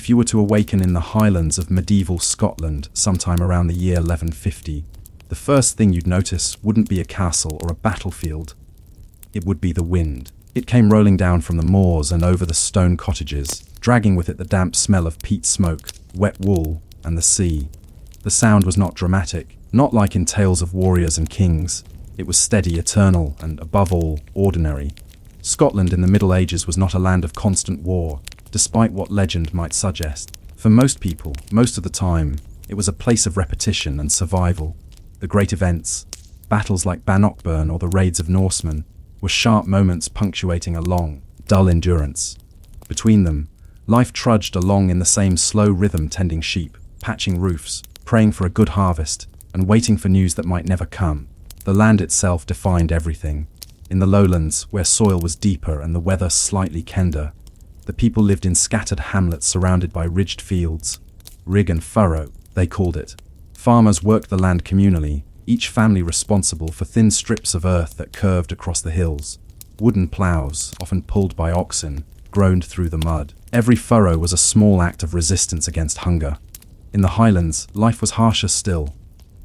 If you were to awaken in the highlands of medieval Scotland sometime around the year 1150, the first thing you'd notice wouldn't be a castle or a battlefield. It would be the wind. It came rolling down from the moors and over the stone cottages, dragging with it the damp smell of peat smoke, wet wool, and the sea. The sound was not dramatic, not like in tales of warriors and kings. It was steady, eternal, and, above all, ordinary. Scotland in the Middle Ages was not a land of constant war, despite what legend might suggest. For most people, most of the time, it was a place of repetition and survival. The great events, battles like Bannockburn or the raids of Norsemen, were sharp moments punctuating a long, dull endurance. Between them, life trudged along in the same slow rhythm, tending sheep, patching roofs, praying for a good harvest, and waiting for news that might never come. The land itself defined everything. In the lowlands, where soil was deeper and the weather slightly kender, the people lived in scattered hamlets surrounded by ridged fields. Rig and furrow, they called it. Farmers worked the land communally, each family responsible for thin strips of earth that curved across the hills. Wooden ploughs, often pulled by oxen, groaned through the mud. Every furrow was a small act of resistance against hunger. In the highlands, life was harsher still.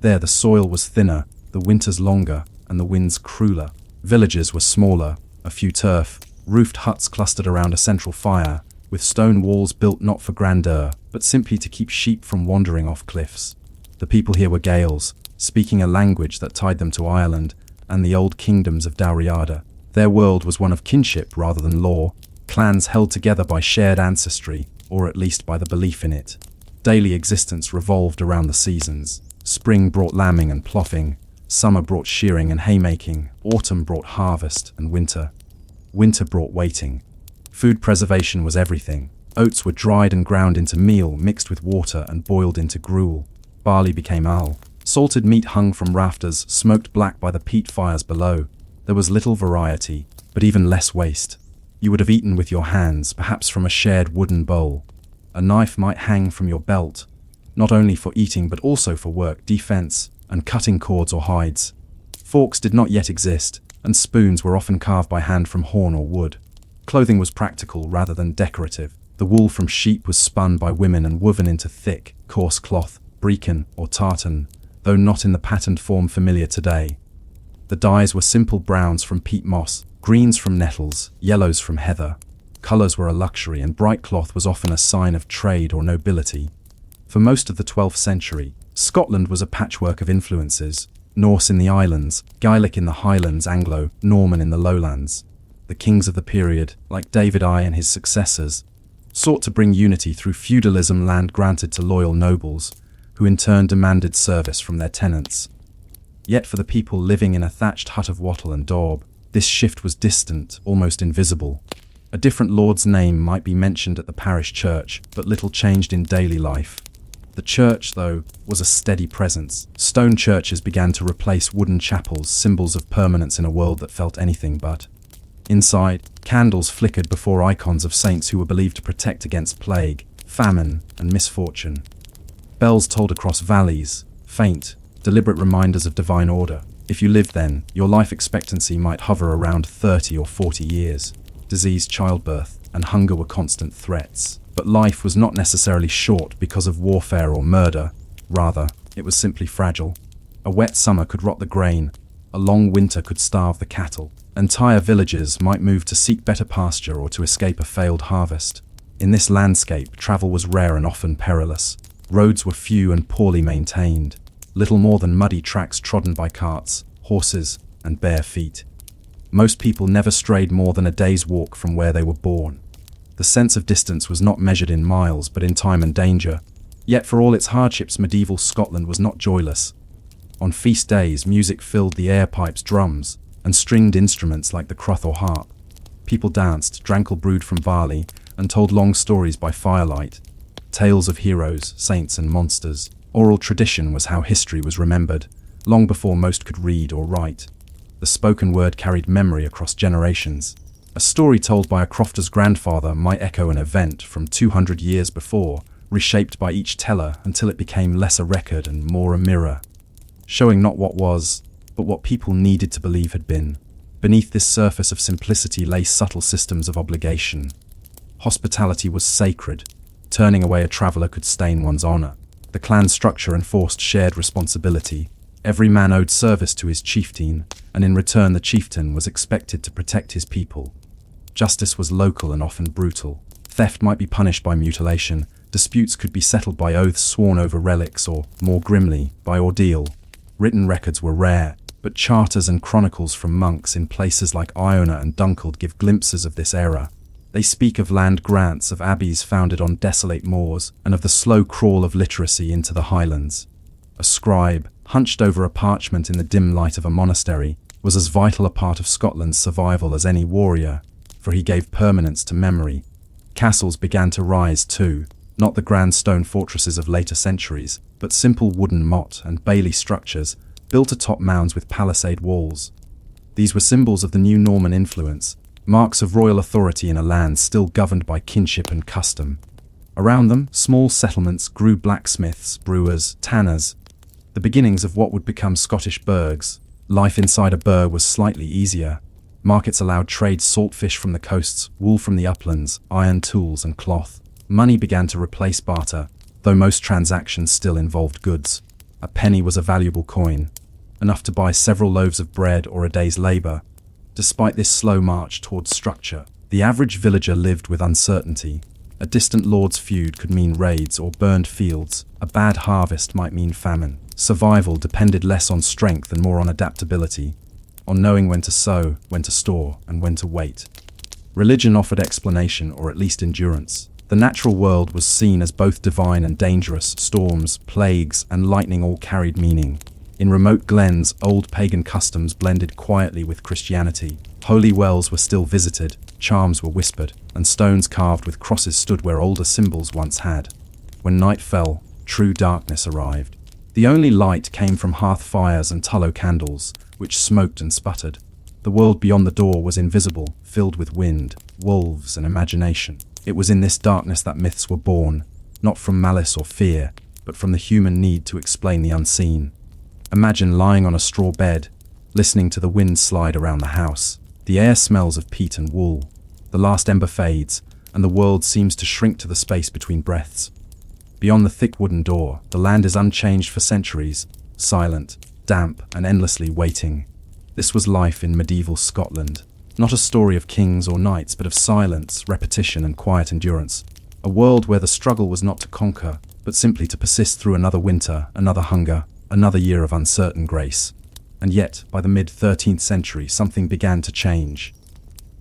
There the soil was thinner, the winters longer, and the winds crueler. Villages were smaller, a few turf-roofed huts clustered around a central fire, with stone walls built not for grandeur, but simply to keep sheep from wandering off cliffs. The people here were Gaels, speaking a language that tied them to Ireland and the old kingdoms of Dalriada. Their world was one of kinship rather than law, clans held together by shared ancestry, or at least by the belief in it. Daily existence revolved around the seasons. Spring brought lambing and ploughing, summer brought shearing and haymaking, autumn brought harvest, and winter brought waiting. Food preservation was everything. Oats were dried and ground into meal, mixed with water and boiled into gruel. Barley became ale. Salted meat hung from rafters, smoked black by the peat fires below. There was little variety, but even less waste. You would have eaten with your hands, perhaps from a shared wooden bowl. A knife might hang from your belt, not only for eating but also for work, defense, and cutting cords or hides. Forks did not yet exist, and spoons were often carved by hand from horn or wood. Clothing was practical rather than decorative. The wool from sheep was spun by women and woven into thick, coarse cloth, breekin or tartan, though not in the patterned form familiar today. The dyes were simple browns from peat moss, greens from nettles, yellows from heather. Colours were a luxury, and bright cloth was often a sign of trade or nobility. For most of the 12th century, Scotland was a patchwork of influences: Norse in the islands, Gaelic in the highlands, Anglo, Norman in the lowlands. The kings of the period, like David I and his successors, sought to bring unity through feudalism, land granted to loyal nobles, who in turn demanded service from their tenants. Yet for the people living in a thatched hut of wattle and daub, this shift was distant, almost invisible. A different lord's name might be mentioned at the parish church, but little changed in daily life. The church, though, was a steady presence. Stone churches began to replace wooden chapels, symbols of permanence in a world that felt anything but. Inside, candles flickered before icons of saints who were believed to protect against plague, famine, and misfortune. Bells tolled across valleys, faint, deliberate reminders of divine order. If you lived then, your life expectancy might hover around 30 or 40 years. Disease, childbirth, and hunger were constant threats. But life was not necessarily short because of warfare or murder. Rather, it was simply fragile. A wet summer could rot the grain. A long winter could starve the cattle. Entire villages might move to seek better pasture or to escape a failed harvest. In this landscape, travel was rare and often perilous. Roads were few and poorly maintained, little more than muddy tracks trodden by carts, horses, and bare feet. Most people never strayed more than a day's walk from where they were born. The sense of distance was not measured in miles, but in time and danger. Yet for all its hardships, medieval Scotland was not joyless. On feast days, music filled the air, pipes, drums, and stringed instruments like the crwth or harp. People danced, drank brewed from barley, and told long stories by firelight. Tales of heroes, saints, and monsters. Oral tradition was how history was remembered, long before most could read or write. The spoken word carried memory across generations. A story told by a crofter's grandfather might echo an event from 200 years before, reshaped by each teller until it became less a record and more a mirror, showing not what was, but what people needed to believe had been. Beneath this surface of simplicity lay subtle systems of obligation. Hospitality was sacred. Turning away a traveller could stain one's honour. The clan structure enforced shared responsibility. Every man owed service to his chieftain, and in return the chieftain was expected to protect his people. Justice was local and often brutal. Theft might be punished by mutilation, disputes could be settled by oaths sworn over relics or, more grimly, by ordeal. Written records were rare, but charters and chronicles from monks in places like Iona and Dunkeld give glimpses of this era. They speak of land grants, of abbeys founded on desolate moors, and of the slow crawl of literacy into the highlands. A scribe, hunched over a parchment in the dim light of a monastery, was as vital a part of Scotland's survival as any warrior, for he gave permanence to memory. Castles began to rise too, not the grand stone fortresses of later centuries, but simple wooden motte and bailey structures built atop mounds with palisade walls. These were symbols of the new Norman influence, marks of royal authority in a land still governed by kinship and custom. Around them, small settlements grew: blacksmiths, brewers, tanners, the beginnings of what would become Scottish burghs. Life inside a burgh was slightly easier. Markets allowed trade: saltfish from the coasts, wool from the uplands, iron tools and cloth. Money began to replace barter, though most transactions still involved goods. A penny was a valuable coin, enough to buy several loaves of bread or a day's labour. Despite this slow march towards structure, the average villager lived with uncertainty. A distant lord's feud could mean raids or burned fields. A bad harvest might mean famine. Survival depended less on strength and more on adaptability, on knowing when to sow, when to store, and when to wait. Religion offered explanation, or at least endurance. The natural world was seen as both divine and dangerous. Storms, plagues, and lightning all carried meaning. In remote glens, old pagan customs blended quietly with Christianity. Holy wells were still visited, charms were whispered, and stones carved with crosses stood where older symbols once had. When night fell, true darkness arrived. The only light came from hearth fires and tallow candles, which smoked and sputtered. The world beyond the door was invisible, filled with wind, wolves, and imagination. It was in this darkness that myths were born, not from malice or fear, but from the human need to explain the unseen. Imagine lying on a straw bed, listening to the wind slide around the house. The air smells of peat and wool. The last ember fades, and the world seems to shrink to the space between breaths. Beyond the thick wooden door, the land is unchanged for centuries, silent, damp, and endlessly waiting. This was life in medieval Scotland. Not a story of kings or knights, but of silence, repetition, and quiet endurance. A world where the struggle was not to conquer, but simply to persist through another winter, another hunger, another year of uncertain grace. And yet, by the mid-13th century, something began to change.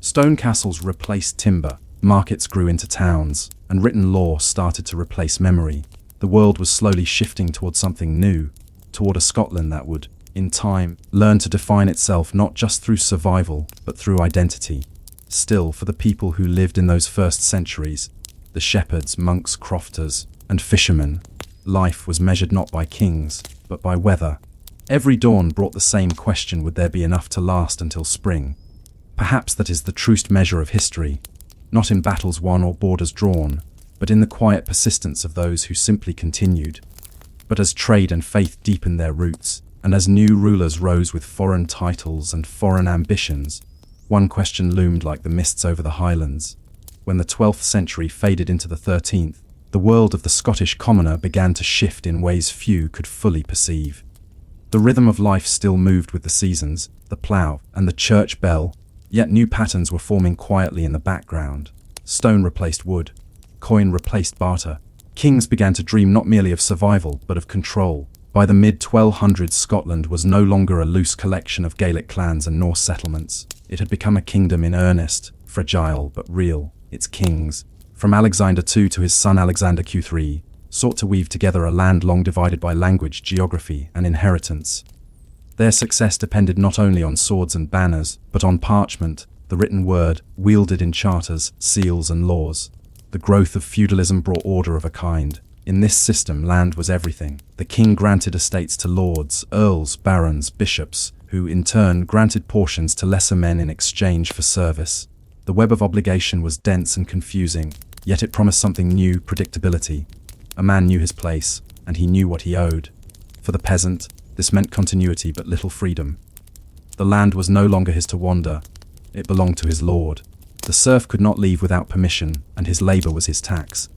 Stone castles replaced timber, markets grew into towns, and written law started to replace memory. The world was slowly shifting toward something new, toward a Scotland that would, in time, learn to define itself not just through survival, but through identity. Still, for the people who lived in those first centuries, the shepherds, monks, crofters, and fishermen, life was measured not by kings, but by weather. Every dawn brought the same question: would there be enough to last until spring? Perhaps that is the truest measure of history, not in battles won or borders drawn, but in the quiet persistence of those who simply continued. But as trade and faith deepened their roots, and as new rulers rose with foreign titles and foreign ambitions, one question loomed like the mists over the highlands. When the 12th century faded into the 13th, the world of the Scottish commoner began to shift in ways few could fully perceive. The rhythm of life still moved with the seasons, the plough, and the church bell, yet new patterns were forming quietly in the background. Stone replaced wood, coin replaced barter. Kings began to dream not merely of survival, but of control. By the mid-1200s, Scotland was no longer a loose collection of Gaelic clans and Norse settlements. It had become a kingdom in earnest, fragile but real. Its kings, from Alexander II to his son Alexander Q3, sought to weave together a land long divided by language, geography, and inheritance. Their success depended not only on swords and banners, but on parchment, the written word, wielded in charters, seals, and laws. The growth of feudalism brought order of a kind. In this system, land was everything. The king granted estates to lords, earls, barons, bishops, who in turn granted portions to lesser men in exchange for service. The web of obligation was dense and confusing, yet it promised something new: predictability. A man knew his place, and he knew what he owed. For the peasant, this meant continuity but little freedom. The land was no longer his to wander, it belonged to his lord. The serf could not leave without permission, and his labour was his tax.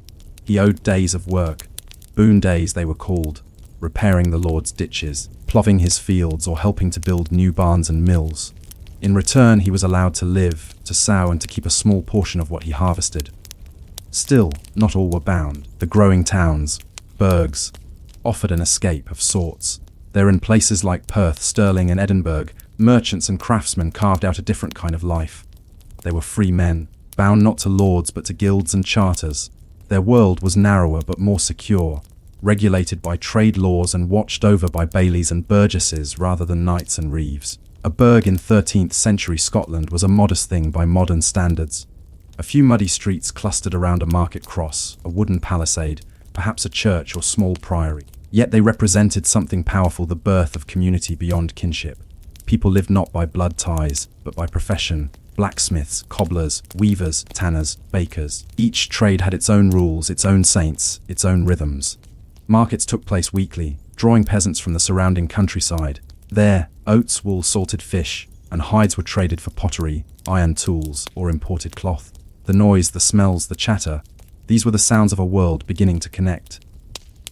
He owed days of work, boon days they were called, repairing the lord's ditches, ploughing his fields, or helping to build new barns and mills. In return, he was allowed to live, to sow, and to keep a small portion of what he harvested. Still, not all were bound. The growing towns, burghs, offered an escape of sorts. There in places like Perth, Stirling, and Edinburgh, merchants and craftsmen carved out a different kind of life. They were free men, bound not to lords but to guilds and charters. Their world was narrower but more secure, regulated by trade laws and watched over by bailies and burgesses rather than knights and reeves. A burgh in 13th century Scotland was a modest thing by modern standards. A few muddy streets clustered around a market cross, a wooden palisade, perhaps a church or small priory. Yet they represented something powerful, the birth of community beyond kinship. People lived not by blood ties, but by profession. Blacksmiths, cobblers, weavers, tanners, bakers. Each trade had its own rules, its own saints, its own rhythms. Markets took place weekly, drawing peasants from the surrounding countryside. There, oats, wool, salted fish, and hides were traded for pottery, iron tools, or imported cloth. The noise, the smells, the chatter, these were the sounds of a world beginning to connect.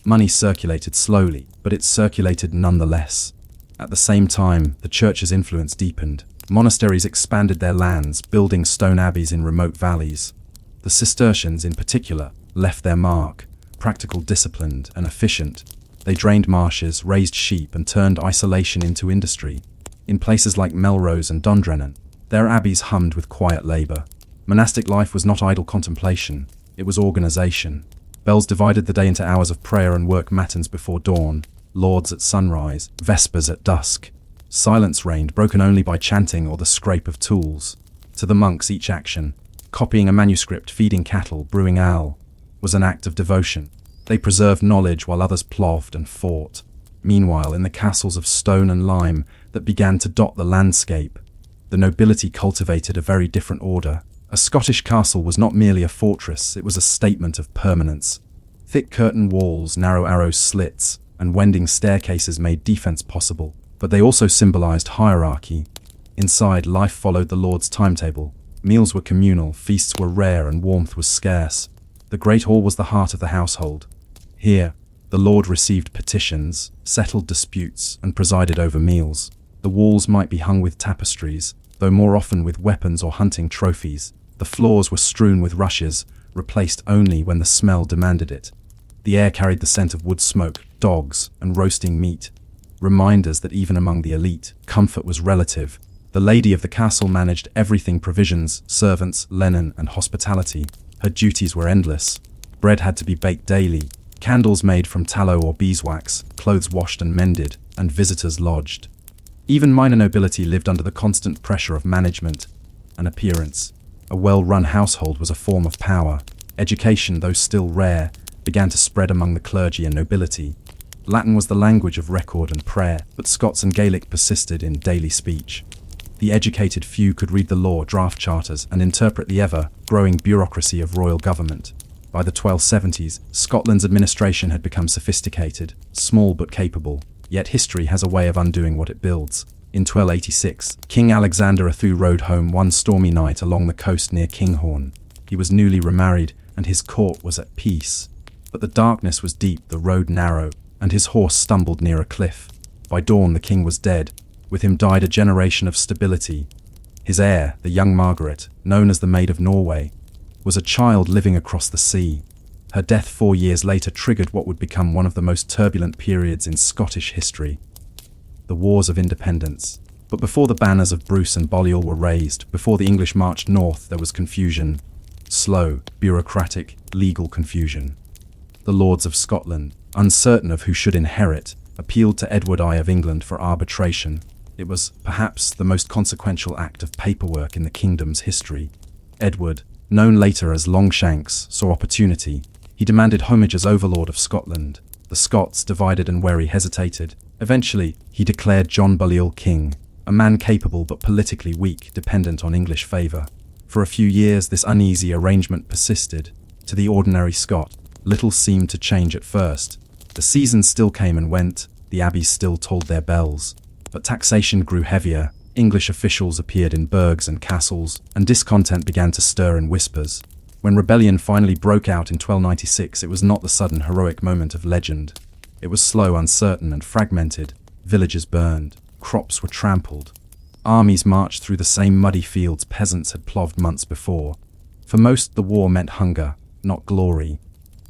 Money circulated slowly, but it circulated nonetheless. At the same time, the church's influence deepened. Monasteries expanded their lands, building stone abbeys in remote valleys. The Cistercians, in particular, left their mark, practical, disciplined, and efficient. They drained marshes, raised sheep, and turned isolation into industry. In places like Melrose and Dundrennan, their abbeys hummed with quiet labor. Monastic life was not idle contemplation, it was organization. Bells divided the day into hours of prayer and work, matins before dawn, lauds at sunrise, vespers at dusk. Silence reigned, broken only by chanting or the scrape of tools. To the monks, each action, copying a manuscript, feeding cattle, brewing ale, was an act of devotion. They preserved knowledge while others ploughed and fought. Meanwhile, in the castles of stone and lime that began to dot the landscape, the nobility cultivated a very different order. A Scottish castle was not merely a fortress, it was a statement of permanence. Thick curtain walls, narrow arrow slits, and winding staircases made defense possible, but they also symbolized hierarchy. Inside, life followed the lord's timetable. Meals were communal, feasts were rare, and warmth was scarce. The great hall was the heart of the household. Here, the lord received petitions, settled disputes, and presided over meals. The walls might be hung with tapestries, though more often with weapons or hunting trophies. The floors were strewn with rushes, replaced only when the smell demanded it. The air carried the scent of wood smoke, dogs, and roasting meat. Reminders that even among the elite, comfort was relative. The lady of the castle managed everything: provisions, servants, linen, and hospitality. Her duties were endless. Bread had to be baked daily, candles made from tallow or beeswax, clothes washed and mended, and visitors lodged. Even minor nobility lived under the constant pressure of management and appearance. A well-run household was a form of power. Education, though still rare, began to spread among the clergy and nobility. Latin was the language of record and prayer, but Scots and Gaelic persisted in daily speech. The educated few could read the law, draft charters, and interpret the ever-growing bureaucracy of royal government. By the 1270s, Scotland's administration had become sophisticated, small but capable. Yet history has a way of undoing what it builds. In 1286, King Alexander II rode home one stormy night along the coast near Kinghorn. He was newly remarried, and his court was at peace. But the darkness was deep, the road narrow, and his horse stumbled near a cliff. By dawn the king was dead. With him died a generation of stability. His heir, the young Margaret, known as the Maid of Norway, was a child living across the sea. Her death 4 years later triggered what would become one of the most turbulent periods in Scottish history: the Wars of Independence. But before the banners of Bruce and Balliol were raised, before the English marched north, there was confusion. Slow, bureaucratic, legal confusion. The lords of Scotland, uncertain of who should inherit, appealed to Edward I of England for arbitration. It was, perhaps, the most consequential act of paperwork in the kingdom's history. Edward, known later as Longshanks, saw opportunity. He demanded homage as overlord of Scotland. The Scots, divided and wary, hesitated. Eventually, he declared John Balliol king, a man capable but politically weak, dependent on English favour. For a few years, this uneasy arrangement persisted. To the ordinary Scot, little seemed to change at first. The seasons still came and went, the abbeys still tolled their bells. But taxation grew heavier, English officials appeared in burghs and castles, and discontent began to stir in whispers. When rebellion finally broke out in 1296, it was not the sudden heroic moment of legend. It was slow, uncertain, and fragmented. Villages burned, crops were trampled. Armies marched through the same muddy fields peasants had ploughed months before. For most, the war meant hunger, not glory.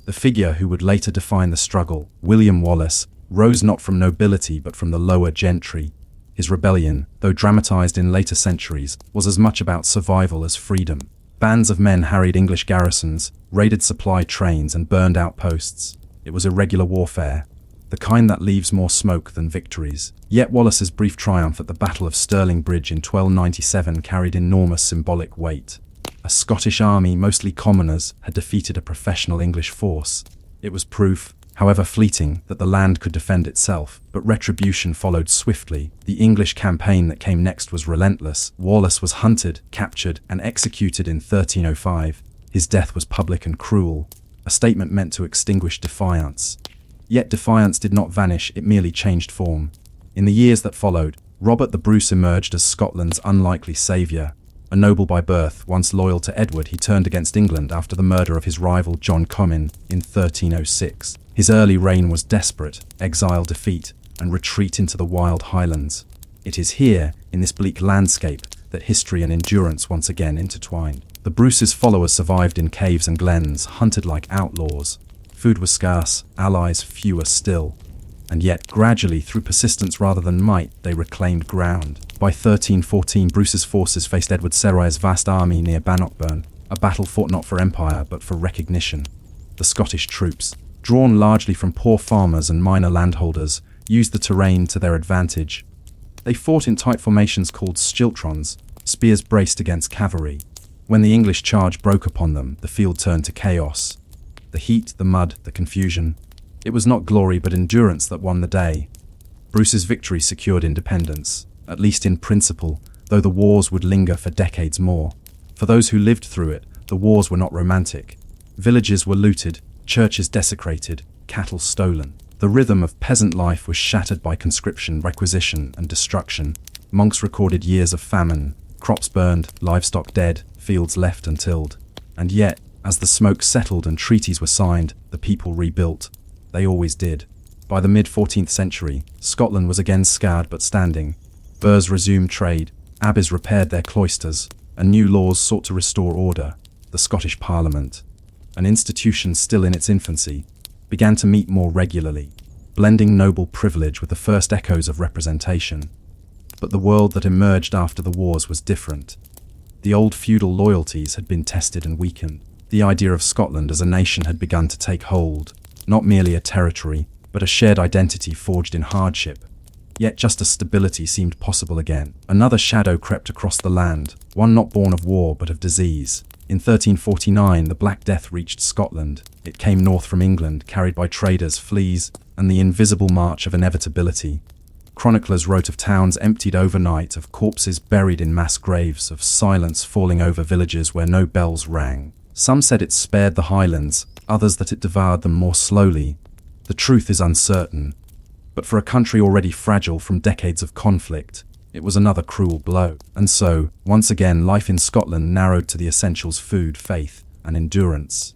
The figure who would later define the struggle, William Wallace, rose not from nobility but from the lower gentry. His rebellion, though dramatized in later centuries, was as much about survival as freedom. Bands of men harried English garrisons, raided supply trains, and burned outposts. It was irregular warfare, the kind that leaves more smoke than victories. Yet Wallace's brief triumph at the Battle of Stirling Bridge in 1297 carried enormous symbolic weight. A Scottish army, mostly commoners, had defeated a professional English force. It was proof, however fleeting, that the land could defend itself, but retribution followed swiftly. The English campaign that came next was relentless. Wallace was hunted, captured, and executed in 1305. His death was public and cruel, a statement meant to extinguish defiance. Yet defiance did not vanish, it merely changed form. In the years that followed, Robert the Bruce emerged as Scotland's unlikely saviour. A noble by birth, once loyal to Edward, he turned against England after the murder of his rival John Comyn in 1306. His early reign was desperate: exile, defeat, and retreat into the wild highlands. It is here, in this bleak landscape, that history and endurance once again intertwined. The Bruce's followers survived in caves and glens, hunted like outlaws. Food was scarce, allies fewer still. And yet, gradually, through persistence rather than might, they reclaimed ground. By 1314, Bruce's forces faced Edward Serai's vast army near Bannockburn, a battle fought not for empire, but for recognition. The Scottish troops, drawn largely from poor farmers and minor landholders, used the terrain to their advantage. They fought in tight formations called schiltrons, spears braced against cavalry. When the English charge broke upon them, the field turned to chaos. The heat, the mud, the confusion. It was not glory but endurance that won the day. Bruce's victory secured independence, at least in principle, though the wars would linger for decades more. For those who lived through it, the wars were not romantic. Villages were looted, churches desecrated, cattle stolen. The rhythm of peasant life was shattered by conscription, requisition, and destruction. Monks recorded years of famine, crops burned, livestock dead, fields left untilled. And yet, as the smoke settled and treaties were signed, the people rebuilt. They always did. By the mid-14th century, Scotland was again scarred but standing. Burghs resumed trade, abbeys repaired their cloisters, and new laws sought to restore order. The Scottish Parliament, an institution still in its infancy, began to meet more regularly, blending noble privilege with the first echoes of representation. But the world that emerged after the wars was different. The old feudal loyalties had been tested and weakened. The idea of Scotland as a nation had begun to take hold, not merely a territory, but a shared identity forged in hardship. Yet just as stability seemed possible again, another shadow crept across the land, one not born of war but of disease. In 1349, the Black Death reached Scotland. It came north from England, carried by traders, fleas, and the invisible march of inevitability. Chroniclers wrote of towns emptied overnight, of corpses buried in mass graves, of silence falling over villages where no bells rang. Some said it spared the highlands, others that it devoured them more slowly. The truth is uncertain. But for a country already fragile from decades of conflict, it was another cruel blow. And so, once again, life in Scotland narrowed to the essentials: food, faith, and endurance.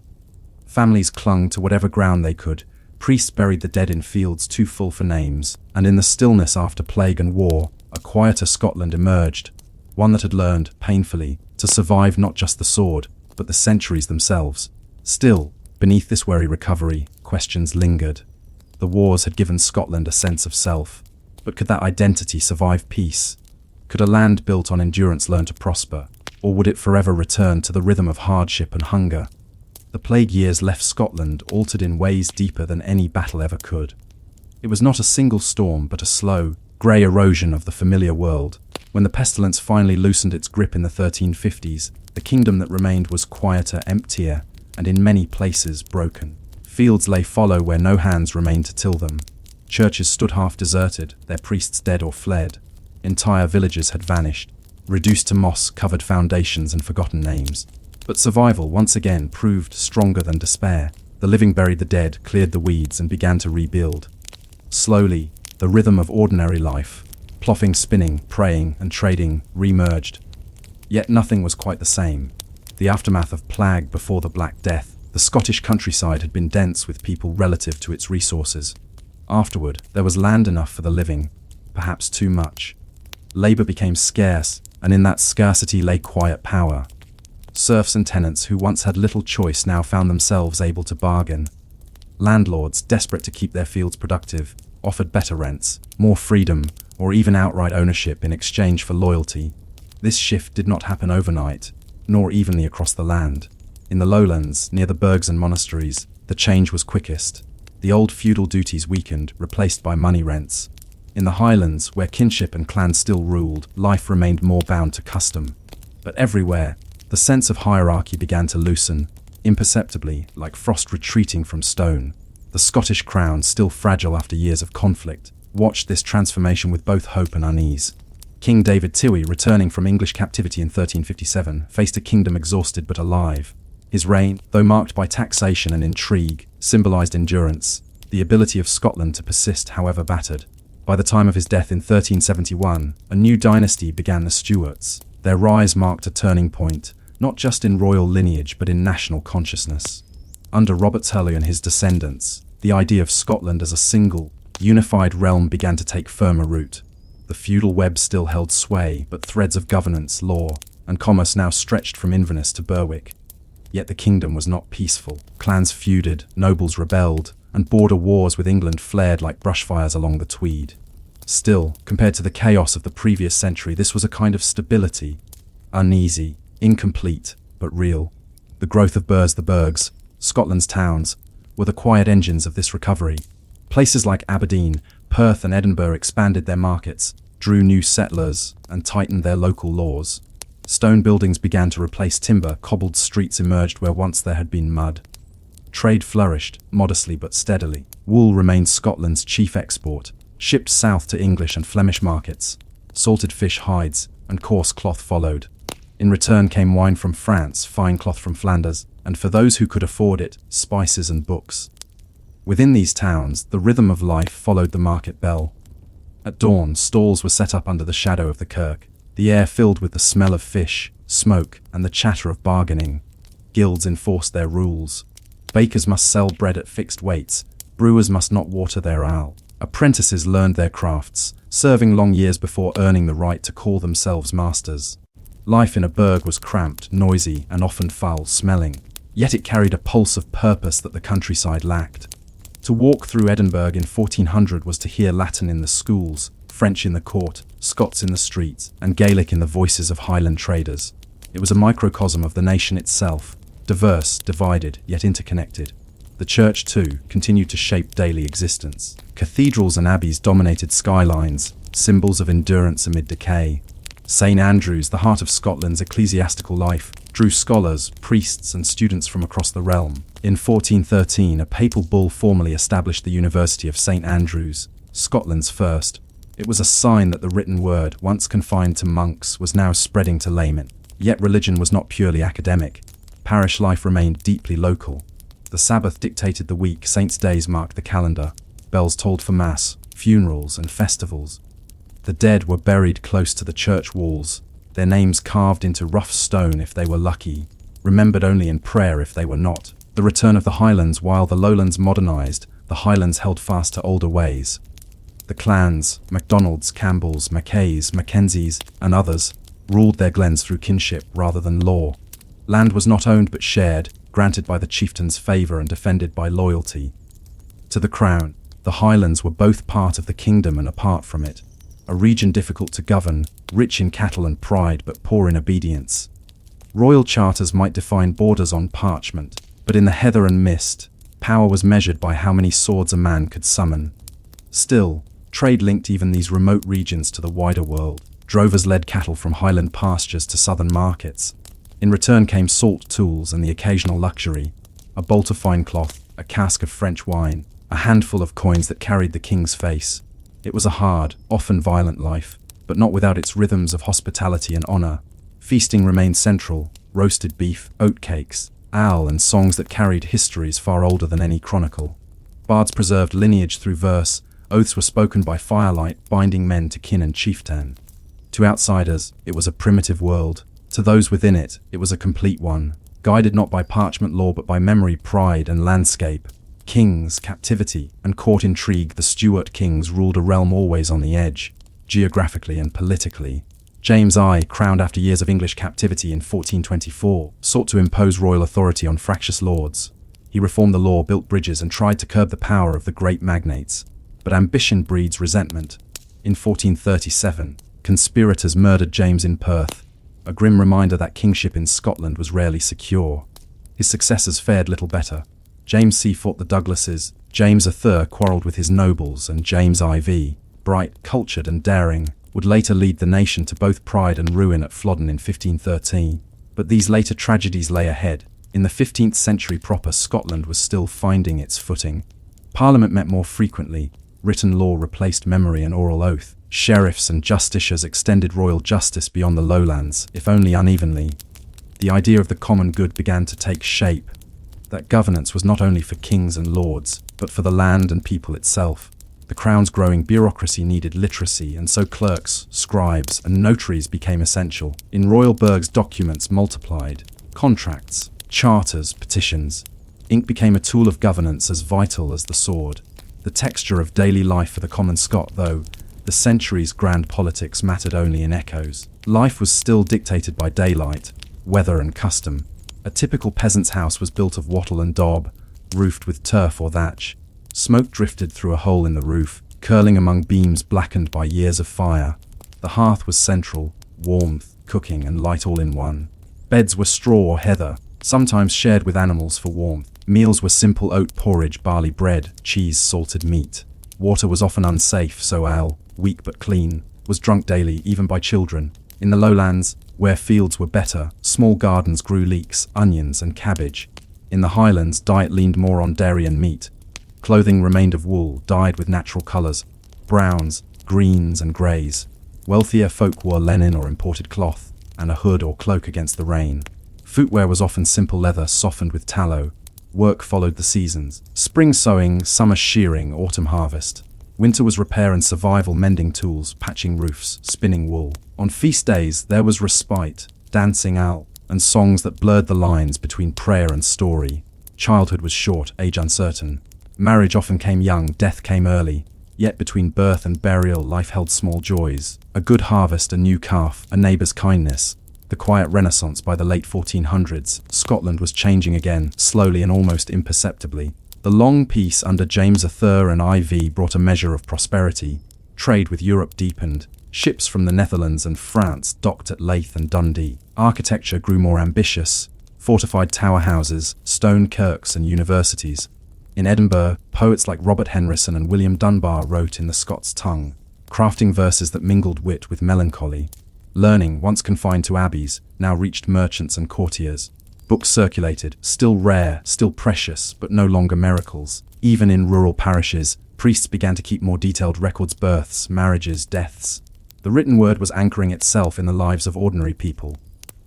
Families clung to whatever ground they could. Priests buried the dead in fields too full for names. And in the stillness after plague and war, a quieter Scotland emerged. One that had learned, painfully, to survive not just the sword, but the centuries themselves. Still, beneath this wary recovery, questions lingered. The wars had given Scotland a sense of self. But could that identity survive peace? Could a land built on endurance learn to prosper? Or would it forever return to the rhythm of hardship and hunger? The plague years left Scotland altered in ways deeper than any battle ever could. It was not a single storm, but a slow, grey erosion of the familiar world. When the pestilence finally loosened its grip in the 1350s, the kingdom that remained was quieter, emptier, and in many places broken. Fields lay fallow where no hands remained to till them. Churches stood half deserted, their priests dead or fled. Entire villages had vanished, reduced to moss-covered foundations and forgotten names. But survival once again proved stronger than despair. The living buried the dead, cleared the weeds, and began to rebuild. Slowly, the rhythm of ordinary life, ploughing, spinning, praying, and trading, re-merged. Yet nothing was quite the same. the aftermath of plague before the Black Death, the Scottish countryside had been dense with people relative to its resources. Afterward, there was land enough for the living, perhaps too much. Labour became scarce, and in that scarcity lay quiet power. Serfs and tenants who once had little choice now found themselves able to bargain. Landlords, desperate to keep their fields productive, offered better rents, more freedom, or even outright ownership in exchange for loyalty. This shift did not happen overnight, nor evenly across the land. In the lowlands, near the burghs and monasteries, the change was quickest. The old feudal duties weakened, replaced by money rents. In the highlands, where kinship and clan still ruled, life remained more bound to custom. But everywhere, the sense of hierarchy began to loosen, imperceptibly, like frost retreating from stone. The Scottish crown, still fragile after years of conflict, watched this transformation with both hope and unease. King David Tywey, returning from English captivity in 1357, faced a kingdom exhausted but alive. His reign, though marked by taxation and intrigue, symbolised endurance, the ability of Scotland to persist however battered. By the time of his death in 1371, a new dynasty began, the Stuarts. Their rise marked a turning point, not just in royal lineage but in national consciousness. Under Robert Tully and his descendants, the idea of Scotland as a single, unified realm began to take firmer root. The feudal web still held sway, but threads of governance, law, and commerce now stretched from Inverness to Berwick. Yet the kingdom was not peaceful. Clans feuded, nobles rebelled, and border wars with England flared like brushfires along the Tweed. Still, compared to the chaos of the previous century, this was a kind of stability. Uneasy, incomplete, but real. The growth of the burghs, Scotland's towns, were the quiet engines of this recovery. Places like Aberdeen, Perth and Edinburgh expanded their markets, drew new settlers, and tightened their local laws. Stone buildings began to replace timber, cobbled streets emerged where once there had been mud. Trade flourished, modestly but steadily. Wool remained Scotland's chief export, shipped south to English and Flemish markets. Salted fish, hides, and coarse cloth followed. In return came wine from France, fine cloth from Flanders, and for those who could afford it, spices and books. Within these towns, the rhythm of life followed the market bell. At dawn, stalls were set up under the shadow of the kirk, the air filled with the smell of fish, smoke, and the chatter of bargaining. Guilds enforced their rules. Bakers must sell bread at fixed weights, brewers must not water their ale. Apprentices learned their crafts, serving long years before earning the right to call themselves masters. Life in a burg was cramped, noisy, and often foul-smelling, yet it carried a pulse of purpose that the countryside lacked. To walk through Edinburgh in 1400 was to hear Latin in the schools, French in the court, Scots in the streets, and Gaelic in the voices of Highland traders. It was a microcosm of the nation itself, diverse, divided, yet interconnected. The church, too, continued to shape daily existence. Cathedrals and abbeys dominated skylines, symbols of endurance amid decay. St. Andrews, the heart of Scotland's ecclesiastical life, drew scholars, priests, and students from across the realm. In 1413, a papal bull formally established the University of St. Andrews, Scotland's first. It was a sign that the written word, once confined to monks, was now spreading to laymen. Yet religion was not purely academic. Parish life remained deeply local. The Sabbath dictated the week, saints' days marked the calendar. Bells tolled for mass, funerals, and festivals. The dead were buried close to the church walls, their names carved into rough stone if they were lucky, remembered only in prayer if they were not. The return of the Highlands. While the lowlands modernized, the Highlands held fast to older ways. The clans, MacDonalds, Campbells, Mackays, Mackenzies, and others, ruled their glens through kinship rather than law. Land was not owned but shared, granted by the chieftain's favour and defended by loyalty. To the crown, the Highlands were both part of the kingdom and apart from it. A region difficult to govern, rich in cattle and pride but poor in obedience. Royal charters might define borders on parchment, but in the heather and mist, power was measured by how many swords a man could summon. Still, trade linked even these remote regions to the wider world. Drovers led cattle from highland pastures to southern markets. In return came salt tools and the occasional luxury, a bolt of fine cloth, a cask of French wine, a handful of coins that carried the king's face. It was a hard, often violent life, but not without its rhythms of hospitality and honour. Feasting remained central, roasted beef, oatcakes, ale, and songs that carried histories far older than any chronicle. Bards preserved lineage through verse, oaths were spoken by firelight, binding men to kin and chieftain. To outsiders, it was a primitive world, To those within it, it was a complete one, guided not by parchment law but by memory, pride, and landscape. Kings, captivity, and court intrigue. The Stuart kings ruled a realm always on the edge, geographically and politically. James I, crowned after years of English captivity in 1424, sought to impose royal authority on fractious lords. He reformed the law, built bridges, and tried to curb the power of the great magnates. But ambition breeds resentment. In 1437, conspirators murdered James in Perth, a grim reminder that kingship in Scotland was rarely secure. His successors fared little better. James C fought the Douglases, James III quarrelled with his nobles, and James IV, bright, cultured, and daring, would later lead the nation to both pride and ruin at Flodden in 1513. But these later tragedies lay ahead. In the 15th century proper, Scotland was still finding its footing. Parliament met more frequently. Written law replaced memory and oral oath. Sheriffs and justiciars extended royal justice beyond the lowlands, if only unevenly. The idea of the common good began to take shape. That governance was not only for kings and lords, but for the land and people itself. The crown's growing bureaucracy needed literacy, and so clerks, scribes, and notaries became essential. In royal burghs, documents multiplied. Contracts, charters, petitions. Ink became a tool of governance as vital as the sword. The texture of daily life for the common Scot, though, the centuries' grand politics mattered only in echoes. Life was still dictated by daylight, weather, and custom. A typical peasant's house was built of wattle and daub, roofed with turf or thatch. Smoke drifted through a hole in the roof, curling among beams blackened by years of fire. The hearth was central, warmth, cooking, and light all in one. Beds were straw or heather, sometimes shared with animals for warmth. Meals were simple oat porridge, barley bread, cheese, salted meat. Water was often unsafe, so ale, weak but clean, was drunk daily, even by children. In the lowlands, where fields were better, small gardens grew leeks, onions, and cabbage. In the highlands, diet leaned more on dairy and meat. Clothing remained of wool, dyed with natural colours, browns, greens, and greys. Wealthier folk wore linen or imported cloth, and a hood or cloak against the rain. Footwear was often simple leather softened with tallow. Work followed the seasons. Spring sowing, summer shearing, autumn harvest. Winter was repair and survival, mending tools, patching roofs, spinning wool. On feast days, there was respite, dancing out, and songs that blurred the lines between prayer and story. Childhood was short, age uncertain. Marriage often came young, death came early. Yet between birth and burial, life held small joys. A good harvest, a new calf, a neighbour's kindness. The quiet renaissance by the late 1400s, Scotland was changing again, slowly and almost imperceptibly. The long peace under James III and IV brought a measure of prosperity. Trade with Europe deepened. Ships from the Netherlands and France docked at Leith and Dundee. Architecture grew more ambitious. Fortified tower houses, stone kirks, and universities. In Edinburgh, poets like Robert Henryson and William Dunbar wrote in the Scots tongue, crafting verses that mingled wit with melancholy. Learning, once confined to abbeys, now reached merchants and courtiers. Books circulated, still rare, still precious, but no longer miracles. Even in rural parishes, priests began to keep more detailed records: births, marriages, deaths. The written word was anchoring itself in the lives of ordinary people.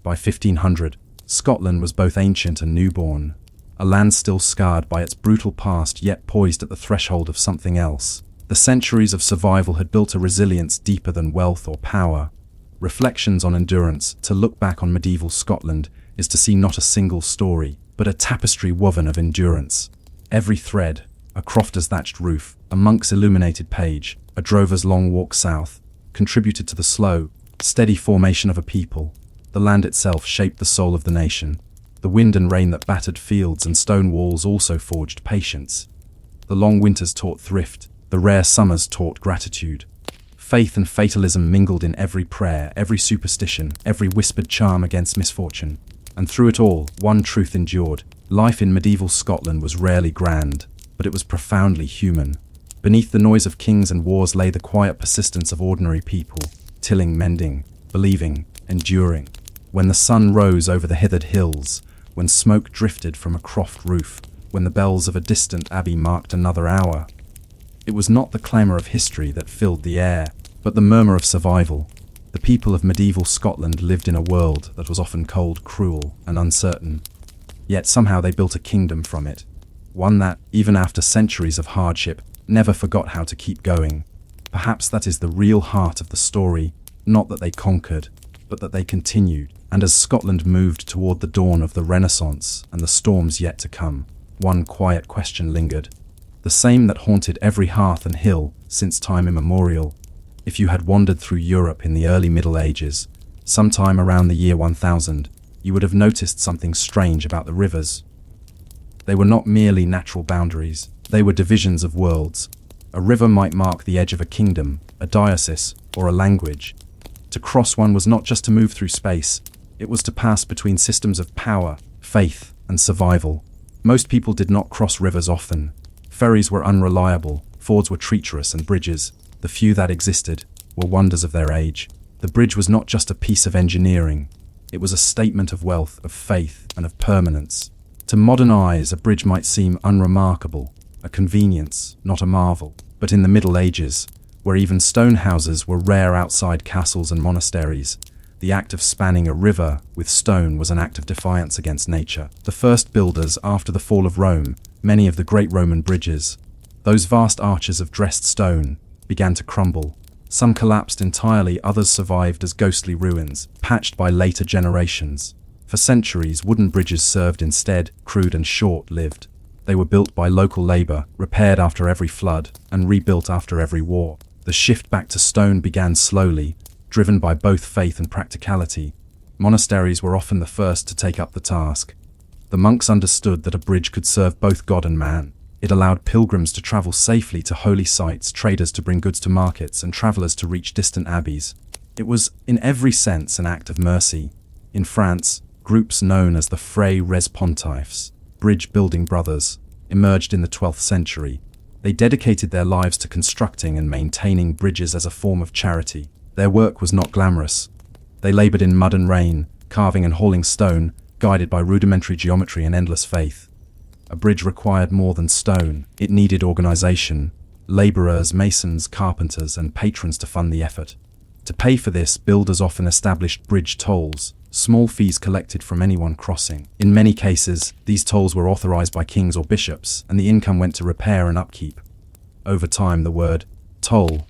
By 1500, Scotland was both ancient and newborn. A land still scarred by its brutal past, yet poised at the threshold of something else. The centuries of survival had built a resilience deeper than wealth or power. Reflections on endurance. To look back on medieval Scotland is to see not a single story, but a tapestry woven of endurance. Every thread, a crofter's thatched roof, a monk's illuminated page, a drover's long walk south, contributed to the slow, steady formation of a people. The land itself shaped the soul of the nation. The wind and rain that battered fields and stone walls also forged patience. The long winters taught thrift, the rare summers taught gratitude. Faith and fatalism mingled in every prayer, every superstition, every whispered charm against misfortune. And through it all, one truth endured. Life in medieval Scotland was rarely grand, but it was profoundly human. Beneath the noise of kings and wars lay the quiet persistence of ordinary people, tilling, mending, believing, enduring. When the sun rose over the heathered hills, when smoke drifted from a croft roof, when the bells of a distant abbey marked another hour, it was not the clamour of history that filled the air, but the murmur of survival. The people of medieval Scotland lived in a world that was often cold, cruel, and uncertain. Yet somehow they built a kingdom from it, one that, even after centuries of hardship, never forgot how to keep going. Perhaps that is the real heart of the story, not that they conquered, but that they continued. And as Scotland moved toward the dawn of the Renaissance and the storms yet to come, one quiet question lingered, the same that haunted every hearth and hill since time immemorial. If you had wandered through Europe in the early Middle Ages, sometime around the year 1000, you would have noticed something strange about the rivers. They were not merely natural boundaries, they were divisions of worlds. A river might mark the edge of a kingdom, a diocese, or a language. To cross one was not just to move through space, it was to pass between systems of power, faith, and survival. Most people did not cross rivers often. Ferries were unreliable, fords were treacherous, and bridges, the few that existed, were wonders of their age. The bridge was not just a piece of engineering, it was a statement of wealth, of faith, and of permanence. To modern eyes, a bridge might seem unremarkable, a convenience, not a marvel. But in the Middle Ages, where even stone houses were rare outside castles and monasteries, the act of spanning a river with stone was an act of defiance against nature. The first builders after the fall of Rome, many of the great Roman bridges, those vast arches of dressed stone, began to crumble. Some collapsed entirely, others survived as ghostly ruins, patched by later generations. For centuries, wooden bridges served instead, crude and short-lived. They were built by local labor, repaired after every flood, and rebuilt after every war. The shift back to stone began slowly, driven by both faith and practicality. Monasteries were often the first to take up the task. The monks understood that a bridge could serve both God and man. It allowed pilgrims to travel safely to holy sites, traders to bring goods to markets, and travelers to reach distant abbeys. It was, in every sense, an act of mercy. In France, groups known as the Frères Pontifes, bridge-building brothers, emerged in the 12th century. They dedicated their lives to constructing and maintaining bridges as a form of charity. Their work was not glamorous. They labored in mud and rain, carving and hauling stone, guided by rudimentary geometry and endless faith. A bridge required more than stone. It needed organization, laborers, masons, carpenters, and patrons to fund the effort. To pay for this, builders often established bridge tolls, small fees collected from anyone crossing. In many cases, these tolls were authorized by kings or bishops, and the income went to repair and upkeep. Over time, the word toll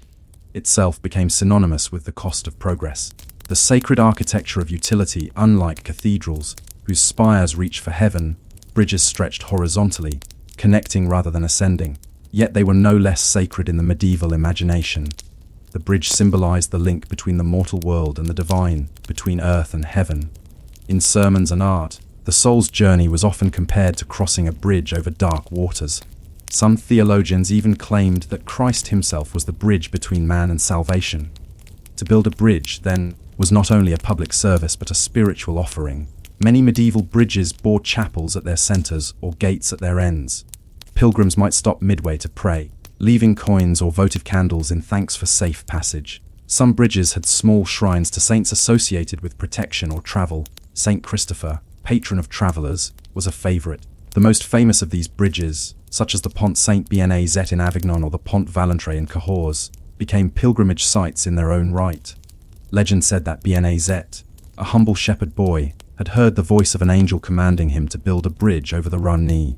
itself became synonymous with the cost of progress. The sacred architecture of utility, unlike cathedrals, whose spires reach for heaven, bridges stretched horizontally, connecting rather than ascending. Yet they were no less sacred in the medieval imagination. The bridge symbolized the link between the mortal world and the divine, between earth and heaven. In sermons and art, the soul's journey was often compared to crossing a bridge over dark waters. Some theologians even claimed that Christ himself was the bridge between man and salvation. To build a bridge, then, was not only a public service but a spiritual offering. Many medieval bridges bore chapels at their centers or gates at their ends. Pilgrims might stop midway to pray, leaving coins or votive candles in thanks for safe passage. Some bridges had small shrines to saints associated with protection or travel. Saint Christopher, patron of travelers, was a favorite. The most famous of these bridges, such as the Pont Saint-Benazet in Avignon or the Pont Valentre in Cahors, became pilgrimage sites in their own right. Legend said that Benazet, a humble shepherd boy, had heard the voice of an angel commanding him to build a bridge over the Rhône.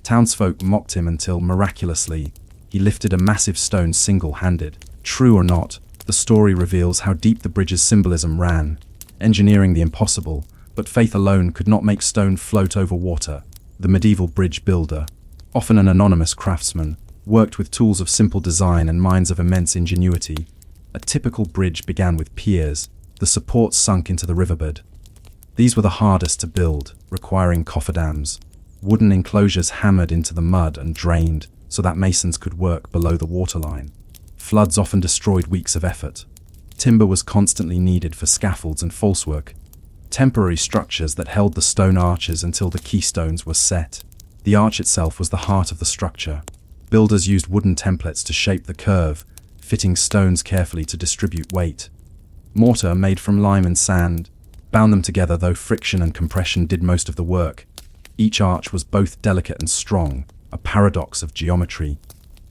Townsfolk mocked him until, miraculously, he lifted a massive stone single-handed. True or not, the story reveals how deep the bridge's symbolism ran, engineering the impossible, but faith alone could not make stone float over water. The medieval bridge builder, often an anonymous craftsman, worked with tools of simple design and minds of immense ingenuity. A typical bridge began with piers, the supports sunk into the riverbed. These were the hardest to build, requiring cofferdams, wooden enclosures hammered into the mud and drained so that masons could work below the waterline. Floods often destroyed weeks of effort. Timber was constantly needed for scaffolds and falsework, temporary structures that held the stone arches until the keystones were set. The arch itself was the heart of the structure. Builders used wooden templates to shape the curve, fitting stones carefully to distribute weight. Mortar, made from lime and sand, bound them together, though friction and compression did most of the work. Each arch was both delicate and strong, a paradox of geometry.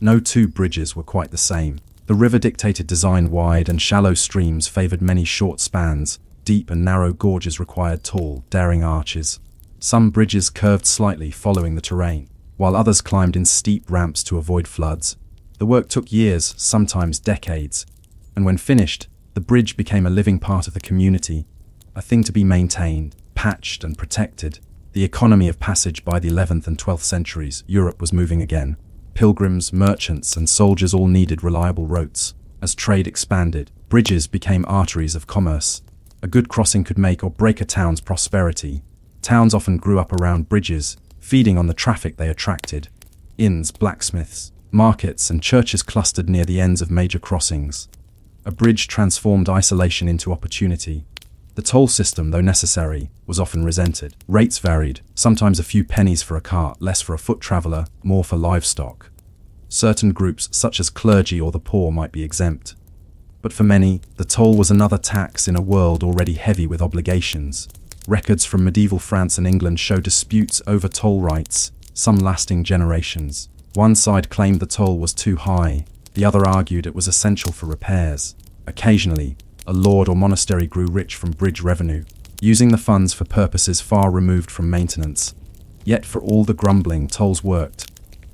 No two bridges were quite the same. The river dictated design. Wide and shallow streams favored many short spans. Deep and narrow gorges required tall, daring arches. Some bridges curved slightly following the terrain, while others climbed in steep ramps to avoid floods. The work took years, sometimes decades, and when finished, the bridge became a living part of the community. a thing to be maintained, patched and protected. The economy of passage. By the 11th and 12th centuries, Europe was moving again. Pilgrims, merchants and soldiers all needed reliable routes. As trade expanded, bridges became arteries of commerce. A good crossing could make or break a town's prosperity. Towns often grew up around bridges, feeding on the traffic they attracted. Inns, blacksmiths, markets and churches clustered near the ends of major crossings. A bridge transformed isolation into opportunity. The toll system, though necessary, was often resented. Rates varied, sometimes a few pennies for a cart, less for a foot traveller, more for livestock. Certain groups, such as clergy or the poor, might be exempt. But for many, the toll was another tax in a world already heavy with obligations. Records from medieval France and England show disputes over toll rights, some lasting generations. One side claimed the toll was too high, the other argued it was essential for repairs. Occasionally, a lord or monastery grew rich from bridge revenue, using the funds for purposes far removed from maintenance. Yet for all the grumbling, tolls worked.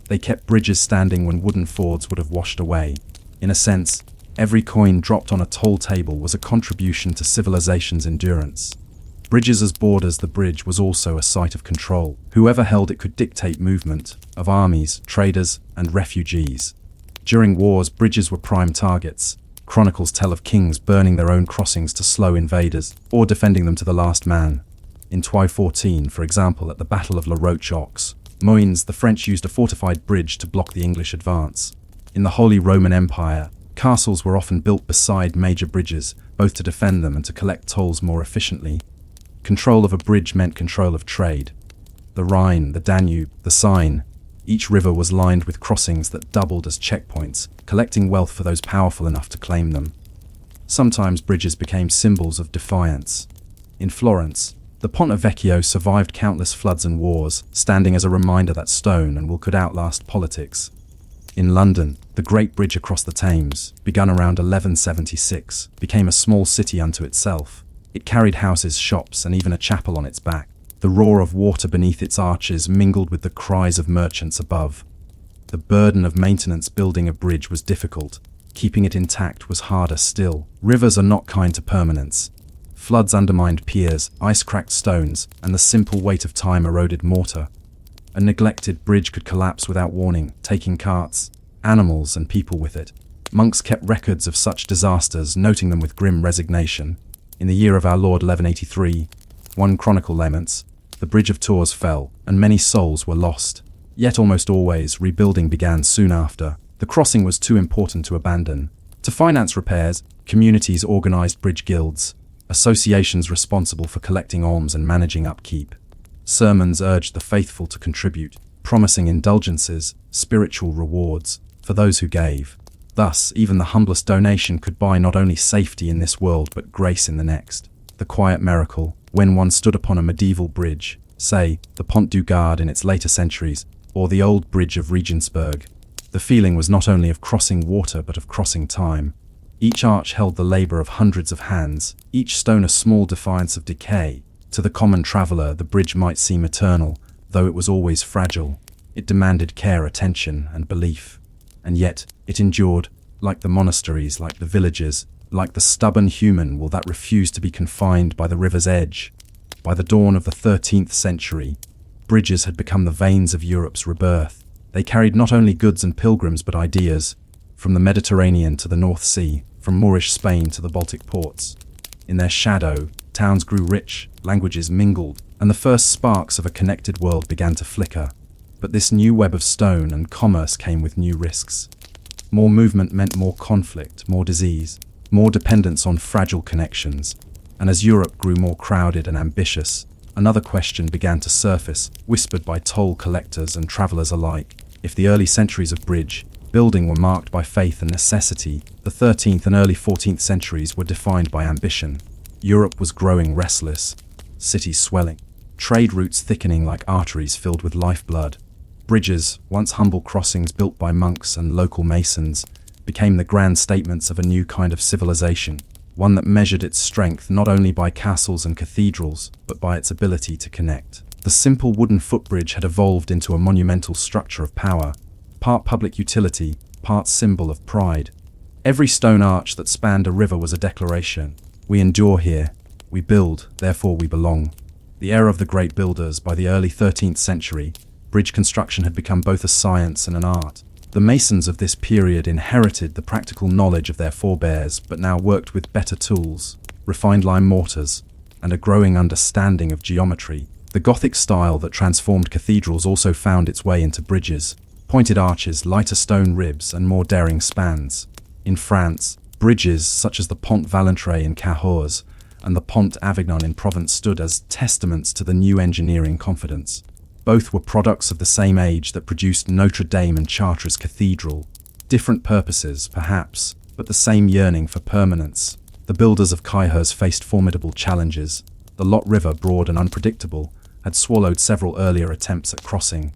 They kept bridges standing when wooden fords would have washed away. In a sense, every coin dropped on a toll table was a contribution to civilization's endurance. Bridges as borders, the bridge was also a site of control. Whoever held it could dictate movement of armies, traders, and refugees. During wars, bridges were prime targets. Chronicles tell of kings burning their own crossings to slow invaders, or defending them to the last man. In 1214, for example, at the Battle of lochs, Moines, the French used a fortified bridge to block the English advance. In the Holy Roman Empire, castles were often built beside major bridges, both to defend them and to collect tolls more efficiently. Control of a bridge meant control of trade. The Rhine, the Danube, the Seine, each river was lined with crossings that doubled as checkpoints, collecting wealth for those powerful enough to claim them. Sometimes bridges became symbols of defiance. In Florence, the Ponte Vecchio survived countless floods and wars, standing as a reminder that stone and wool could outlast politics. In London, the Great Bridge across the Thames, begun around 1176, became a small city unto itself. It carried houses, shops, and even a chapel on its back. The roar of water beneath its arches mingled with the cries of merchants above. The burden of maintenance. Building a bridge was difficult. Keeping it intact was harder still. Rivers are not kind to permanence. Floods undermined piers, ice cracked stones, and the simple weight of time eroded mortar. A neglected bridge could collapse without warning, taking carts, animals, and people with it. Monks kept records of such disasters, noting them with grim resignation. In the year of our Lord 1183, one chronicle laments, the bridge of Tours fell, and many souls were lost. Yet almost always, rebuilding began soon after. The crossing was too important to abandon. To finance repairs, communities organized bridge guilds, associations responsible for collecting alms and managing upkeep. Sermons urged the faithful to contribute, promising indulgences, spiritual rewards, for those who gave. Thus, even the humblest donation could buy not only safety in this world but grace in the next. The quiet miracle, when one stood upon a medieval bridge, say, the Pont du Gard in its later centuries, or the old bridge of Regensburg. The feeling was not only of crossing water but of crossing time. Each arch held the labor of hundreds of hands, each stone a small defiance of decay. To the common traveler, the bridge might seem eternal, though it was always fragile. It demanded care, attention, and belief. And yet, it endured, like the monasteries, like the villages, like the stubborn human will that refused to be confined by the river's edge. By the dawn of the 13th century, bridges had become the veins of Europe's rebirth. They carried not only goods and pilgrims but ideas, from the Mediterranean to the North Sea, from Moorish Spain to the Baltic ports. In their shadow, towns grew rich, languages mingled, and the first sparks of a connected world began to flicker. But this new web of stone and commerce came with new risks. More movement meant more conflict, more disease, more dependence on fragile connections. And as Europe grew more crowded and ambitious, another question began to surface, whispered by toll collectors and travelers alike. If the early centuries of bridge building were marked by faith and necessity, the 13th and early 14th centuries were defined by ambition. Europe was growing restless, cities swelling, trade routes thickening like arteries filled with lifeblood. Bridges, once humble crossings built by monks and local masons, became the grand statements of a new kind of civilization, one that measured its strength not only by castles and cathedrals, but by its ability to connect. The simple wooden footbridge had evolved into a monumental structure of power, part public utility, part symbol of pride. Every stone arch that spanned a river was a declaration. We endure here. We build, therefore we belong. The era of the great builders, by the early 13th century, bridge construction had become both a science and an art. The masons of this period inherited the practical knowledge of their forebears, but now worked with better tools, refined lime mortars, and a growing understanding of geometry. The Gothic style that transformed cathedrals also found its way into bridges: pointed arches, lighter stone ribs, and more daring spans. In France, bridges such as the Pont Valentré in Cahors and the Pont Avignon in Provence stood as testaments to the new engineering confidence. Both were products of the same age that produced Notre Dame and Chartres Cathedral. Different purposes, perhaps, but the same yearning for permanence. The builders of Cahors faced formidable challenges. The Lot River, broad and unpredictable, had swallowed several earlier attempts at crossing.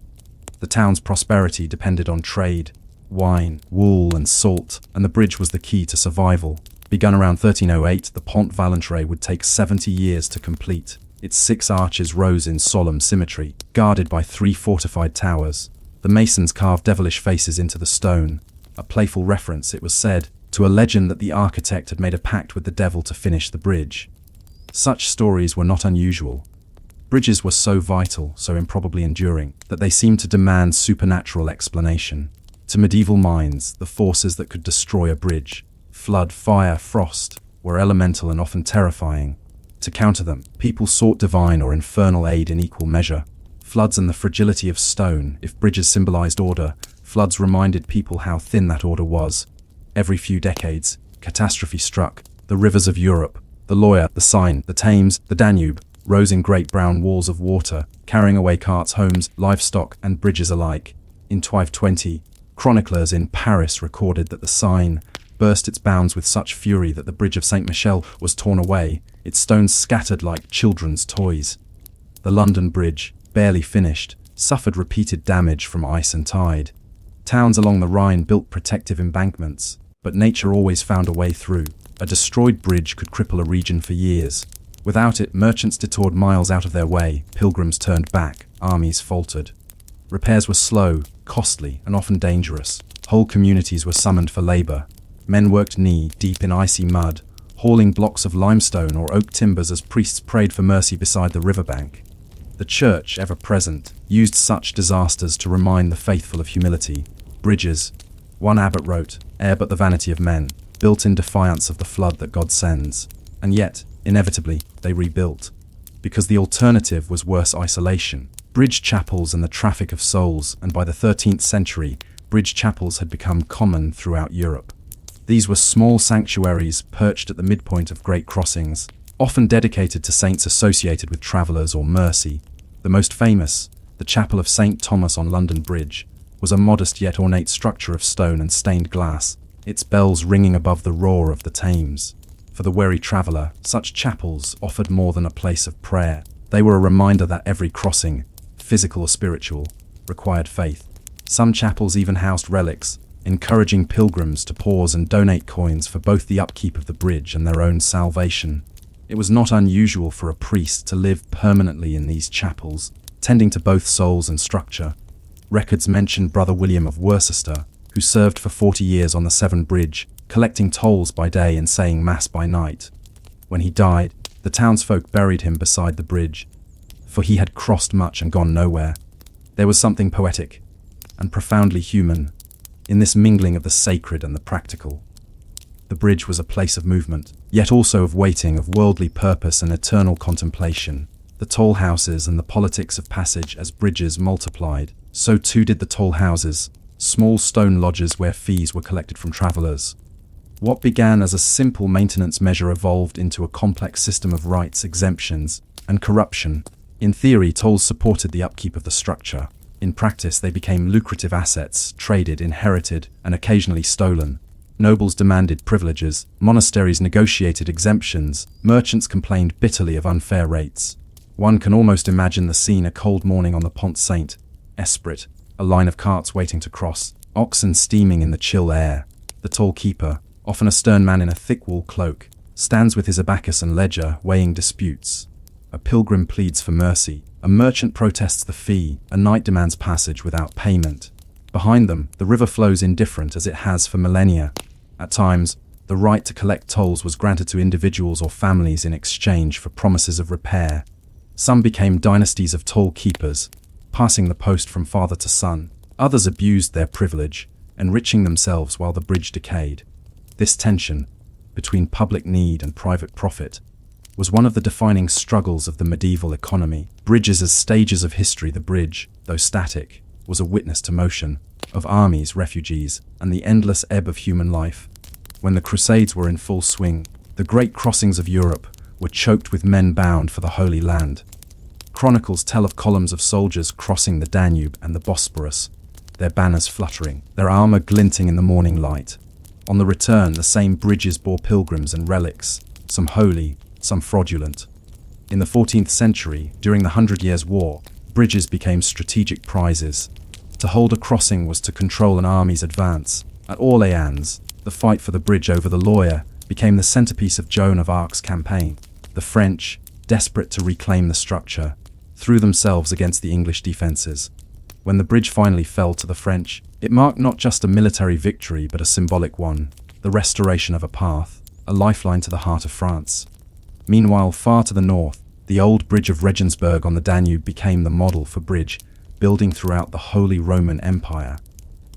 The town's prosperity depended on trade, wine, wool, and salt, and the bridge was the key to survival. Begun around 1308, the Pont Valentré would take 70 years to complete. Its 6 arches rose in solemn symmetry, guarded by 3 fortified towers. The masons carved devilish faces into the stone, a playful reference, it was said, to a legend that the architect had made a pact with the devil to finish the bridge. Such stories were not unusual. Bridges were so vital, so improbably enduring, that they seemed to demand supernatural explanation. To medieval minds, the forces that could destroy a bridge, flood, fire, frost, were elemental and often terrifying. To counter them, people sought divine or infernal aid in equal measure. Floods and the fragility of stone. If bridges symbolized order, floods reminded people how thin that order was. Every few decades, catastrophe struck. The rivers of Europe, the Loire, the Seine, the Thames, the Danube, rose in great brown walls of water, carrying away carts, homes, livestock, and bridges alike. In 1220, chroniclers in Paris recorded that the Seine burst its bounds with such fury that the bridge of Saint Michel was torn away, its stones scattered like children's toys. The London Bridge, barely finished, suffered repeated damage from ice and tide. Towns along the Rhine built protective embankments, but nature always found a way through. A destroyed bridge could cripple a region for years. Without it, merchants detoured miles out of their way, pilgrims turned back, armies faltered. Repairs were slow, costly, and often dangerous. Whole communities were summoned for labor. Men worked knee-deep in icy mud, hauling blocks of limestone or oak timbers as priests prayed for mercy beside the riverbank. The church, ever present, used such disasters to remind the faithful of humility. Bridges, one abbot wrote, "Ere but the vanity of men, built in defiance of the flood that God sends." And yet, inevitably, they rebuilt. Because the alternative was worse isolation. Bridge chapels and the traffic of souls, and by the 13th century, bridge chapels had become common throughout Europe. These were small sanctuaries perched at the midpoint of great crossings, often dedicated to saints associated with travelers or mercy. The most famous, the Chapel of St. Thomas on London Bridge, was a modest yet ornate structure of stone and stained glass, its bells ringing above the roar of the Thames. For the weary traveller, such chapels offered more than a place of prayer. They were a reminder that every crossing, physical or spiritual, required faith. Some chapels even housed relics, encouraging pilgrims to pause and donate coins for both the upkeep of the bridge and their own salvation. It was not unusual for a priest to live permanently in these chapels, tending to both souls and structure. Records mention Brother William of Worcester, who served for 40 years on the Severn Bridge, collecting tolls by day and saying Mass by night. When he died, the townsfolk buried him beside the bridge, for he had crossed much and gone nowhere. There was something poetic and profoundly human in this mingling of the sacred and the practical. The bridge was a place of movement, yet also of waiting, of worldly purpose and eternal contemplation. The toll houses and the politics of passage. As bridges multiplied, so too did the toll houses, small stone lodges where fees were collected from travelers. What began as a simple maintenance measure evolved into a complex system of rights, exemptions, and corruption. In theory, tolls supported the upkeep of the structure. In practice, they became lucrative assets, traded, inherited, and occasionally stolen. Nobles demanded privileges, monasteries negotiated exemptions, merchants complained bitterly of unfair rates. One can almost imagine the scene: a cold morning on the Pont Saint Esprit, a line of carts waiting to cross, oxen steaming in the chill air. The toll keeper, often a stern man in a thick wool cloak, stands with his abacus and ledger, weighing disputes. A pilgrim pleads for mercy. A merchant protests the fee. A knight demands passage without payment. Behind them, the river flows indifferent as it has for millennia. At times, The right to collect tolls was granted to individuals or families in exchange for promises of repair. Some became dynasties of toll keepers, passing the post from father to son. Others abused their privilege, enriching themselves while the bridge decayed. This tension, between public need and private profit, was one of the defining struggles of the medieval economy. Bridges as stages of history. The bridge, though static, was a witness to motion, of armies, refugees, and the endless ebb of human life. When the Crusades were in full swing, the great crossings of Europe were choked with men bound for the Holy Land. Chronicles tell of columns of soldiers crossing the Danube and the Bosporus, their banners fluttering, their armor glinting in the morning light. On the return, the same bridges bore pilgrims and relics, some holy, some fraudulent. In the 14th century, during the 100 Years' War, bridges became strategic prizes. To hold a crossing was to control an army's advance. At Orléans, the fight for the bridge over the Loire became the centerpiece of Joan of Arc's campaign. The French, desperate to reclaim the structure, threw themselves against the English defenses. When the bridge finally fell to the French, it marked not just a military victory but a symbolic one, the restoration of a path, a lifeline to the heart of France. Meanwhile, far to the north, the old bridge of Regensburg on the Danube became the model for bridge building throughout the Holy Roman Empire.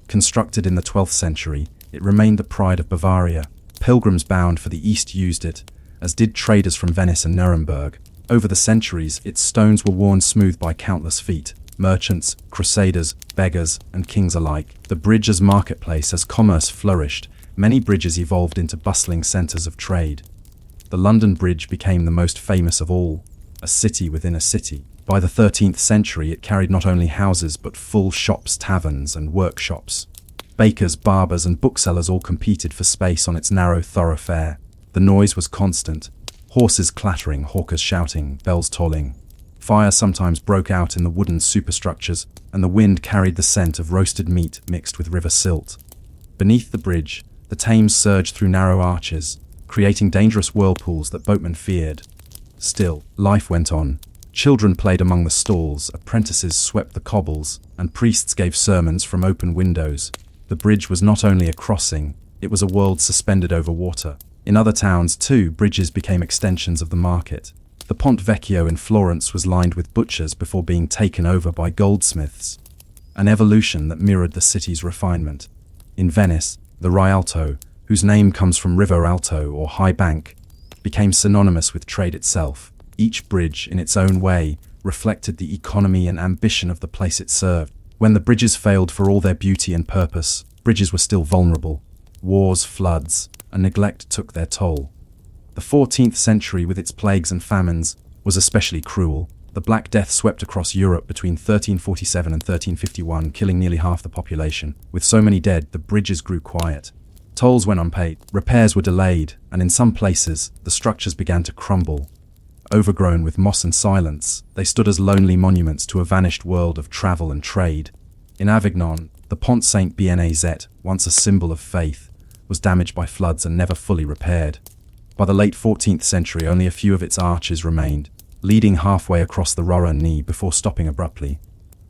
Constructed in the 12th century, it remained the pride of Bavaria. Pilgrims bound for the east used it, as did traders from Venice and Nuremberg. Over the centuries, its stones were worn smooth by countless feet, merchants, crusaders, beggars, and kings alike. The bridge as marketplace. As commerce flourished, many bridges evolved into bustling centers of trade. The London Bridge became the most famous of all, a city within a city. By the 13th century, it carried not only houses but full shops, taverns, and workshops. Bakers, barbers, and booksellers all competed for space on its narrow thoroughfare. The noise was constant, horses clattering, hawkers shouting, bells tolling. Fire sometimes broke out in the wooden superstructures, and the wind carried the scent of roasted meat mixed with river silt. Beneath the bridge, the Thames surged through narrow arches, creating dangerous whirlpools that boatmen feared. Still, life went on. Children played among the stalls, apprentices swept the cobbles, and priests gave sermons from open windows. The bridge was not only a crossing, it was a world suspended over water. In other towns, too, bridges became extensions of the market. The Ponte Vecchio in Florence was lined with butchers before being taken over by goldsmiths, an evolution that mirrored the city's refinement. In Venice, the Rialto, whose name comes from River Alto or high bank, became synonymous with trade itself. Each bridge, in its own way, reflected the economy and ambition of the place it served. When the bridges failed for all their beauty and purpose, bridges were still vulnerable. Wars, floods, and neglect took their toll. The 14th century, with its plagues and famines, was especially cruel. The Black Death swept across Europe between 1347 and 1351, killing nearly half the population. With so many dead, the bridges grew quiet. Tolls went unpaid, repairs were delayed, and in some places, the structures began to crumble. Overgrown with moss and silence, they stood as lonely monuments to a vanished world of travel and trade. In Avignon, the Pont Saint-Bénézet, once a symbol of faith, was damaged by floods and never fully repaired. By the late 14th century, only a few of its arches remained, leading halfway across the Rorani before stopping abruptly.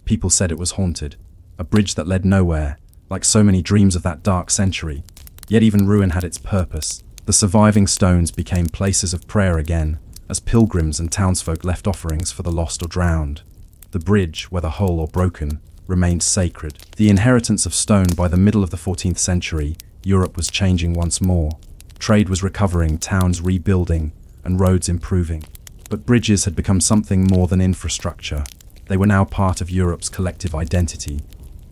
People said it was haunted, a bridge that led nowhere, like so many dreams of that dark century. Yet even ruin had its purpose. The surviving stones became places of prayer again, as pilgrims and townsfolk left offerings for the lost or drowned. The bridge, whether whole or broken, remained sacred. The inheritance of stone. By the middle of the 14th century, Europe was changing once more. Trade was recovering, towns rebuilding, and roads improving. But bridges had become something more than infrastructure. They were now part of Europe's collective identity.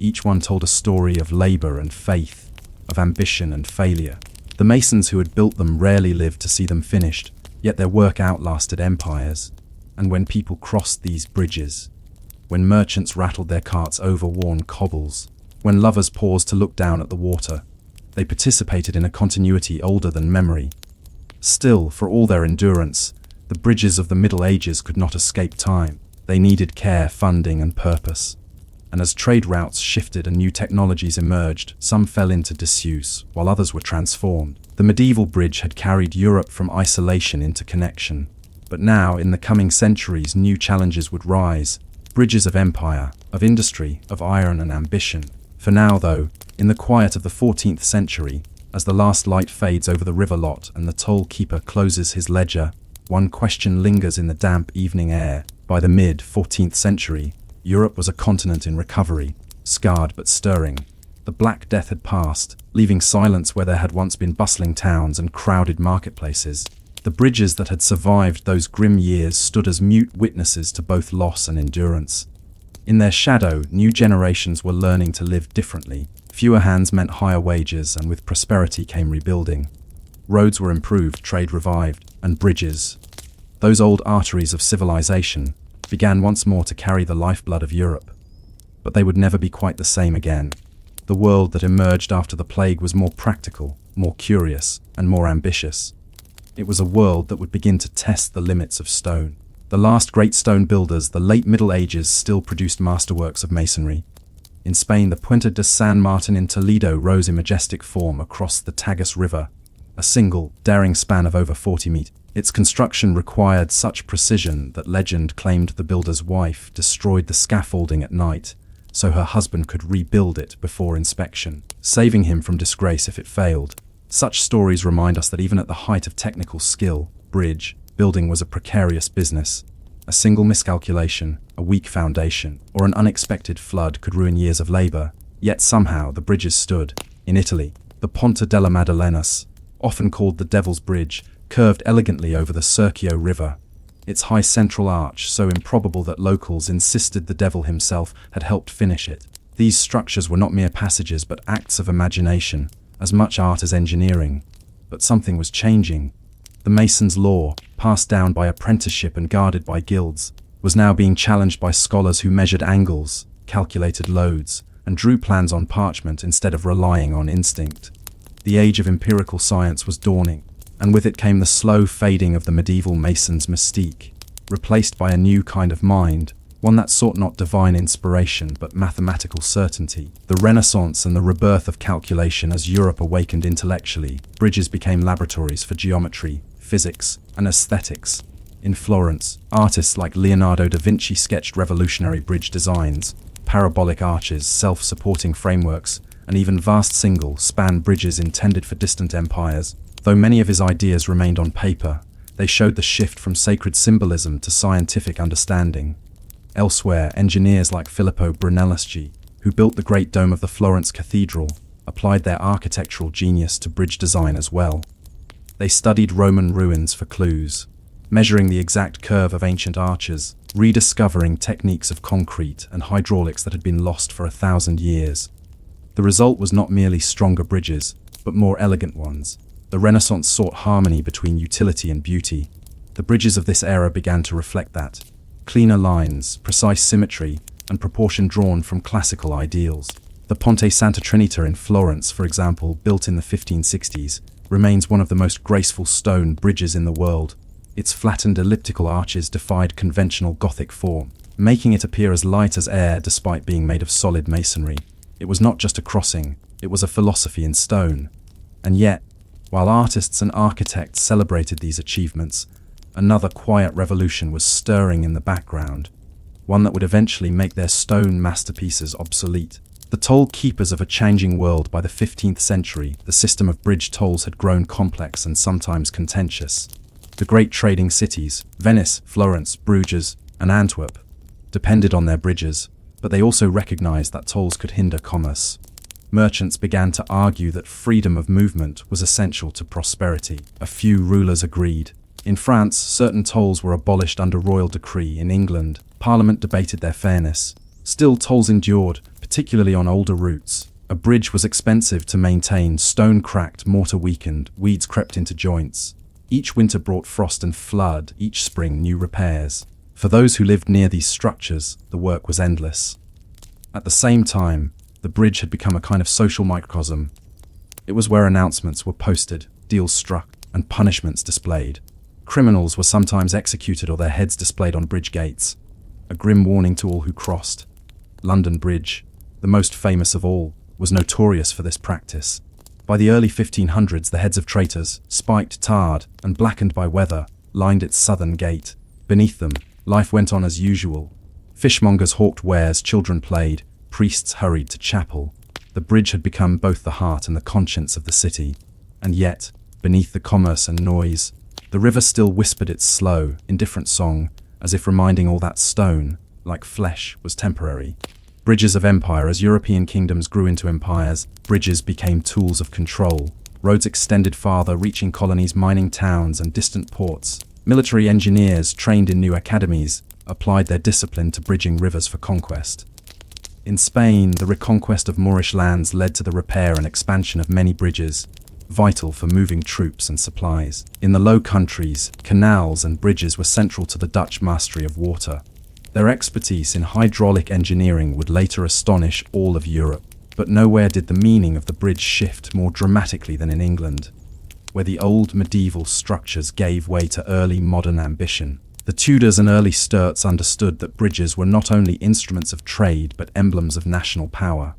Each one told a story of labor and faith, of ambition and failure. The masons who had built them rarely lived to see them finished, yet their work outlasted empires. And when people crossed these bridges, when merchants rattled their carts over worn cobbles, when lovers paused to look down at the water, they participated in a continuity older than memory. Still, for all their endurance, the bridges of the Middle Ages could not escape time. They needed care, funding, and purpose. And as trade routes shifted and new technologies emerged, some fell into disuse, while others were transformed. The medieval bridge had carried Europe from isolation into connection. But now, in the coming centuries, new challenges would rise. Bridges of empire, of industry, of iron and ambition. For now, though, in the quiet of the 14th century, As the last light fades over the river lot and the toll keeper closes his ledger, one question lingers in the damp evening air. By the mid-14th century, Europe was a continent in recovery, scarred but stirring. The Black Death had passed, leaving silence where there had once been bustling towns and crowded marketplaces. The bridges that had survived those grim years stood as mute witnesses to both loss and endurance. In their shadow, new generations were learning to live differently. Fewer hands meant higher wages, and with prosperity came rebuilding. Roads were improved, trade revived, and bridges, those old arteries of civilization, began once more to carry the lifeblood of Europe. But they would never be quite the same again. The world that emerged after the plague was more practical, more curious, and more ambitious. It was a world that would begin to test the limits of stone. The last great stone builders, the late Middle Ages, still produced masterworks of masonry. In Spain, the Puente de San Martin in Toledo rose in majestic form across the Tagus River, a single, daring span of over 40 meters. Its construction required such precision that legend claimed the builder's wife destroyed the scaffolding at night so her husband could rebuild it before inspection, saving him from disgrace if it failed. Such stories remind us that even at the height of technical skill, bridge building was a precarious business. A single miscalculation, a weak foundation, or an unexpected flood could ruin years of labor. Yet somehow the bridges stood. In Italy, the Ponte della Maddalena, often called the Devil's Bridge, curved elegantly over the Circio River. Its high central arch, so improbable that locals insisted the devil himself had helped finish it. These structures were not mere passages but acts of imagination, as much art as engineering. But something was changing. The mason's law, passed down by apprenticeship and guarded by guilds, was now being challenged by scholars who measured angles, calculated loads, and drew plans on parchment instead of relying on instinct. The age of empirical science was dawning, and with it came the slow fading of the medieval mason's mystique, replaced by a new kind of mind, one that sought not divine inspiration but mathematical certainty. The Renaissance and the rebirth of calculation. As Europe awakened intellectually, bridges became laboratories for geometry, physics, and aesthetics. In Florence, artists like Leonardo da Vinci sketched revolutionary bridge designs, parabolic arches, self-supporting frameworks, and even vast single-span bridges intended for distant empires. Though many of his ideas remained on paper, they showed the shift from sacred symbolism to scientific understanding. Elsewhere, engineers like Filippo Brunelleschi, who built the Great Dome of the Florence Cathedral, applied their architectural genius to bridge design as well. They studied Roman ruins for clues, measuring the exact curve of ancient arches, rediscovering techniques of concrete and hydraulics that had been lost for 1,000 years. The result was not merely stronger bridges, but more elegant ones. The Renaissance sought harmony between utility and beauty. The bridges of this era began to reflect that. Cleaner lines, precise symmetry, and proportion drawn from classical ideals. The Ponte Santa Trinita in Florence, for example, built in the 1560s, remains one of the most graceful stone bridges in the world. Its flattened elliptical arches defied conventional Gothic form, making it appear as light as air despite being made of solid masonry. It was not just a crossing, it was a philosophy in stone. And yet, while artists and architects celebrated these achievements, another quiet revolution was stirring in the background, one that would eventually make their stone masterpieces obsolete. The toll keepers of a changing world. By the 15th century, the system of bridge tolls had grown complex and sometimes contentious. The great trading cities, Venice, Florence, Bruges, and Antwerp, depended on their bridges, but they also recognized that tolls could hinder commerce. Merchants began to argue that freedom of movement was essential to prosperity. A few rulers agreed. In France, certain tolls were abolished under royal decree. In England, Parliament debated their fairness. Still, tolls endured, particularly on older routes. A bridge was expensive to maintain, stone cracked, mortar weakened, weeds crept into joints. Each winter brought frost and flood, each spring new repairs. For those who lived near these structures, the work was endless. At the same time, the bridge had become a kind of social microcosm. It was where announcements were posted, deals struck, and punishments displayed. Criminals were sometimes executed or their heads displayed on bridge gates, a grim warning to all who crossed. London Bridge, the most famous of all, was notorious for this practice. By the early 1500s, the heads of traitors, spiked, tarred, and blackened by weather, lined its southern gate. Beneath them, life went on as usual. Fishmongers hawked wares, children played, priests hurried to chapel. The bridge had become both the heart and the conscience of the city. And yet, beneath the commerce and noise, the river still whispered its slow, indifferent song, as if reminding all that stone, like flesh, was temporary. Bridges of empire. As European kingdoms grew into empires, bridges became tools of control. Roads extended farther, reaching colonies, mining towns, and distant ports. Military engineers, trained in new academies, applied their discipline to bridging rivers for conquest. In Spain, the reconquest of Moorish lands led to the repair and expansion of many bridges, vital for moving troops and supplies. In the Low Countries, canals and bridges were central to the Dutch mastery of water. Their expertise in hydraulic engineering would later astonish all of Europe. But nowhere did the meaning of the bridge shift more dramatically than in England, where the old medieval structures gave way to early modern ambition. The Tudors and early Stuarts understood that bridges were not only instruments of trade but emblems of national power.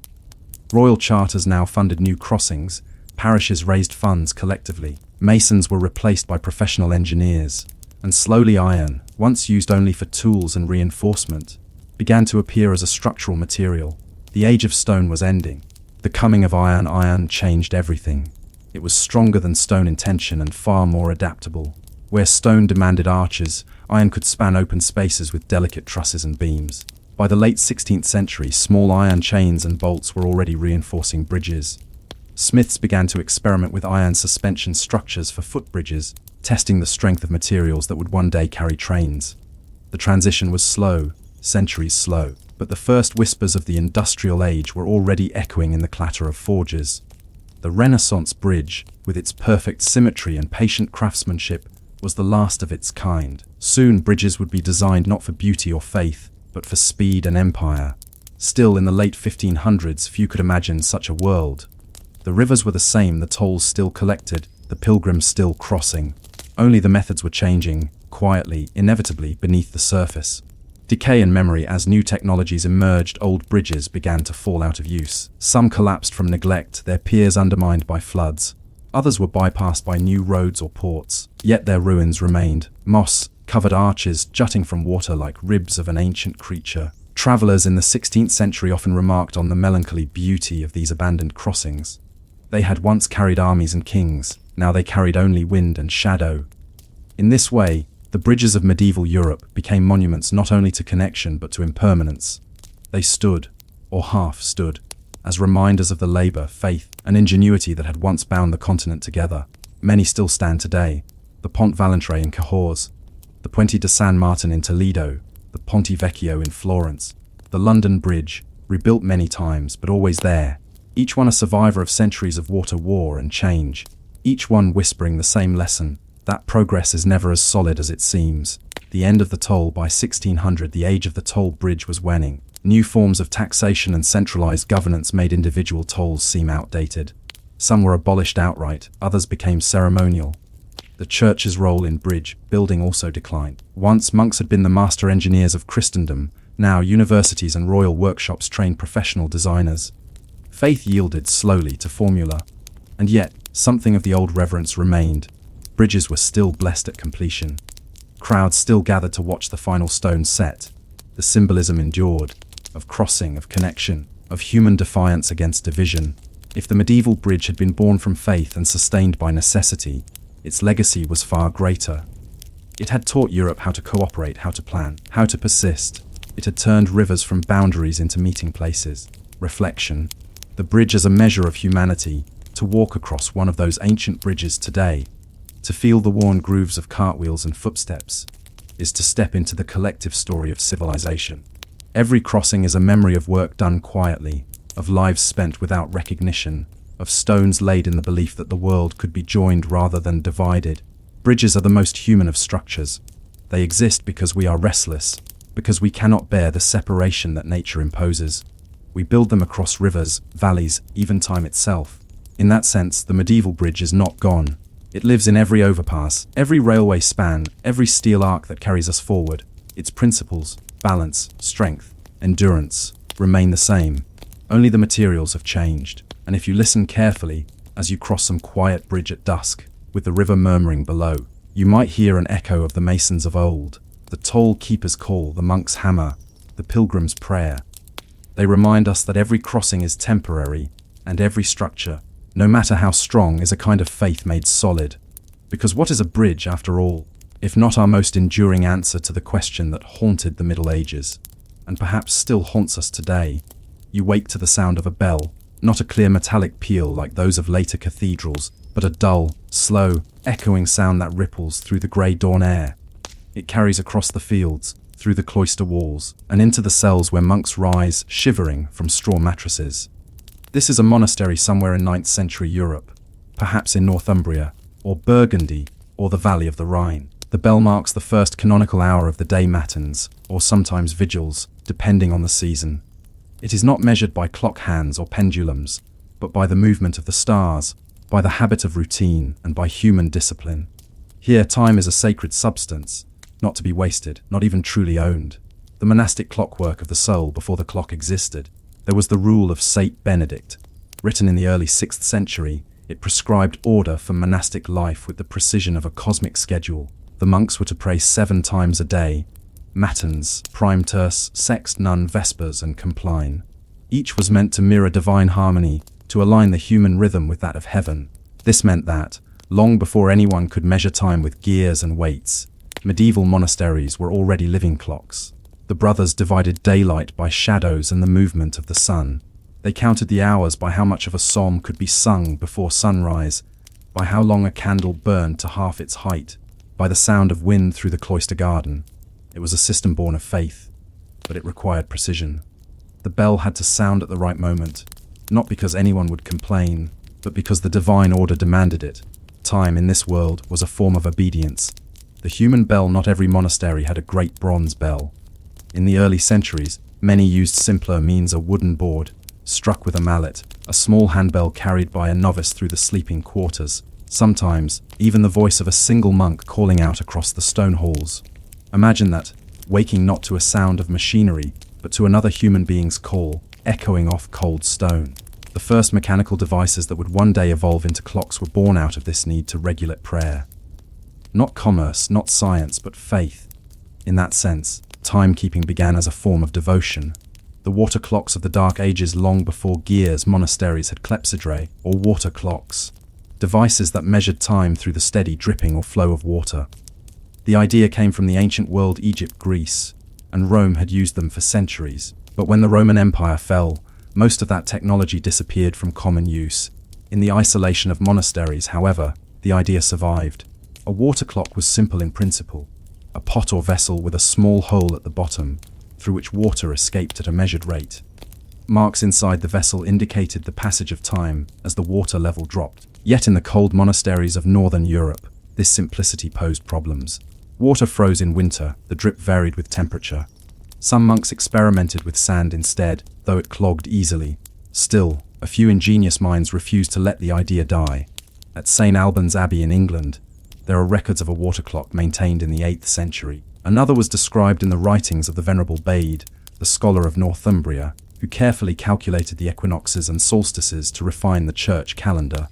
Royal charters now funded new crossings, parishes raised funds collectively, masons were replaced by professional engineers, and slowly iron, once used only for tools and reinforcement, began to appear as a structural material. The age of stone was ending. The coming of iron changed everything. It was stronger than stone in tension and far more adaptable. Where stone demanded arches, iron could span open spaces with delicate trusses and beams. By the late 16th century, small iron chains and bolts were already reinforcing bridges. Smiths began to experiment with iron suspension structures for footbridges, testing the strength of materials that would one day carry trains. The transition was slow, centuries slow, but the first whispers of the industrial age were already echoing in the clatter of forges. The Renaissance bridge, with its perfect symmetry and patient craftsmanship, was the last of its kind. Soon, bridges would be designed not for beauty or faith, but for speed and empire. Still, in the late 1500s, few could imagine such a world. The rivers were the same, the tolls still collected, the pilgrims still crossing. Only the methods were changing, quietly, inevitably, beneath the surface. Decay and memory. As new technologies emerged, old bridges began to fall out of use. Some collapsed from neglect, their piers undermined by floods. Others were bypassed by new roads or ports. Yet their ruins remained. Moss-covered arches jutting from water like ribs of an ancient creature. Travelers in the 16th century often remarked on the melancholy beauty of these abandoned crossings. They had once carried armies and kings, now they carried only wind and shadow. In this way, the bridges of medieval Europe became monuments not only to connection but to impermanence. They stood, or half stood, as reminders of the labor, faith, and ingenuity that had once bound the continent together. Many still stand today: the Pont Valentray in Cahors, the Puente de San Martin in Toledo, the Ponte Vecchio in Florence, the London Bridge, rebuilt many times but always there, each one a survivor of centuries of water, war, and change, each one whispering the same lesson: that progress is never as solid as it seems. The end of the toll. By 1600, the age of the toll bridge was waning. New forms of taxation and centralized governance made individual tolls seem outdated. Some were abolished outright, others became ceremonial. The church's role in bridge building also declined. Once monks had been the master engineers of Christendom, now universities and royal workshops trained professional designers. Faith yielded slowly to formula, and yet something of the old reverence remained. Bridges were still blessed at completion. Crowds still gathered to watch the final stone set. The symbolism endured, of crossing, of connection, of human defiance against division. If the medieval bridge had been born from faith and sustained by necessity, its legacy was far greater. It had taught Europe how to cooperate, how to plan, how to persist. It had turned rivers from boundaries into meeting places. Reflection. The bridge as a measure of humanity. To walk across one of those ancient bridges today, to feel the worn grooves of cartwheels and footsteps, is to step into the collective story of civilization. Every crossing is a memory of work done quietly, of lives spent without recognition, of stones laid in the belief that the world could be joined rather than divided. Bridges are the most human of structures. They exist because we are restless, because we cannot bear the separation that nature imposes. We build them across rivers, valleys, even time itself. In that sense, the medieval bridge is not gone. It lives in every overpass, every railway span, every steel arc that carries us forward. Its principles, balance, strength, endurance, remain the same. Only the materials have changed. And if you listen carefully, as you cross some quiet bridge at dusk, with the river murmuring below, you might hear an echo of the masons of old, the toll keeper's call, the monk's hammer, the pilgrim's prayer. They remind us that every crossing is temporary, And every structure, no matter how strong, is a kind of faith made solid. Because what is a bridge, after all, if not our most enduring answer to the question that haunted the Middle Ages, and perhaps still haunts us today? You wake to the sound of a bell, not a clear metallic peal like those of later cathedrals, but a dull, slow, echoing sound that ripples through the grey dawn air. It carries across the fields, through the cloister walls, and into the cells where monks rise, shivering, from straw mattresses. This is a monastery somewhere in 9th century Europe, perhaps in Northumbria, or Burgundy, or the Valley of the Rhine. The bell marks the first canonical hour of the day matins, or sometimes vigils, depending on the season. It is not measured by clock hands or pendulums, but by the movement of the stars, by the habit of routine, and by human discipline. Here, time is a sacred substance, not to be wasted, not even truly owned. The monastic clockwork of the soul before the clock existed. There was the rule of Saint Benedict. Written in the early 6th century, it prescribed order for monastic life with the precision of a cosmic schedule. The monks were to pray 7 times a day: matins, prime terce, sext, none, vespers, and compline. Each was meant to mirror divine harmony, to align the human rhythm with that of heaven. This meant that, long before anyone could measure time with gears and weights, medieval monasteries were already living clocks. The brothers divided daylight by shadows and the movement of the sun. They counted the hours by how much of a psalm could be sung before sunrise, by how long a candle burned to half its height, by the sound of wind through the cloister garden. It was a system born of faith, but it required precision. The bell had to sound at the right moment, not because anyone would complain, but because the divine order demanded it. Time in this world was a form of obedience. The human bell, not every monastery had a great bronze bell. In the early centuries, many used simpler means: a wooden board, struck with a mallet, a small handbell carried by a novice through the sleeping quarters, sometimes even the voice of a single monk calling out across the stone halls. Imagine that, waking not to a sound of machinery, but to another human being's call, echoing off cold stone. The first mechanical devices that would one day evolve into clocks were born out of this need to regulate prayer. Not commerce, not science, but faith. In that sense, timekeeping began as a form of devotion. The water clocks of the Dark Ages, long before gears, monasteries had clepsydrae, or water clocks, devices that measured time through the steady dripping or flow of water. The idea came from the ancient world: Egypt, Greece, and Rome had used them for centuries. But when the Roman Empire fell, most of that technology disappeared from common use. In the isolation of monasteries, however, the idea survived. A water clock was simple in principle: a pot or vessel with a small hole at the bottom, through which water escaped at a measured rate. Marks inside the vessel indicated the passage of time as the water level dropped. Yet in the cold monasteries of northern Europe, this simplicity posed problems. Water froze in winter, the drip varied with temperature. Some monks experimented with sand instead, though it clogged easily. Still, a few ingenious minds refused to let the idea die. At St. Albans Abbey in England, there are records of a water clock maintained in the 8th century. Another was described in the writings of the Venerable Bede, the scholar of Northumbria, who carefully calculated the equinoxes and solstices to refine the church calendar.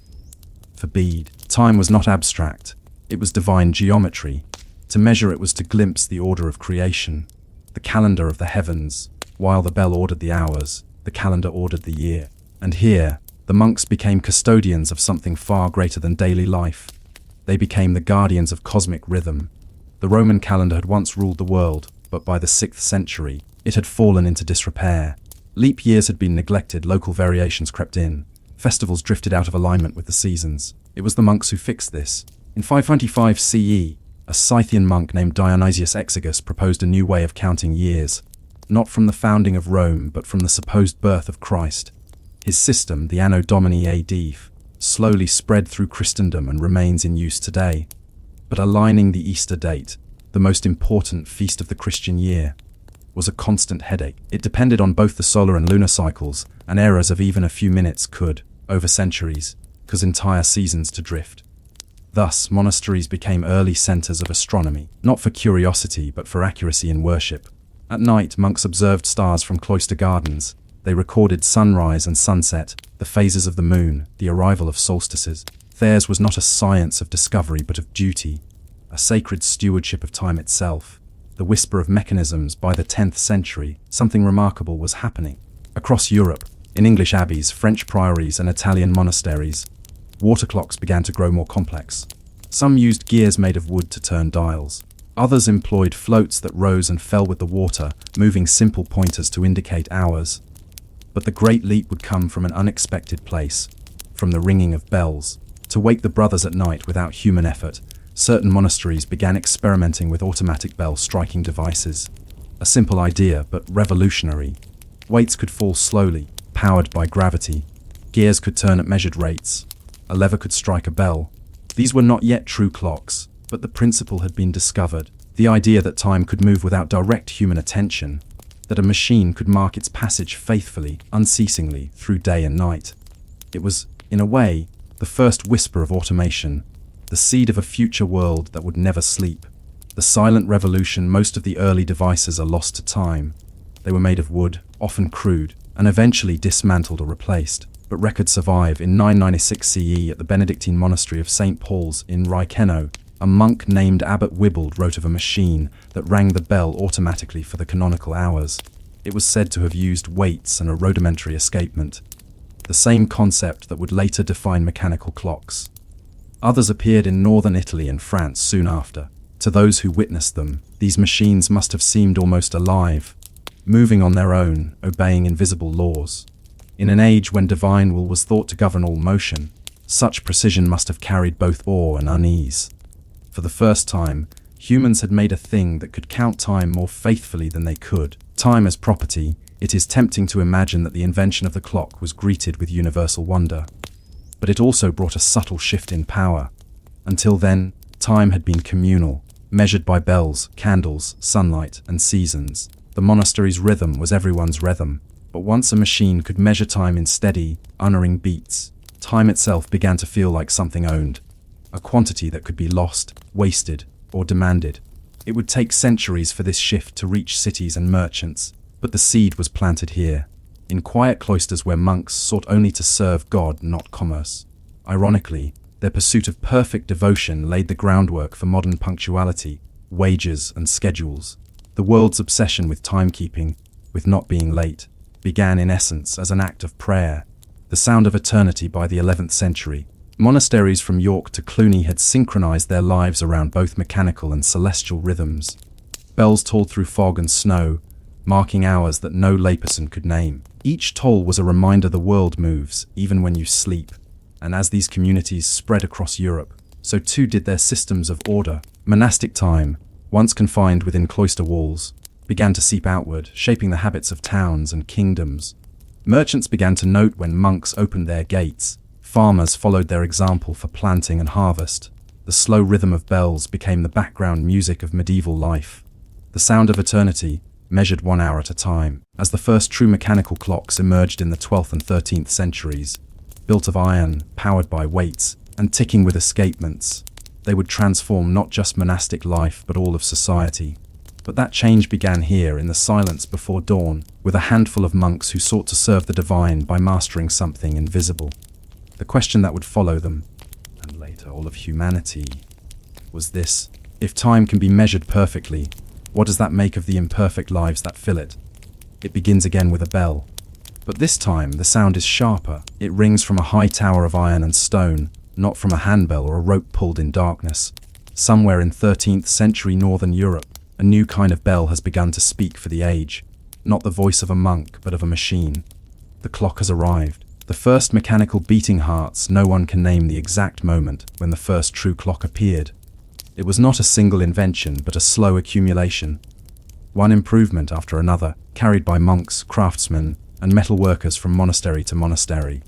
For Bede, time was not abstract, it was divine geometry. To measure it was to glimpse the order of creation, the calendar of the heavens. While the bell ordered the hours, the calendar ordered the year. And here, the monks became custodians of something far greater than daily life. They became the guardians of cosmic rhythm. The Roman calendar had once ruled the world, but by the 6th century, it had fallen into disrepair. Leap years had been neglected, local variations crept in, festivals drifted out of alignment with the seasons. It was the monks who fixed this. In 525 CE, a Scythian monk named Dionysius Exiguus proposed a new way of counting years, not from the founding of Rome, but from the supposed birth of Christ. His system, the Anno Domini AD, slowly spread through Christendom and remains in use today. But aligning the Easter date, the most important feast of the Christian year, was a constant headache. It depended on both the solar and lunar cycles, and errors of even a few minutes could, over centuries, cause entire seasons to drift. Thus, monasteries became early centers of astronomy, not for curiosity but for accuracy in worship. At night, monks observed stars from cloister gardens. They recorded sunrise and sunset, the phases of the moon, the arrival of solstices. Theirs was not a science of discovery but of duty, a sacred stewardship of time itself. The whisper of mechanisms. By the 10th century, something remarkable was happening. Across Europe, In English abbeys, French priories, and Italian monasteries, water clocks began to grow more complex. Some used gears made of wood to turn dials. Others employed floats that rose and fell with the water, moving simple pointers to indicate hours. But the great leap would come from an unexpected place, from the ringing of bells. To wake the brothers at night without human effort, certain monasteries began experimenting with automatic bell striking devices. A simple idea, but revolutionary. Weights could fall slowly, powered by gravity. Gears could turn at measured rates. A lever could strike a bell. These were not yet true clocks, but the principle had been discovered. The idea that time could move without direct human attention, that a machine could mark its passage faithfully, unceasingly, through day and night. It was, in a way, the first whisper of automation, the seed of a future world that would never sleep. The silent revolution. Most of the early devices are lost to time. They were made of wood, often crude, and eventually dismantled or replaced. But records survive. In 996 CE at the Benedictine monastery of St. Paul's in Rykeno, a monk named Abbot Wibbald wrote of a machine that rang the bell automatically for the canonical hours. It was said to have used weights and a rudimentary escapement, the same concept that would later define mechanical clocks. Others appeared in northern Italy and France soon after. To those who witnessed them, these machines must have seemed almost alive, moving on their own, obeying invisible laws. In an age when divine will was thought to govern all motion, such precision must have carried both awe and unease. For the first time, humans had made a thing that could count time more faithfully than they could. Time as property. It is tempting to imagine that the invention of the clock was greeted with universal wonder. But it also brought a subtle shift in power. Until then, time had been communal, measured by bells, candles, sunlight, and seasons. The monastery's rhythm was everyone's rhythm. But once a machine could measure time in steady, unerring beats, time itself began to feel like something owned, a quantity that could be lost, wasted, or demanded. It would take centuries for this shift to reach cities and merchants, but the seed was planted here, in quiet cloisters where monks sought only to serve God, not commerce. Ironically, their pursuit of perfect devotion laid the groundwork for modern punctuality, wages, and schedules. The world's obsession with timekeeping, with not being late, began in essence as an act of prayer, the sound of eternity. By the 11th century. Monasteries from York to Cluny had synchronized their lives around both mechanical and celestial rhythms. Bells tolled through fog and snow, marking hours that no layperson could name. Each toll was a reminder the world moves, even when you sleep. And as these communities spread across Europe, so too did their systems of order. Monastic time, once confined within cloister walls, began to seep outward, shaping the habits of towns and kingdoms. Merchants began to note when monks opened their gates. Farmers followed their example for planting and harvest. The slow rhythm of bells became the background music of medieval life. The sound of eternity, measured 1 hour at a time. As the first true mechanical clocks emerged in the 12th and 13th centuries, built of iron, powered by weights, and ticking with escapements, they would transform not just monastic life but all of society. But that change began here in the silence before dawn, with a handful of monks who sought to serve the divine by mastering something invisible. The question that would follow them, and later all of humanity, was this: if time can be measured perfectly, what does that make of the imperfect lives that fill it? It begins again with a bell. But this time the sound is sharper. It rings from a high tower of iron and stone, not from a handbell or a rope pulled in darkness. Somewhere in 13th century northern Europe, a new kind of bell has begun to speak for the age, not the voice of a monk, but of a machine. The clock has arrived. The first mechanical beating hearts. No one can name the exact moment when the first true clock appeared. It was not a single invention, but a slow accumulation. One improvement after another, carried by monks, craftsmen, and metal workers from monastery to monastery.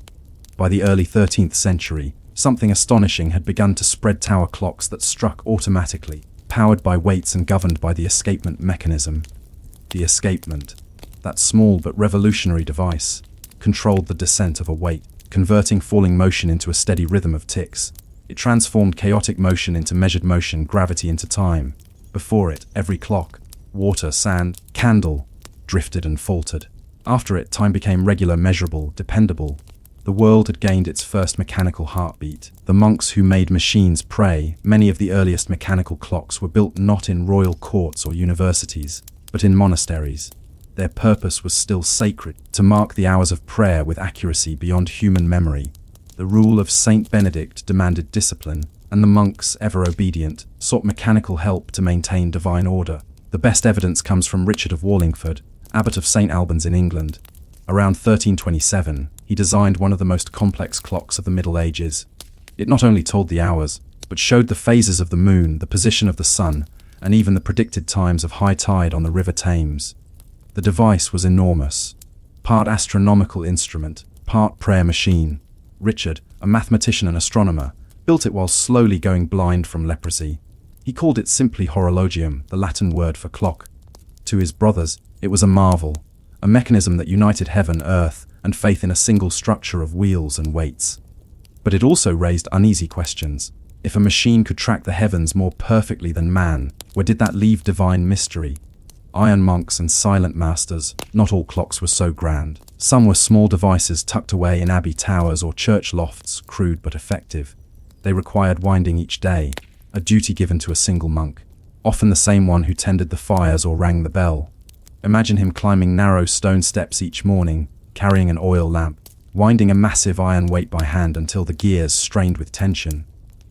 By the early 13th century, something astonishing had begun to spread: tower clocks that struck automatically, powered by weights and governed by the escapement mechanism. The escapement, that small but revolutionary device, controlled the descent of a weight, converting falling motion into a steady rhythm of ticks. It transformed chaotic motion into measured motion, gravity into time. Before it, every clock, water, sand, candle, drifted and faltered. After it, time became regular, measurable, dependable. The world had gained its first mechanical heartbeat. The monks who made machines pray. Many of the earliest mechanical clocks were built not in royal courts or universities, but in monasteries. Their purpose was still sacred, to mark the hours of prayer with accuracy beyond human memory. The rule of Saint Benedict demanded discipline, and the monks, ever obedient, sought mechanical help to maintain divine order. The best evidence comes from Richard of Wallingford, abbot of St Albans in England. Around 1327, he designed one of the most complex clocks of the Middle Ages. It not only told the hours, but showed the phases of the moon, the position of the sun, and even the predicted times of high tide on the River Thames. The device was enormous, part astronomical instrument, part prayer machine. Richard, a mathematician and astronomer, built it while slowly going blind from leprosy. He called it simply horologium, the Latin word for clock. To his brothers, it was a marvel, a mechanism that united heaven, earth, and faith in a single structure of wheels and weights. But it also raised uneasy questions. If a machine could track the heavens more perfectly than man, where did that leave divine mystery? Iron monks and silent masters, not all clocks were so grand. Some were small devices tucked away in abbey towers or church lofts, crude but effective. They required winding each day, a duty given to a single monk, often the same one who tended the fires or rang the bell. Imagine him climbing narrow stone steps each morning, carrying an oil lamp, winding a massive iron weight by hand until the gears strained with tension.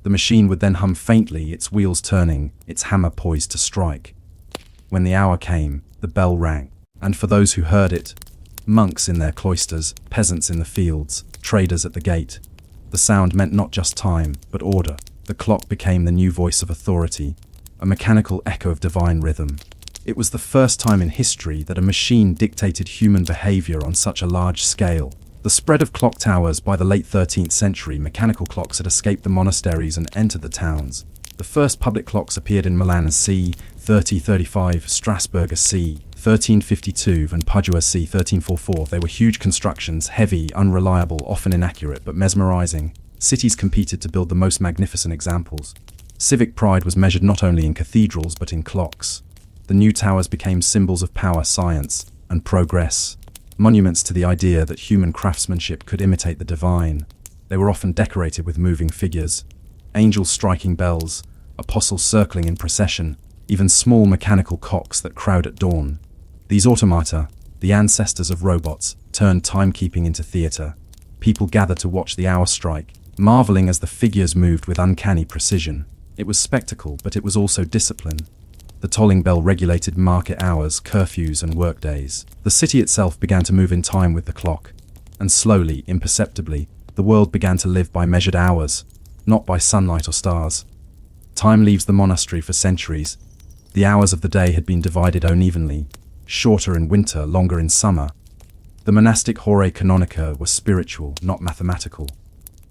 The machine would then hum faintly, its wheels turning, its hammer poised to strike. When the hour came, the bell rang, and for those who heard it, monks in their cloisters, peasants in the fields, traders at the gate, the sound meant not just time, but order. The clock became the new voice of authority, a mechanical echo of divine rhythm. It was the first time in history that a machine dictated human behavior on such a large scale. The spread of clock towers. By the late 13th century, mechanical clocks had escaped the monasteries and entered the towns. The first public clocks appeared in Milan c. 1335, Strasbourg c. 1352, and Padua c. 1344. They were huge constructions, heavy, unreliable, often inaccurate, but mesmerizing. Cities competed to build the most magnificent examples. Civic pride was measured not only in cathedrals but in clocks. The new towers became symbols of power, science, and progress. Monuments to the idea that human craftsmanship could imitate the divine. They were often decorated with moving figures, angels striking bells, apostles circling in procession, even small mechanical clocks that crowed at dawn. These automata, the ancestors of robots, turned timekeeping into theatre. People gathered to watch the hour strike, marveling as the figures moved with uncanny precision. It was spectacle, but it was also discipline. The tolling bell regulated market hours, curfews, and workdays. The city itself began to move in time with the clock, and slowly, imperceptibly, the world began to live by measured hours, not by sunlight or stars. Time leaves the monastery for centuries. The hours of the day had been divided unevenly, shorter in winter, longer in summer. The monastic hora canonica were spiritual, not mathematical.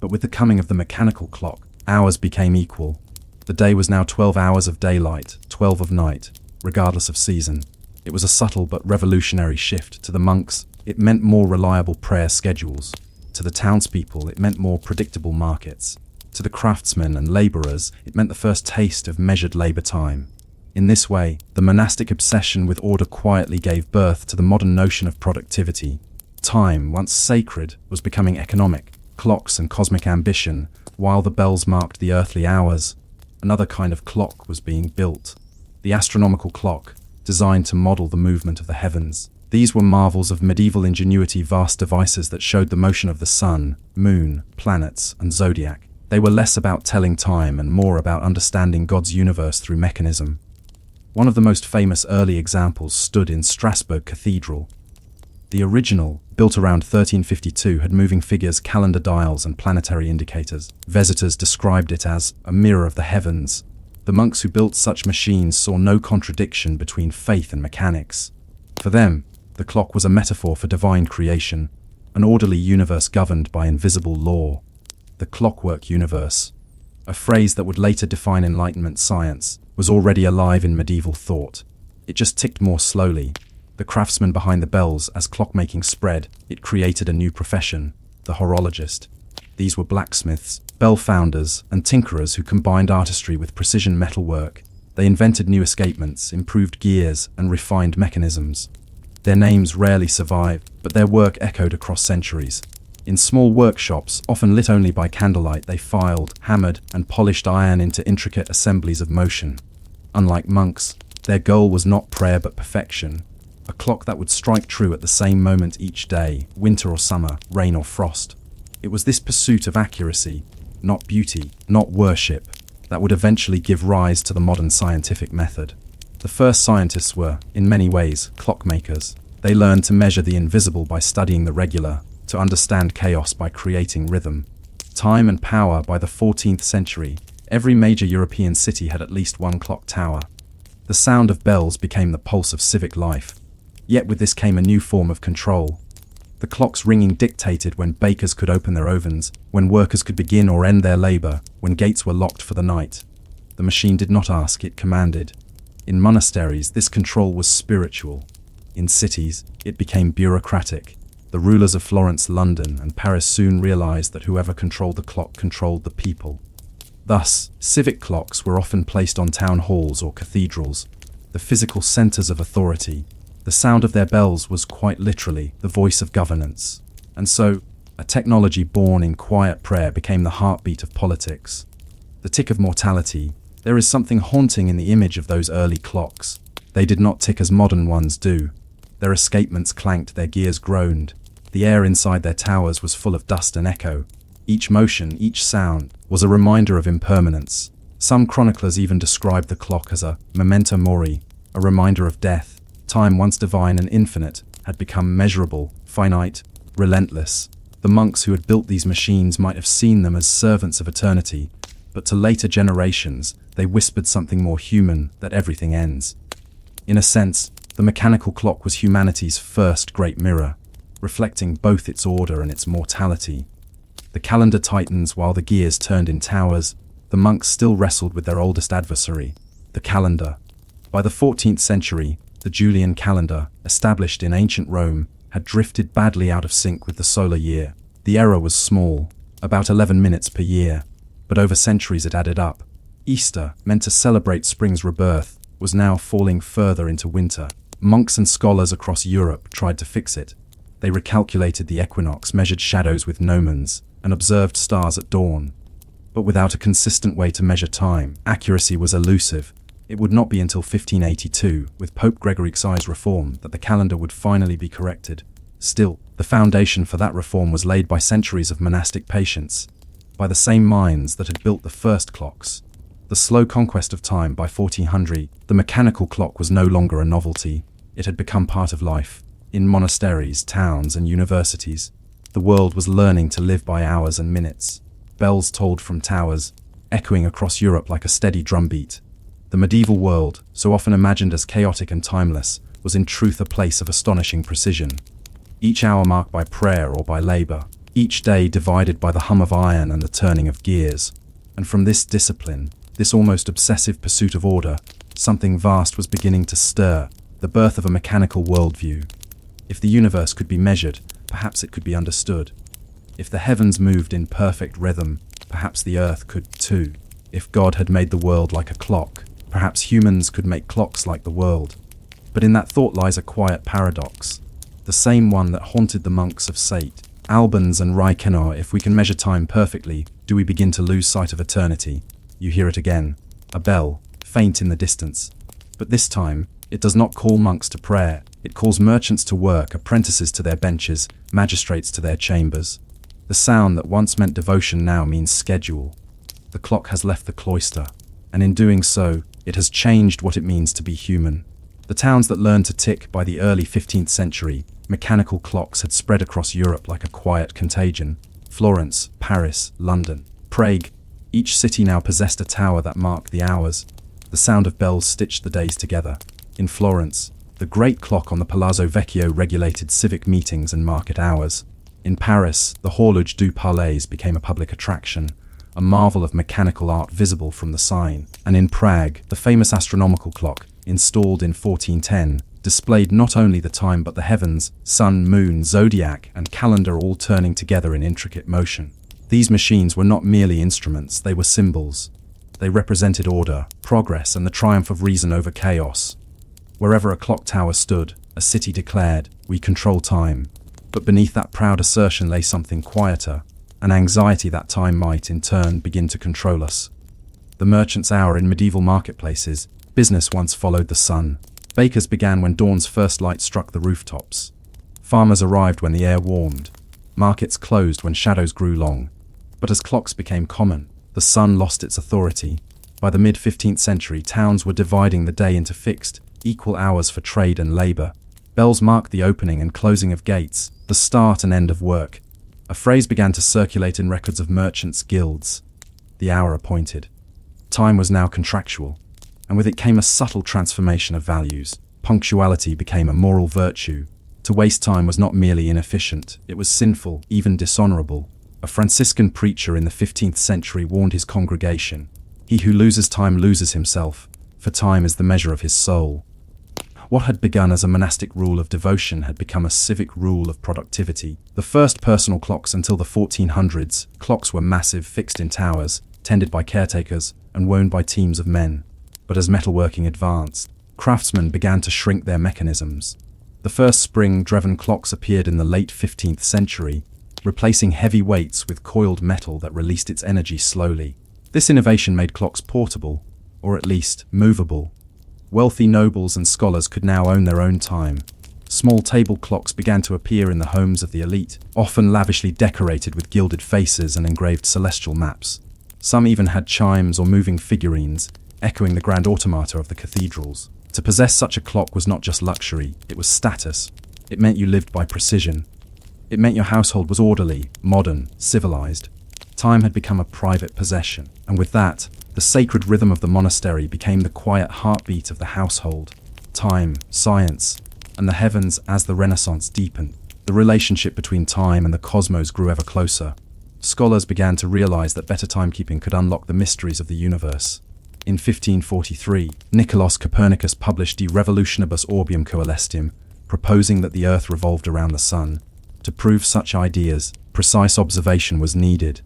But with the coming of the mechanical clock, hours became equal. The day was now 12 hours of daylight, 12 of night, regardless of season. It was a subtle but revolutionary shift. To the monks, it meant more reliable prayer schedules. To the townspeople, it meant more predictable markets. To the craftsmen and laborers, it meant the first taste of measured labor time. In this way, the monastic obsession with order quietly gave birth to the modern notion of productivity. Time, once sacred, was becoming economic. Clocks and cosmic ambition, while the bells marked the earthly hours. Another kind of clock was being built. The astronomical clock, designed to model the movement of the heavens. These were marvels of medieval ingenuity, vast devices that showed the motion of the sun, moon, planets, and zodiac. They were less about telling time and more about understanding God's universe through mechanism. One of the most famous early examples stood in Strasbourg Cathedral. The original, built around 1352, had moving figures, calendar dials, and planetary indicators. Visitors described it as a mirror of the heavens. The monks who built such machines saw no contradiction between faith and mechanics. For them, the clock was a metaphor for divine creation, an orderly universe governed by invisible law. The clockwork universe, a phrase that would later define Enlightenment science, was already alive in medieval thought. It just ticked more slowly. The craftsmen behind the bells, as clockmaking spread, it created a new profession, the horologist. These were blacksmiths, bell founders, and tinkerers who combined artistry with precision metalwork. They invented new escapements, improved gears, and refined mechanisms. Their names rarely survive, but their work echoed across centuries. In small workshops, often lit only by candlelight, they filed, hammered, and polished iron into intricate assemblies of motion. Unlike monks, their goal was not prayer but perfection. a clock that would strike true at the same moment each day, winter or summer, rain or frost. It was this pursuit of accuracy, not beauty, not worship, that would eventually give rise to the modern scientific method. The first scientists were, in many ways, clockmakers. They learned to measure the invisible by studying the regular, to understand chaos by creating rhythm. Time and power. By the 14th century, every major European city had at least one clock tower. The sound of bells became the pulse of civic life. Yet with this came a new form of control. The clock's ringing dictated when bakers could open their ovens, when workers could begin or end their labor, when gates were locked for the night. The machine did not ask, it commanded. In monasteries, this control was spiritual. In cities, it became bureaucratic. The rulers of Florence, London, and Paris soon realized that whoever controlled the clock controlled the people. Thus, civic clocks were often placed on town halls or cathedrals, the physical centers of authority. The sound of their bells was quite literally the voice of governance. And so, a technology born in quiet prayer became the heartbeat of politics. The tick of mortality. There is something haunting in the image of those early clocks. They did not tick as modern ones do. Their escapements clanked, their gears groaned. The air inside their towers was full of dust and echo. Each motion, each sound, was a reminder of impermanence. Some chroniclers even described the clock as a memento mori, a reminder of death. Time, once divine and infinite, had become measurable, finite, relentless. The monks who had built these machines might have seen them as servants of eternity, but to later generations, they whispered something more human, that everything ends. In a sense, the mechanical clock was humanity's first great mirror, reflecting both its order and its mortality. The calendar tightens while the gears turned in towers. The monks still wrestled with their oldest adversary, the calendar. By the 14th century, the Julian calendar, established in ancient Rome, had drifted badly out of sync with the solar year. The error was small, about 11 minutes per year, but over centuries it added up. Easter, meant to celebrate spring's rebirth, was now falling further into winter. Monks and scholars across Europe tried to fix it. They recalculated the equinox, measured shadows with gnomons, and observed stars at dawn. But without a consistent way to measure time, accuracy was elusive. It would not be until 1582, with Pope Gregory XI's reform, that the calendar would finally be corrected. Still, the foundation for that reform was laid by centuries of monastic patience, by the same minds that had built the first clocks. The slow conquest of time. By 1400, the mechanical clock was no longer a novelty. It had become part of life. In monasteries, towns, and universities, the world was learning to live by hours and minutes. Bells tolled from towers, echoing across Europe like a steady drumbeat. The medieval world, so often imagined as chaotic and timeless, was in truth a place of astonishing precision. Each hour marked by prayer or by labor, each day divided by the hum of iron and the turning of gears. And from this discipline, this almost obsessive pursuit of order, something vast was beginning to stir, the birth of a mechanical worldview. If the universe could be measured, perhaps it could be understood. If the heavens moved in perfect rhythm, perhaps the earth could too. If God had made the world like a clock, perhaps humans could make clocks like the world. But in that thought lies a quiet paradox, the same one that haunted the monks of Sate, Albans and Reichenau. If we can measure time perfectly, do we begin to lose sight of eternity? You hear it again, a bell, faint in the distance. But this time, it does not call monks to prayer, it calls merchants to work, apprentices to their benches, magistrates to their chambers. The sound that once meant devotion now means schedule. The clock has left the cloister, and in doing so, it has changed what it means to be human. The towns that learned to tick. By the early 15th century, mechanical clocks had spread across Europe like a quiet contagion. Florence, Paris, London, Prague, each city now possessed a tower that marked the hours. The sound of bells stitched the days together. In Florence, the great clock on the Palazzo Vecchio regulated civic meetings and market hours. In Paris, the Horloge du Palais became a public attraction, a marvel of mechanical art visible from the sign. And in Prague, the famous astronomical clock, installed in 1410, displayed not only the time but the heavens, sun, moon, zodiac, and calendar all turning together in intricate motion. These machines were not merely instruments, they were symbols. They represented order, progress, and the triumph of reason over chaos. Wherever a clock tower stood, a city declared, "We control time." But beneath that proud assertion lay something quieter, an anxiety that time might, in turn, begin to control us. The merchant's hour. In medieval marketplaces, business once followed the sun. Bakers began when dawn's first light struck the rooftops. Farmers arrived when the air warmed. Markets closed when shadows grew long. But as clocks became common, the sun lost its authority. By the mid-15th century, towns were dividing the day into fixed, equal hours for trade and labor. Bells marked the opening and closing of gates, the start and end of work. A phrase began to circulate in records of merchants' guilds: the hour appointed. Time was now contractual, and with it came a subtle transformation of values. Punctuality became a moral virtue. To waste time was not merely inefficient, it was sinful, even dishonorable. A Franciscan preacher in the 15th century warned his congregation, "He who loses time loses himself, for time is the measure of his soul." What had begun as a monastic rule of devotion had become a civic rule of productivity. The first personal clocks until the 1400s, clocks were massive, fixed in towers, tended by caretakers, and worn by teams of men. But as metalworking advanced, craftsmen began to shrink their mechanisms. The first spring-driven clocks appeared in the late 15th century, replacing heavy weights with coiled metal that released its energy slowly. This innovation made clocks portable, or at least movable. Wealthy nobles and scholars could now own their own time. Small table clocks began to appear in the homes of the elite, often lavishly decorated with gilded faces and engraved celestial maps. Some even had chimes or moving figurines, echoing the grand automata of the cathedrals. To possess such a clock was not just luxury, it was status. It meant you lived by precision. It meant your household was orderly, modern, civilized. Time had become a private possession, and with that, the sacred rhythm of the monastery became the quiet heartbeat of the household. Time, science, and the heavens. As the Renaissance deepened, the relationship between time and the cosmos grew ever closer. Scholars began to realize that better timekeeping could unlock the mysteries of the universe. In 1543, Nicolaus Copernicus published De Revolutionibus Orbium Coelestium, proposing that the Earth revolved around the Sun. To prove such ideas, precise observation was needed,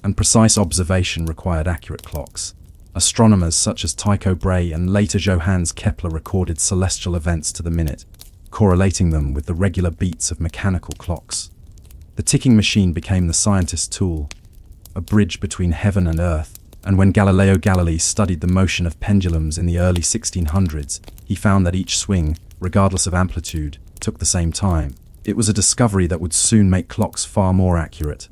and precise observation required accurate clocks. Astronomers such as Tycho Brahe and later Johannes Kepler recorded celestial events to the minute, correlating them with the regular beats of mechanical clocks. The ticking machine became the scientist's tool, a bridge between heaven and earth, and when Galileo Galilei studied the motion of pendulums in the early 1600s, he found that each swing, regardless of amplitude, took the same time. It was a discovery that would soon make clocks far more accurate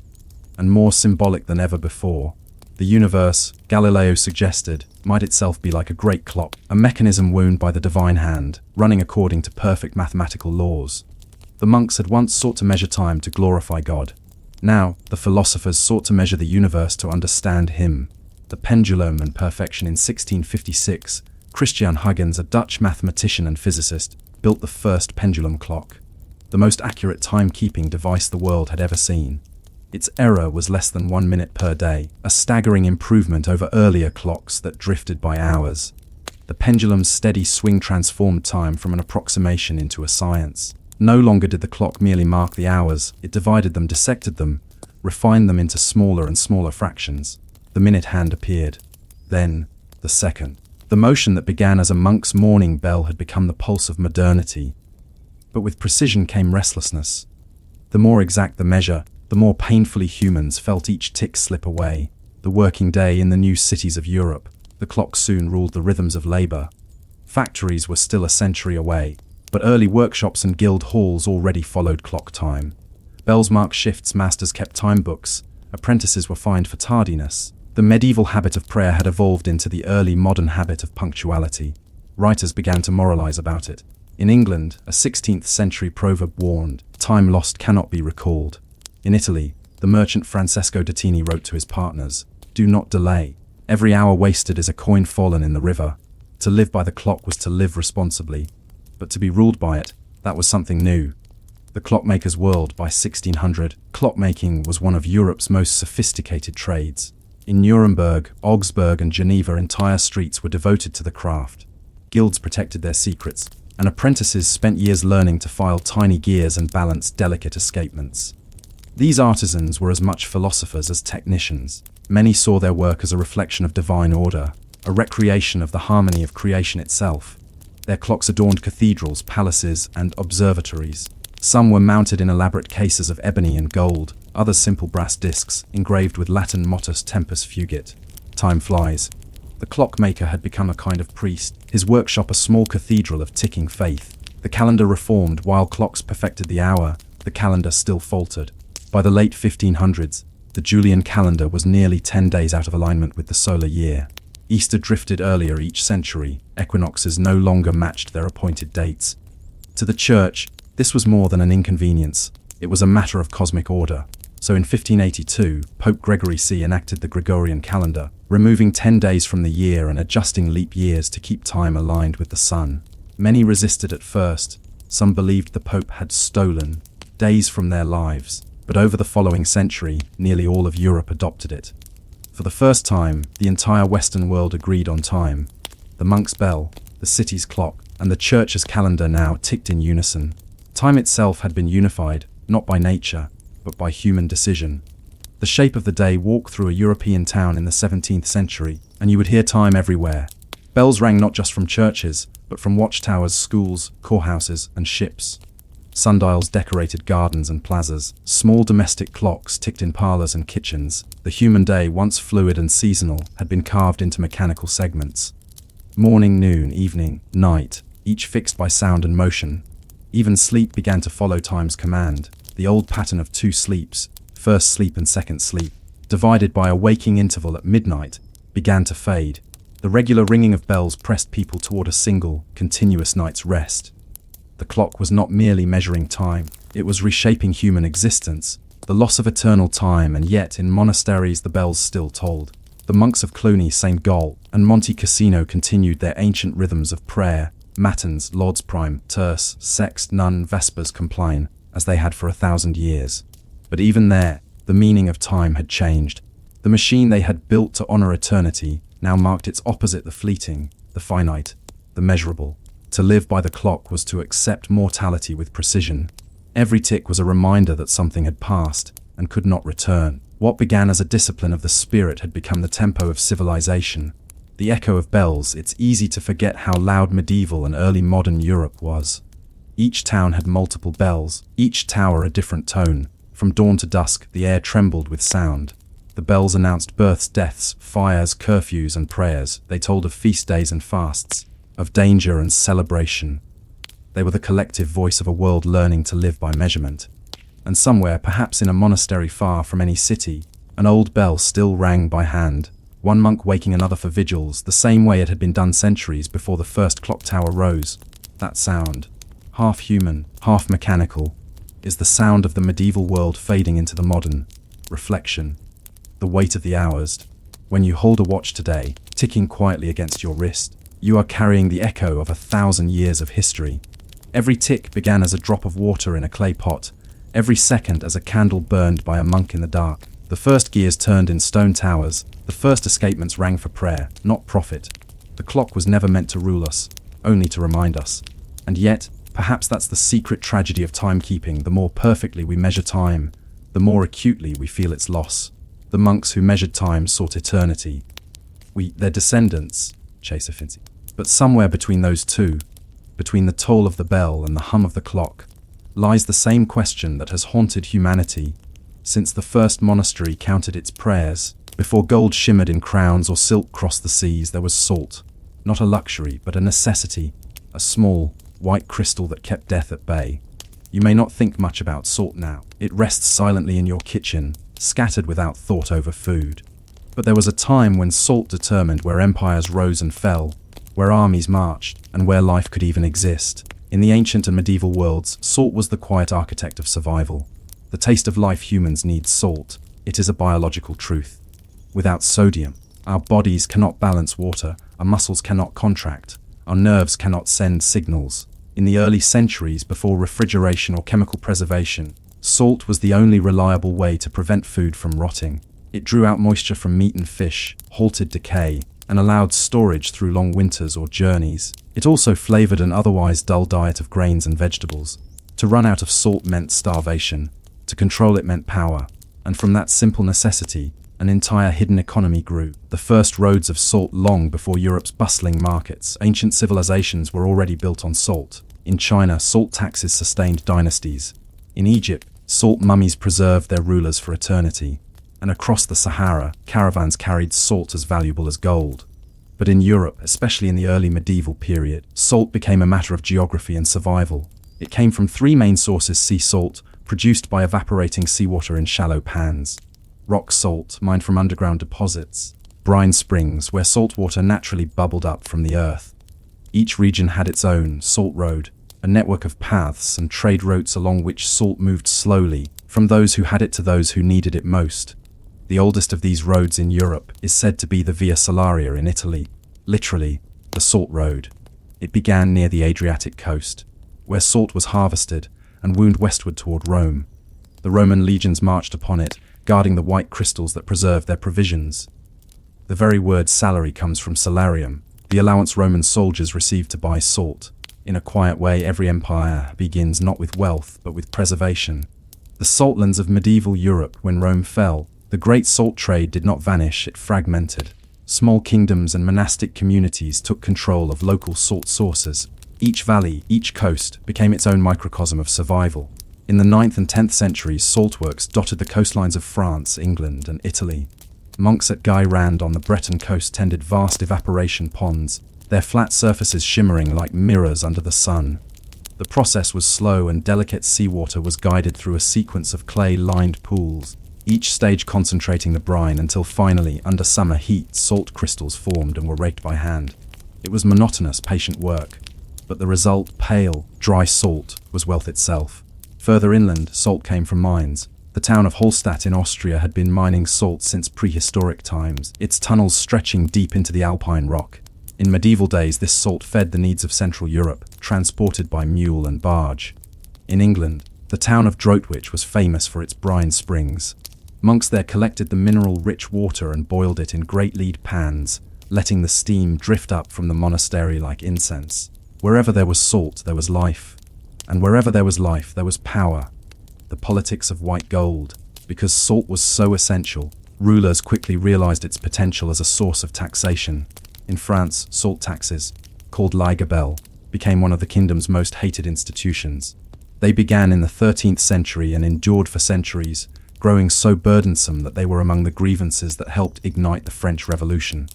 and more symbolic than ever before. The universe, Galileo suggested, might itself be like a great clock, a mechanism wound by the divine hand, running according to perfect mathematical laws. The monks had once sought to measure time to glorify God. Now, the philosophers sought to measure the universe to understand Him. The pendulum and perfection. In 1656, Christian Huygens, a Dutch mathematician and physicist, built the first pendulum clock, the most accurate timekeeping device the world had ever seen. Its error was less than 1 minute per day, a staggering improvement over earlier clocks that drifted by hours. The pendulum's steady swing transformed time from an approximation into a science. No longer did the clock merely mark the hours, it divided them, dissected them, refined them into smaller and smaller fractions. The minute hand appeared. Then, the second. The motion that began as a monk's morning bell had become the pulse of modernity. But with precision came restlessness. The more exact the measure, the more painfully humans felt each tick slip away. The working day in the new cities of Europe, the clock soon ruled the rhythms of labor. Factories were still a century away, but early workshops and guild halls already followed clock time. Bells marked shifts, masters kept time books, apprentices were fined for tardiness. The medieval habit of prayer had evolved into the early modern habit of punctuality. Writers began to moralize about it. In England, a 16th century proverb warned, "Time lost cannot be recalled." In Italy, the merchant Francesco Dottini wrote to his partners, "Do not delay. Every hour wasted is a coin fallen in the river." To live by the clock was to live responsibly, but to be ruled by it, that was something new. The clockmaker's world. By 1600, clockmaking was one of Europe's most sophisticated trades. In Nuremberg, Augsburg, and Geneva, entire streets were devoted to the craft. Guilds protected their secrets, and apprentices spent years learning to file tiny gears and balance delicate escapements. These artisans were as much philosophers as technicians. Many saw their work as a reflection of divine order, a recreation of the harmony of creation itself. Their clocks adorned cathedrals, palaces, and observatories. Some were mounted in elaborate cases of ebony and gold, others simple brass discs, engraved with Latin mottus tempus fugit. Time flies. The The clockmaker had become a kind of priest, his workshop a small cathedral of ticking faith. The calendar reformed while clocks perfected the hour, the calendar still faltered. By the late 1500s, the Julian calendar was nearly 10 days out of alignment with the solar year. Easter drifted earlier each century, equinoxes no longer matched their appointed dates. To the Church, this was more than an inconvenience, it was a matter of cosmic order. So in 1582, Pope Gregory VI enacted the Gregorian calendar, removing 10 days from the year and adjusting leap years to keep time aligned with the sun. Many resisted at first, some believed the Pope had stolen days from their lives, but over the following century, nearly all of Europe adopted it. For the first time, the entire Western world agreed on time. The monk's bell, the city's clock, and the church's calendar now ticked in unison. Time itself had been unified, not by nature, but by human decision. The shape of the day walked through a European town in the 17th century, and you would hear time everywhere. Bells rang not just from churches, but from watchtowers, schools, courthouses, and ships. Sundials decorated gardens and plazas. Small domestic clocks ticked in parlors and kitchens. The human day, once fluid and seasonal, had been carved into mechanical segments. Morning, noon, evening, night, each fixed by sound and motion. Even sleep began to follow time's command. The old pattern of 2 sleeps, first sleep and second sleep, divided by a waking interval at midnight, began to fade. The regular ringing of bells pressed people toward a single, continuous night's rest. The clock was not merely measuring time, it was reshaping human existence, the loss of eternal time, and yet in monasteries the bells still tolled. The monks of Cluny, St. Gall, and Monte Cassino continued their ancient rhythms of prayer, matins, lauds prime, terce, sext, none, vespers compline, as they had for 1,000 years. But even there, the meaning of time had changed. The machine they had built to honor eternity now marked its opposite, the fleeting, the finite, the measurable. To live by the clock was to accept mortality with precision. Every tick was a reminder that something had passed and could not return. What began as a discipline of the spirit had become the tempo of civilization. The echo of bells, it's easy to forget how loud medieval and early modern Europe was. Each town had multiple bells, each tower a different tone. From dawn to dusk, the air trembled with sound. The bells announced births, deaths, fires, curfews, and prayers. They told of feast days and fasts, of danger and celebration. They were the collective voice of a world learning to live by measurement. And somewhere, perhaps in a monastery far from any city, an old bell still rang by hand, one monk waking another for vigils, the same way it had been done centuries before the first clock tower rose. That sound, half human, half mechanical, is the sound of the medieval world fading into the modern. Reflection. The weight of the hours. When you hold a watch today, ticking quietly against your wrist, you are carrying the echo of 1,000 years of history. Every tick began as a drop of water in a clay pot, every second as a candle burned by a monk in the dark. The first gears turned in stone towers, the first escapements rang for prayer, not profit. The clock was never meant to rule us, only to remind us. And yet, perhaps that's the secret tragedy of timekeeping. The more perfectly we measure time, the more acutely we feel its loss. The monks who measured time sought eternity. We, their descendants, chase affinity. But somewhere between those two, between the toll of the bell and the hum of the clock, lies the same question that has haunted humanity since the first monastery counted its prayers. Before gold shimmered in crowns or silk crossed the seas, there was salt, not a luxury, but a necessity, a small, white crystal that kept death at bay. You may not think much about salt now. It rests silently in your kitchen, scattered without thought over food. But there was a time when salt determined where empires rose and fell, where armies marched, and where life could even exist. In the ancient and medieval worlds, salt was the quiet architect of survival. The taste of life humans need salt. It is a biological truth. Without sodium, our bodies cannot balance water, our muscles cannot contract, our nerves cannot send signals. In the early centuries before refrigeration or chemical preservation, salt was the only reliable way to prevent food from rotting. It drew out moisture from meat and fish, halted decay, and allowed storage through long winters or journeys. It also flavored an otherwise dull diet of grains and vegetables. To run out of salt meant starvation. To control it meant power. And from that simple necessity, an entire hidden economy grew. The first roads of salt long before Europe's bustling markets. Ancient civilizations were already built on salt. In China, salt taxes sustained dynasties. In Egypt, salt mummies preserved their rulers for eternity. And across the Sahara, caravans carried salt as valuable as gold. But in Europe, especially in the early medieval period, salt became a matter of geography and survival. It came from three main sources: sea salt, produced by evaporating seawater in shallow pans; rock salt, mined from underground deposits; brine springs, where salt water naturally bubbled up from the earth. Each region had its own salt road, a network of paths and trade routes along which salt moved slowly, from those who had it to those who needed it most. The oldest of these roads in Europe is said to be the Via Salaria in Italy, literally, the Salt Road. It began near the Adriatic coast, where salt was harvested and wound westward toward Rome. The Roman legions marched upon it, guarding the white crystals that preserved their provisions. The very word salary comes from salarium, the allowance Roman soldiers received to buy salt. In a quiet way, every empire begins not with wealth, but with preservation. The saltlands of medieval Europe, when Rome fell, the great salt trade did not vanish, it fragmented. Small kingdoms and monastic communities took control of local salt sources. Each valley, each coast, became its own microcosm of survival. In the 9th and 10th centuries, saltworks dotted the coastlines of France, England, and Italy. Monks at Guy Rand on the Breton coast tended vast evaporation ponds, their flat surfaces shimmering like mirrors under the sun. The process was slow, and delicate seawater was guided through a sequence of clay-lined pools, each stage concentrating the brine until finally, under summer heat, salt crystals formed and were raked by hand. It was monotonous, patient work, but the result, pale, dry salt, was wealth itself. Further inland, salt came from mines. The town of Hallstatt in Austria had been mining salt since prehistoric times, its tunnels stretching deep into the alpine rock. In medieval days, this salt fed the needs of Central Europe, transported by mule and barge. In England, the town of Droitwich was famous for its brine springs. Monks there collected the mineral-rich water and boiled it in great lead pans, letting the steam drift up from the monastery like incense. Wherever there was salt, there was life. And wherever there was life, there was power. The politics of white gold. Because salt was so essential, rulers quickly realized its potential as a source of taxation. In France, salt taxes, called ligabelle, became one of the kingdom's most hated institutions. They began in the 13th century and endured for centuries, growing so burdensome that they were among the grievances that helped ignite the French Revolution.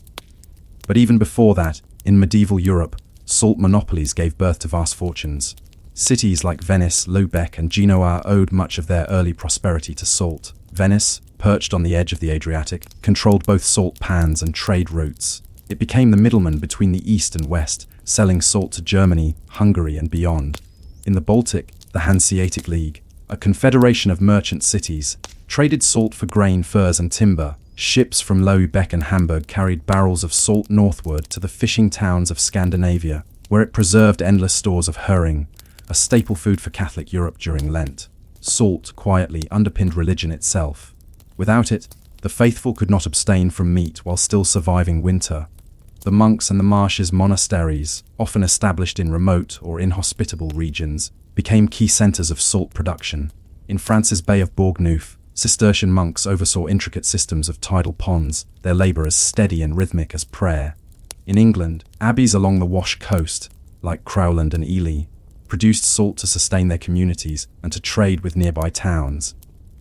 But even before that, in medieval Europe, salt monopolies gave birth to vast fortunes. Cities like Venice, Lubeck, and Genoa owed much of their early prosperity to salt. Venice, perched on the edge of the Adriatic, controlled both salt pans and trade routes. It became the middleman between the east and west, selling salt to Germany, Hungary, and beyond. In the Baltic, the Hanseatic League, a confederation of merchant cities, traded salt for grain, furs, and timber. Ships from Lübeck and Hamburg carried barrels of salt northward to the fishing towns of Scandinavia, where it preserved endless stores of herring, a staple food for Catholic Europe during Lent. Salt quietly underpinned religion itself. Without it, the faithful could not abstain from meat while still surviving winter. The monks and the marshes monasteries, often established in remote or inhospitable regions, became key centers of salt production. In France's Bay of Bourgneuf, Cistercian monks oversaw intricate systems of tidal ponds, their labor as steady and rhythmic as prayer. In England, abbeys along the Wash coast, like Crowland and Ely, produced salt to sustain their communities and to trade with nearby towns.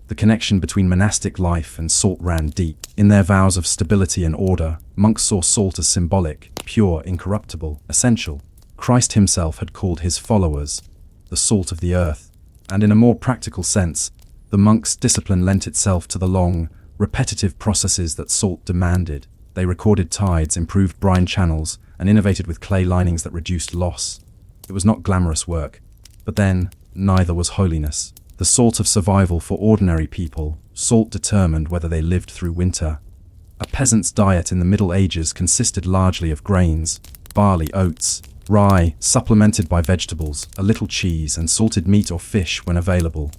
The connection between monastic life and salt ran deep. In their vows of stability and order, monks saw salt as symbolic, pure, incorruptible, essential. Christ himself had called his followers the salt of the earth, and in a more practical sense, the monks' discipline lent itself to the long, repetitive processes that salt demanded. They recorded tides, improved brine channels, and innovated with clay linings that reduced loss. It was not glamorous work, but then, neither was holiness. The salt of survival for ordinary people, salt determined whether they lived through winter. A peasant's diet in the Middle Ages consisted largely of grains, barley, oats, rye, supplemented by vegetables, a little cheese, and salted meat or fish when available.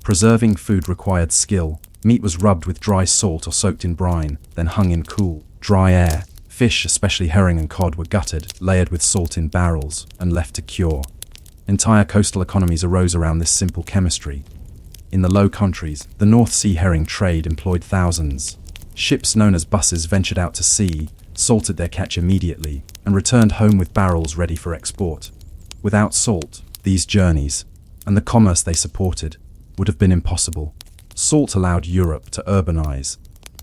Preserving food required skill. Meat was rubbed with dry salt or soaked in brine, then hung in cool, dry air. Fish, especially herring and cod, were gutted, layered with salt in barrels, and left to cure. Entire coastal economies arose around this simple chemistry. In the Low Countries, the North Sea herring trade employed thousands. Ships known as busses ventured out to sea, salted their catch immediately, and returned home with barrels ready for export. Without salt, these journeys, and the commerce they supported, would have been impossible. Salt allowed Europe to urbanize.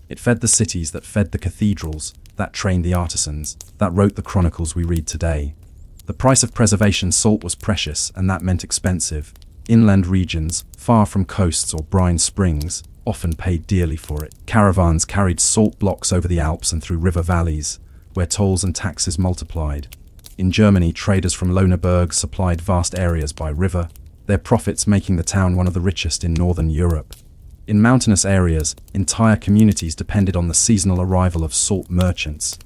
It fed the cities that fed the cathedrals, that trained the artisans, that wrote the chronicles we read today. The price of preservation: salt was precious, and that meant expensive. Inland regions, far from coasts or brine springs, often paid dearly for it. Caravans carried salt blocks over the Alps and through river valleys, where tolls and taxes multiplied. In Germany, traders from Löhneberg supplied vast areas by river, their profits making the town one of the richest in northern Europe. In mountainous areas, entire communities depended on the seasonal arrival of salt merchants.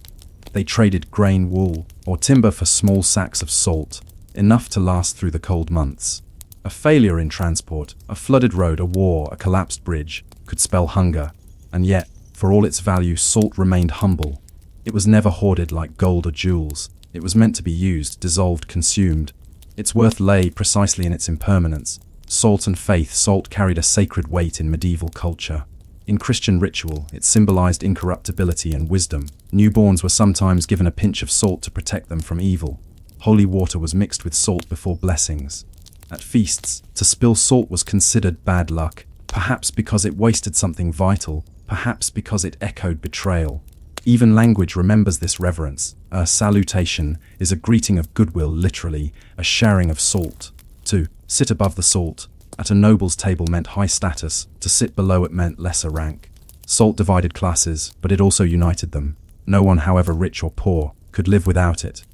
They traded grain, wool, or timber for small sacks of salt, enough to last through the cold months. A failure in transport, a flooded road, a war, a collapsed bridge, could spell hunger, and yet, for all its value, salt remained humble. It was never hoarded like gold or jewels. It was meant to be used, dissolved, consumed. Its worth lay precisely in its impermanence. Salt and faith: salt carried a sacred weight in medieval culture. In Christian ritual, it symbolized incorruptibility and wisdom. Newborns were sometimes given a pinch of salt to protect them from evil. Holy water was mixed with salt before blessings. At feasts, to spill salt was considered bad luck, perhaps because it wasted something vital, perhaps because it echoed betrayal. Even language remembers this reverence. A salutation is a greeting of goodwill, literally, a sharing of salt. To sit above the salt at a noble's table meant high status, to sit below it meant lesser rank. Salt divided classes, but it also united them. No one, however rich or poor, could live without it.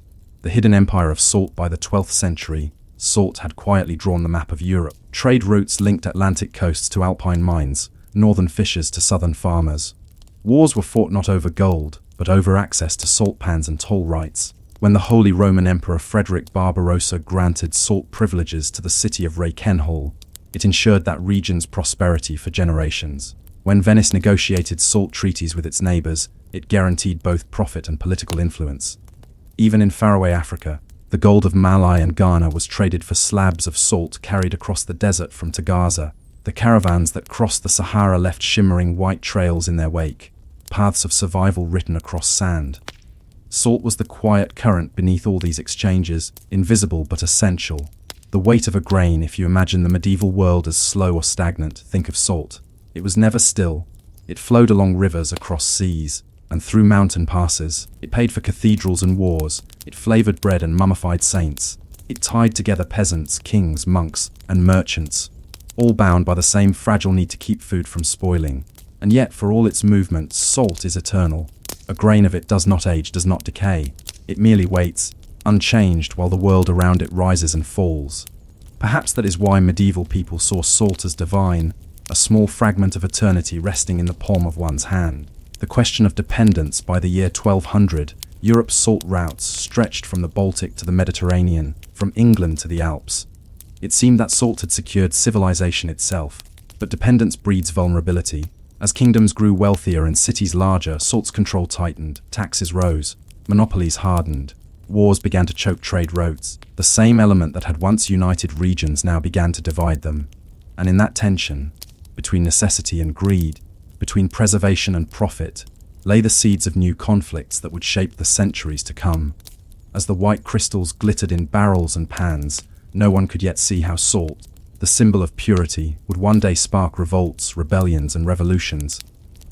The hidden empire of salt: by the 12th century, salt had quietly drawn the map of Europe. Trade routes linked Atlantic coasts to alpine mines, northern fishers to southern farmers. Wars were fought not over gold, but over access to salt pans and toll rights. When the Holy Roman Emperor Frederick Barbarossa granted salt privileges to the city of Reichenhall, it ensured that region's prosperity for generations. When Venice negotiated salt treaties with its neighbors, it guaranteed both profit and political influence. Even in faraway Africa, the gold of Malai and Ghana was traded for slabs of salt carried across the desert from Tagaza. The caravans that crossed the Sahara left shimmering white trails in their wake, paths of survival written across sand. Salt was the quiet current beneath all these exchanges, invisible but essential. The weight of a grain: if you imagine the medieval world as slow or stagnant, think of salt. It was never still. It flowed along rivers, across seas, and through mountain passes. It paid for cathedrals and wars. It flavored bread and mummified saints. It tied together peasants, kings, monks, and merchants, all bound by the same fragile need to keep food from spoiling. And yet, for all its movement, salt is eternal. A grain of it does not age, does not decay. It merely waits, unchanged, while the world around it rises and falls. Perhaps that is why medieval people saw salt as divine, a small fragment of eternity resting in the palm of one's hand. The question of dependence: by the year 1200, Europe's salt routes stretched from the Baltic to the Mediterranean, from England to the Alps. It seemed that salt had secured civilization itself. But dependence breeds vulnerability. As kingdoms grew wealthier and cities larger, salt's control tightened, taxes rose, monopolies hardened, wars began to choke trade routes. The same element that had once united regions now began to divide them. And in that tension, between necessity and greed, between preservation and profit, lay the seeds of new conflicts that would shape the centuries to come. As the white crystals glittered in barrels and pans, no one could yet see how salt, the symbol of purity, would one day spark revolts, rebellions, and revolutions.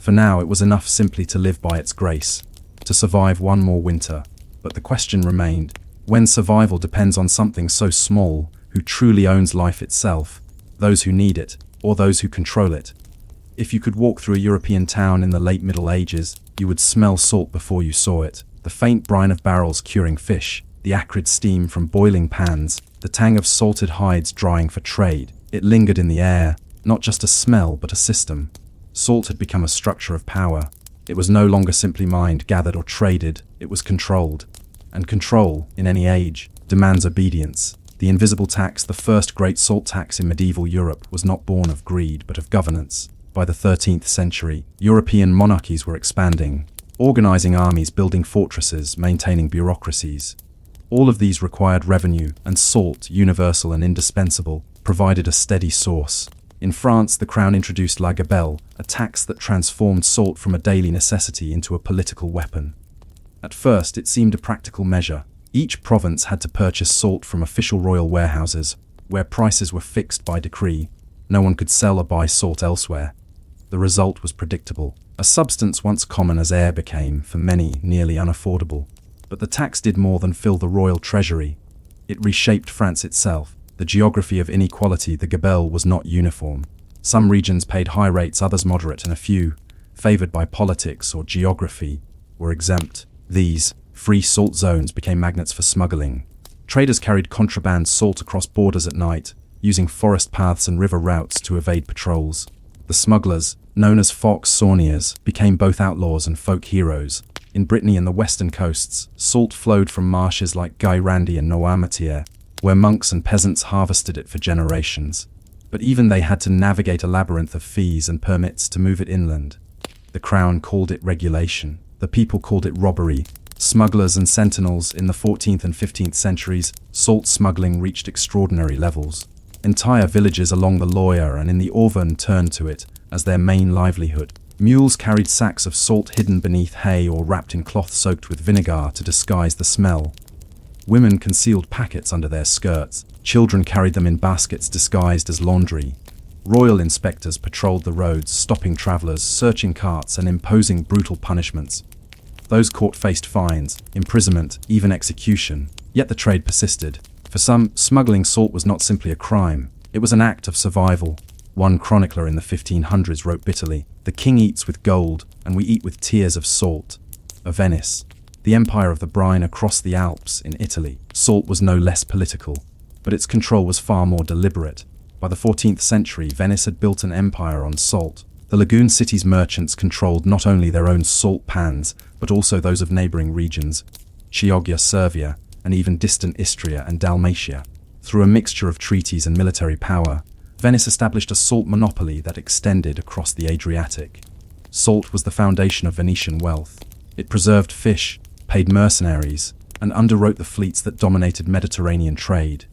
For now, it was enough simply to live by its grace, to survive one more winter. But the question remained: when survival depends on something so small, who truly owns life itself? Those who need it, or those who control it? If you could walk through a European town in the late Middle Ages, you would smell salt before you saw it. The faint brine of barrels curing fish, the acrid steam from boiling pans, the tang of salted hides drying for trade. It lingered in the air, not just a smell but a system. Salt had become a structure of power. It was no longer simply mined, gathered, or traded. It was controlled. And control, in any age, demands obedience. The invisible tax, the first great salt tax in medieval Europe, was not born of greed but of governance. By the 13th century, European monarchies were expanding, organizing armies, building fortresses, maintaining bureaucracies. All of these required revenue, and salt, universal and indispensable, provided a steady source. In France, the crown introduced la gabelle, a tax that transformed salt from a daily necessity into a political weapon. At first, it seemed a practical measure. Each province had to purchase salt from official royal warehouses, where prices were fixed by decree. No one could sell or buy salt elsewhere. The result was predictable. A substance once common as air became, for many, nearly unaffordable. But the tax did more than fill the royal treasury. It reshaped France itself. The geography of inequality, the gabelle, was not uniform. Some regions paid high rates, others moderate, and a few, favored by politics or geography, were exempt. These free salt zones became magnets for smuggling. Traders carried contraband salt across borders at night, using forest paths and river routes to evade patrols. The smugglers, known as fox sauniers, became both outlaws and folk heroes. In Brittany and the western coasts, salt flowed from marshes like Guérande and Noirmoutier, where monks and peasants harvested it for generations. But even they had to navigate a labyrinth of fees and permits to move it inland. The crown called it regulation. The people called it robbery. Smugglers and sentinels. In the 14th and 15th centuries, salt smuggling reached extraordinary levels. Entire villages along the Loire and in the Auvergne turned to it as their main livelihood. Mules carried sacks of salt hidden beneath hay or wrapped in cloth soaked with vinegar to disguise the smell. Women concealed packets under their skirts. Children carried them in baskets disguised as laundry. Royal inspectors patrolled the roads, stopping travelers, searching carts, and imposing brutal punishments. Those caught faced fines, imprisonment, even execution. Yet the trade persisted. For some, smuggling salt was not simply a crime. It was an act of survival. One chronicler in the 1500s wrote bitterly, "The king eats with gold, and we eat with tears of salt." Of Venice, the empire of the brine across the Alps in Italy, salt was no less political, but its control was far more deliberate. By the 14th century, Venice had built an empire on salt. The lagoon city's merchants controlled not only their own salt pans, but also those of neighboring regions, Chioggia, Servia, and even distant Istria and Dalmatia. Through a mixture of treaties and military power, Venice established a salt monopoly that extended across the Adriatic. Salt was the foundation of Venetian wealth. It preserved fish, paid mercenaries, and underwrote the fleets that dominated Mediterranean trade.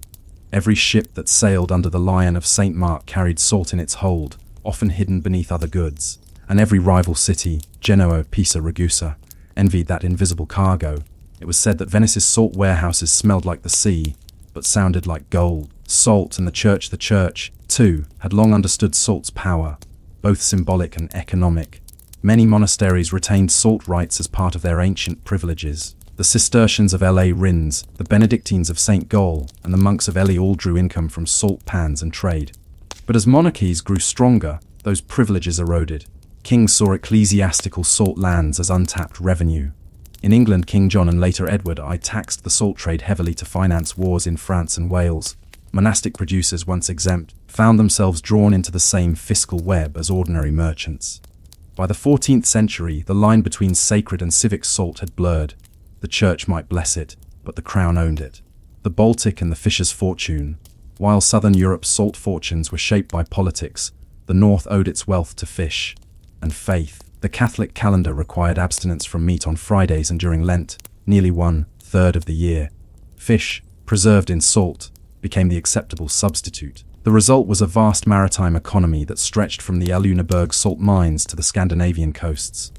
Every ship that sailed under the Lion of St. Mark carried salt in its hold, often hidden beneath other goods. And every rival city, Genoa, Pisa, Ragusa, envied that invisible cargo. It was said that Venice's salt warehouses smelled like the sea, but sounded like gold. Salt and the church, too, had long understood salt's power, both symbolic and economic. Many monasteries retained salt rights as part of their ancient privileges. The Cistercians of Les Rins, the Benedictines of St. Gall, and the monks of Ely all drew income from salt pans and trade. But as monarchies grew stronger, those privileges eroded. Kings saw ecclesiastical salt lands as untapped revenue. In England, King John and later Edward I taxed the salt trade heavily to finance wars in France and Wales. Monastic producers, once exempt, found themselves drawn into the same fiscal web as ordinary merchants. By the 14th century, the line between sacred and civic salt had blurred. The church might bless it, but the crown owned it. The Baltic and the fisher's fortune. While southern Europe's salt fortunes were shaped by politics, the north owed its wealth to fish and faith. The Catholic calendar required abstinence from meat on Fridays and during Lent, nearly 1/3 of the year. Fish, preserved in salt, became the acceptable substitute. The result was a vast maritime economy that stretched from the Lüneburg salt mines to the Scandinavian coasts.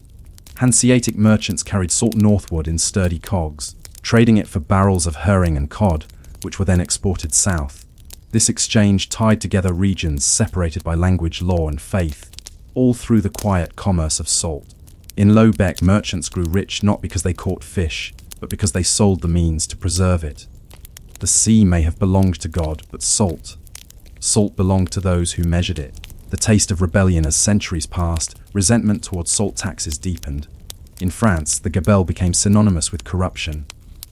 Hanseatic merchants carried salt northward in sturdy cogs, trading it for barrels of herring and cod, which were then exported south. This exchange tied together regions separated by language, law, and faith, all through the quiet commerce of salt. In Lobeck, merchants grew rich not because they caught fish, but because they sold the means to preserve it. The sea may have belonged to God, but salt belonged to those who measured it. The taste of rebellion as centuries passed, resentment towards salt taxes deepened. In France, the gabelle became synonymous with corruption.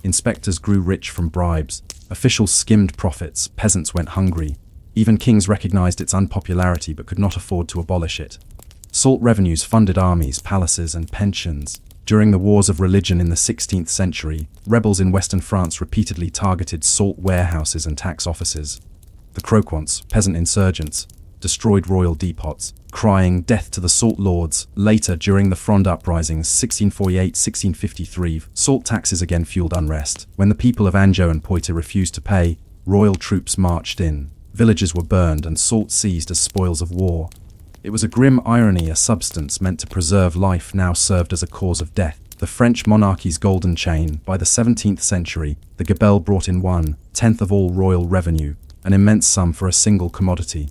Inspectors grew rich from bribes, officials skimmed profits, peasants went hungry. Even kings recognized its unpopularity but could not afford to abolish it. Salt revenues funded armies, palaces, and pensions. During the wars of religion in the 16th century, rebels in western France repeatedly targeted salt warehouses and tax offices. The Croquants, peasant insurgents, destroyed royal depots, crying death to the salt lords. Later, during the Fronde uprisings 1648-1653, salt taxes again fueled unrest. When the people of Anjou and Poitou refused to pay, royal troops marched in. Villages were burned and salt seized as spoils of war. It was a grim irony. A substance meant to preserve life now served as a cause of death. The French monarchy's golden chain. By the 17th century, the gabelle brought in 1/10 of all royal revenue, an immense sum for a single commodity.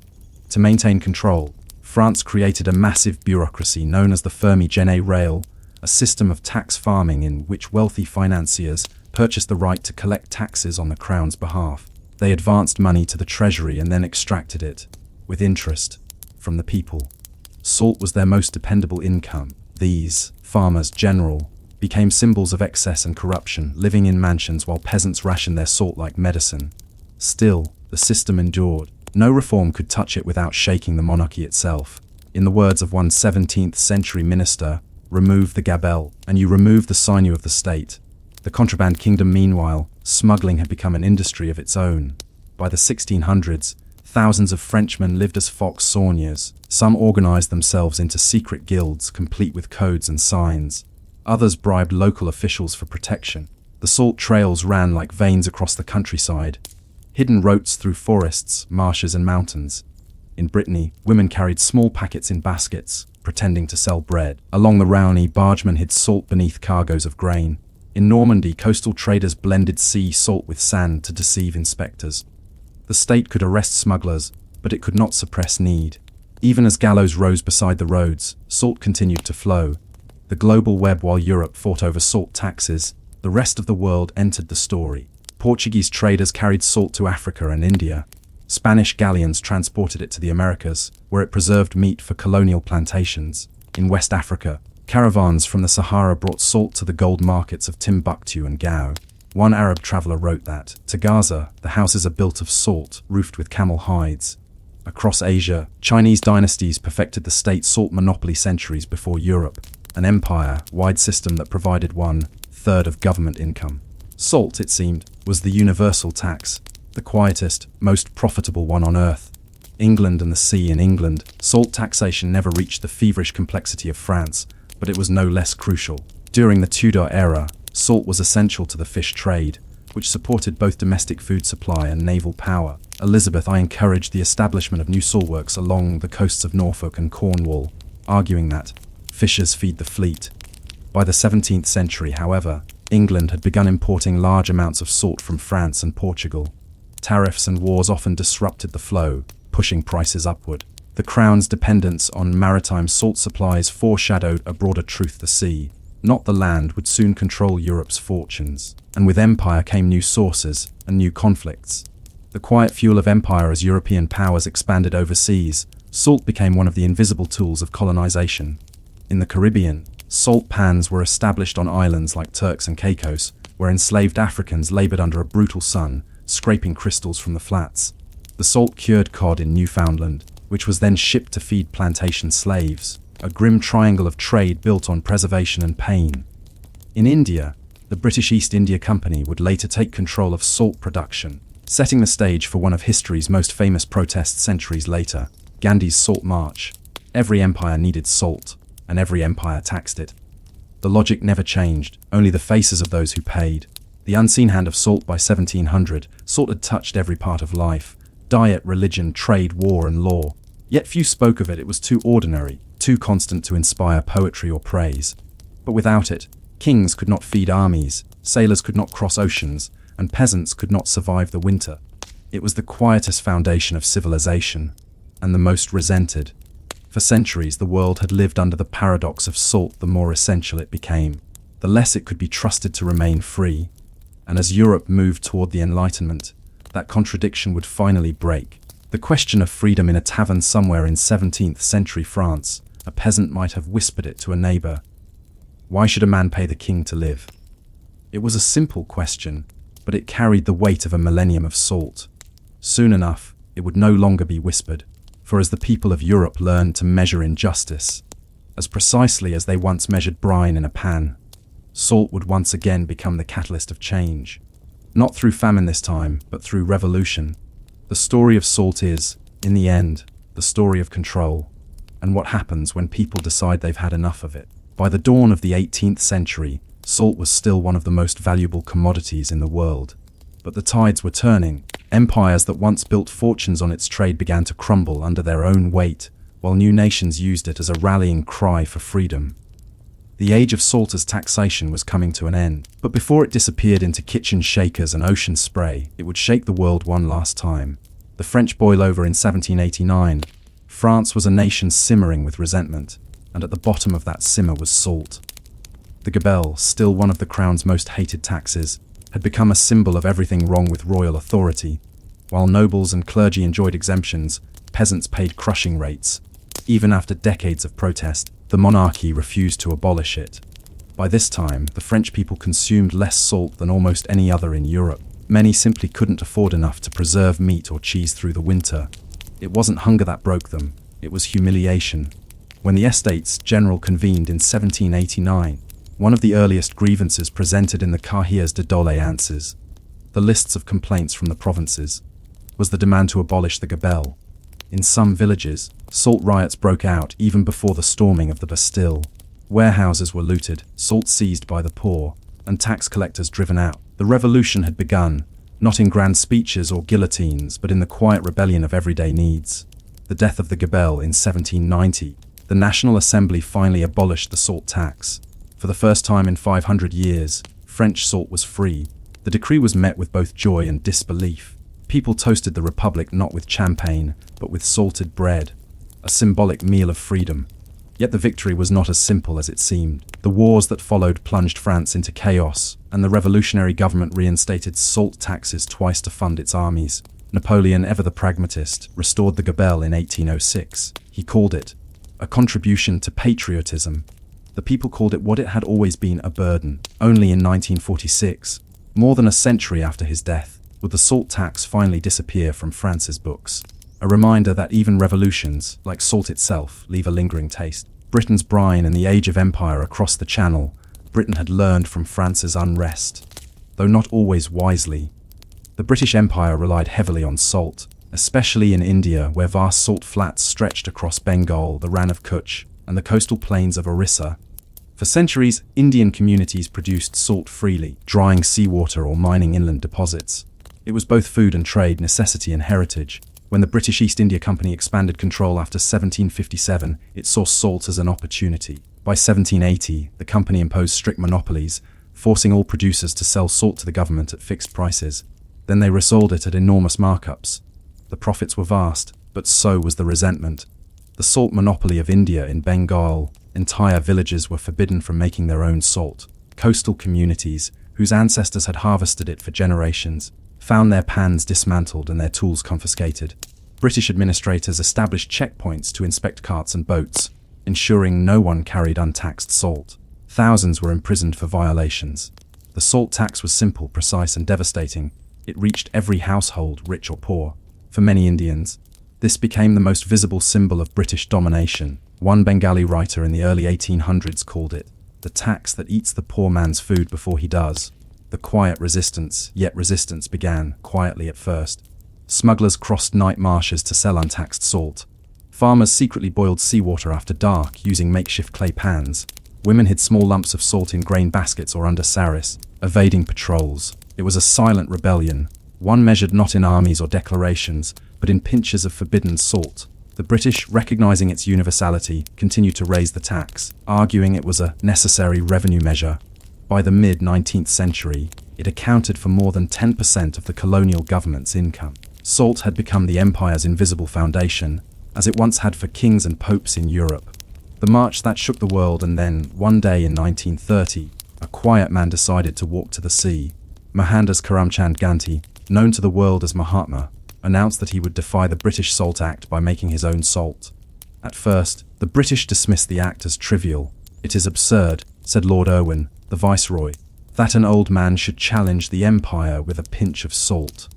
To maintain control, France created a massive bureaucracy known as the Fermi Générale, a system of tax farming in which wealthy financiers purchased the right to collect taxes on the crown's behalf. They advanced money to the treasury and then extracted it, with interest, from the people. Salt was their most dependable income. These farmers general became symbols of excess and corruption, living in mansions while peasants rationed their salt like medicine. Still, the system endured. No reform could touch it without shaking the monarchy itself. In the words of one 17th century minister, "Remove the gabelle, and you remove the sinew of the state." The contraband kingdom, meanwhile, smuggling had become an industry of its own. By the 1600s, thousands of Frenchmen lived as fox sauniers. Some organized themselves into secret guilds, complete with codes and signs. Others bribed local officials for protection. The salt trails ran like veins across the countryside, hidden routes through forests, marshes and mountains. In Brittany, women carried small packets in baskets, pretending to sell bread. Along the Rhône, bargemen hid salt beneath cargoes of grain. In Normandy, coastal traders blended sea salt with sand to deceive inspectors. The state could arrest smugglers, but it could not suppress need. Even as gallows rose beside the roads, salt continued to flow. The global web. While Europe fought over salt taxes, the rest of the world entered the story. Portuguese traders carried salt to Africa and India. Spanish galleons transported it to the Americas, where it preserved meat for colonial plantations. In West Africa, caravans from the Sahara brought salt to the gold markets of Timbuktu and Gao. One Arab traveler wrote that, "To Gaza, the houses are built of salt, roofed with camel hides." Across Asia, Chinese dynasties perfected the state salt monopoly centuries before Europe, an empire-wide system that provided 1/3 of government income. Salt, it seemed, was the universal tax, the quietest, most profitable one on earth. England and the sea. In England, salt taxation never reached the feverish complexity of France, but it was no less crucial. During the Tudor era, salt was essential to the fish trade, which supported both domestic food supply and naval power. Elizabeth I encouraged the establishment of new saltworks along the coasts of Norfolk and Cornwall, arguing that fishers feed the fleet. By the 17th century, however, England had begun importing large amounts of salt from France and Portugal. Tariffs and wars often disrupted the flow, pushing prices upward. The Crown's dependence on maritime salt supplies foreshadowed a broader truth: the sea, not the land, would soon control Europe's fortunes. And with empire came new sources and new conflicts. The quiet fuel of empire. As European powers expanded overseas, salt became one of the invisible tools of colonization. In the Caribbean, salt pans were established on islands like Turks and Caicos, where enslaved Africans labored under a brutal sun, scraping crystals from the flats. The salt cured cod in Newfoundland, which was then shipped to feed plantation slaves, a grim triangle of trade built on preservation and pain. In India, the British East India Company would later take control of salt production, setting the stage for one of history's most famous protests centuries later, Gandhi's Salt March. Every empire needed salt, and every empire taxed it. The logic never changed, only the faces of those who paid. The unseen hand of salt. By 1700, salt had touched every part of life: diet, religion, trade, war, and law. Yet few spoke of it. It was too ordinary, too constant to inspire poetry or praise. But without it, kings could not feed armies, sailors could not cross oceans, and peasants could not survive the winter. It was the quietest foundation of civilization, and the most resented. For centuries, the world had lived under the paradox of salt. The more essential it became, the less it could be trusted to remain free. And as Europe moved toward the Enlightenment, that contradiction would finally break. The question of freedom. In a tavern somewhere in 17th century France, a peasant might have whispered it to a neighbor. Why should a man pay the king to live? It was a simple question, but it carried the weight of a millennium of salt. Soon enough, it would no longer be whispered, for as the people of Europe learned to measure injustice, as precisely as they once measured brine in a pan, salt would once again become the catalyst of change. Not through famine this time, but through revolution. The story of salt is, in the end, the story of control, and what happens when people decide they've had enough of it. By the dawn of the 18th century, salt was still one of the most valuable commodities in the world. But the tides were turning. Empires that once built fortunes on its trade began to crumble under their own weight, while new nations used it as a rallying cry for freedom. The age of salt as taxation was coming to an end, but before it disappeared into kitchen shakers and ocean spray, it would shake the world one last time. The French boil over in 1789. France was a nation simmering with resentment, and at the bottom of that simmer was salt. The gabelle, still one of the crown's most hated taxes, had become a symbol of everything wrong with royal authority. While nobles and clergy enjoyed exemptions, peasants paid crushing rates. Even after decades of protest, the monarchy refused to abolish it. By this time, the French people consumed less salt than almost any other in Europe. Many simply couldn't afford enough to preserve meat or cheese through the winter. It wasn't hunger that broke them, it was humiliation. When the Estates General convened in 1789, one of the earliest grievances presented in the Cahiers de doléances, the lists of complaints from the provinces, was the demand to abolish the gabelle. In some villages, salt riots broke out even before the storming of the Bastille. Warehouses were looted, salt seized by the poor, and tax collectors driven out. The revolution had begun, not in grand speeches or guillotines, but in the quiet rebellion of everyday needs. The death of the gabelle in 1790, the National Assembly finally abolished the salt tax. For the first time in 500 years, French salt was free. The decree was met with both joy and disbelief. People toasted the Republic not with champagne, but with salted bread, a symbolic meal of freedom. Yet the victory was not as simple as it seemed. The wars that followed plunged France into chaos, and the revolutionary government reinstated salt taxes twice to fund its armies. Napoleon, ever the pragmatist, restored the gabelle in 1806. He called it a contribution to patriotism. The people called it what it had always been, a burden. Only in 1946, more than a century after his death, would the salt tax finally disappear from France's books. A reminder that even revolutions, like salt itself, leave a lingering taste. Britain's brine and the age of empire across the Channel, Britain had learned from France's unrest, though not always wisely. The British Empire relied heavily on salt, especially in India, where vast salt flats stretched across Bengal, the Rann of Kutch, and the coastal plains of Orissa. For centuries, Indian communities produced salt freely, drying seawater or mining inland deposits. It was both food and trade, necessity and heritage. When the British East India Company expanded control after 1757, it saw salt as an opportunity. By 1780, the company imposed strict monopolies, forcing all producers to sell salt to the government at fixed prices. Then they resold it at enormous markups. The profits were vast, but so was the resentment. The salt monopoly of India in Bengal, entire villages were forbidden from making their own salt. Coastal communities, whose ancestors had harvested it for generations, found their pans dismantled and their tools confiscated. British administrators established checkpoints to inspect carts and boats, ensuring no one carried untaxed salt. Thousands were imprisoned for violations. The salt tax was simple, precise, and devastating. It reached every household, rich or poor. For many Indians, this became the most visible symbol of British domination. One Bengali writer in the early 1800s called it the tax that eats the poor man's food before he does. The quiet resistance, yet resistance began, quietly at first. Smugglers crossed night marshes to sell untaxed salt. Farmers secretly boiled seawater after dark, using makeshift clay pans. Women hid small lumps of salt in grain baskets or under saris, evading patrols. It was a silent rebellion, one measured not in armies or declarations, but in pinches of forbidden salt. The British, recognizing its universality, continued to raise the tax, arguing it was a necessary revenue measure. By the mid-19th century, it accounted for more than 10% of the colonial government's income. Salt had become the empire's invisible foundation, as it once had for kings and popes in Europe. The march that shook the world, and then, one day in 1930, a quiet man decided to walk to the sea. Mohandas Karamchand Gandhi, known to the world as Mahatma, announced that he would defy the British Salt Act by making his own salt. At first, the British dismissed the act as trivial. "It is absurd," said Lord Irwin, the Viceroy, "that an old man should challenge the empire with a pinch of salt."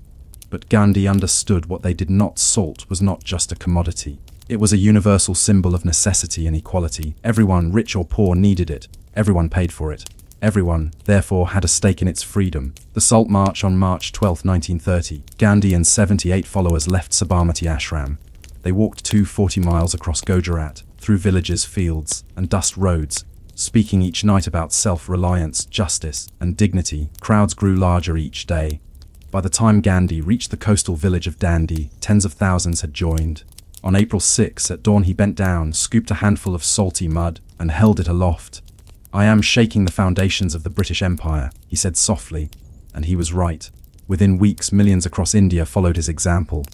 But Gandhi understood what they did not. Salt was not just a commodity. It was a universal symbol of necessity and equality. Everyone, rich or poor, needed it. Everyone paid for it. Everyone, therefore, had a stake in its freedom. The Salt March on March 12, 1930. Gandhi and 78 followers left Sabarmati Ashram. They walked 240 miles across Gujarat, through villages, fields, and dust roads, speaking each night about self-reliance, justice, and dignity. Crowds grew larger each day. By the time Gandhi reached the coastal village of Dandi, tens of thousands had joined. On April 6, at dawn, he bent down, scooped a handful of salty mud, and held it aloft. "I am shaking the foundations of the British Empire," he said softly, and he was right. Within weeks, millions across India followed his example.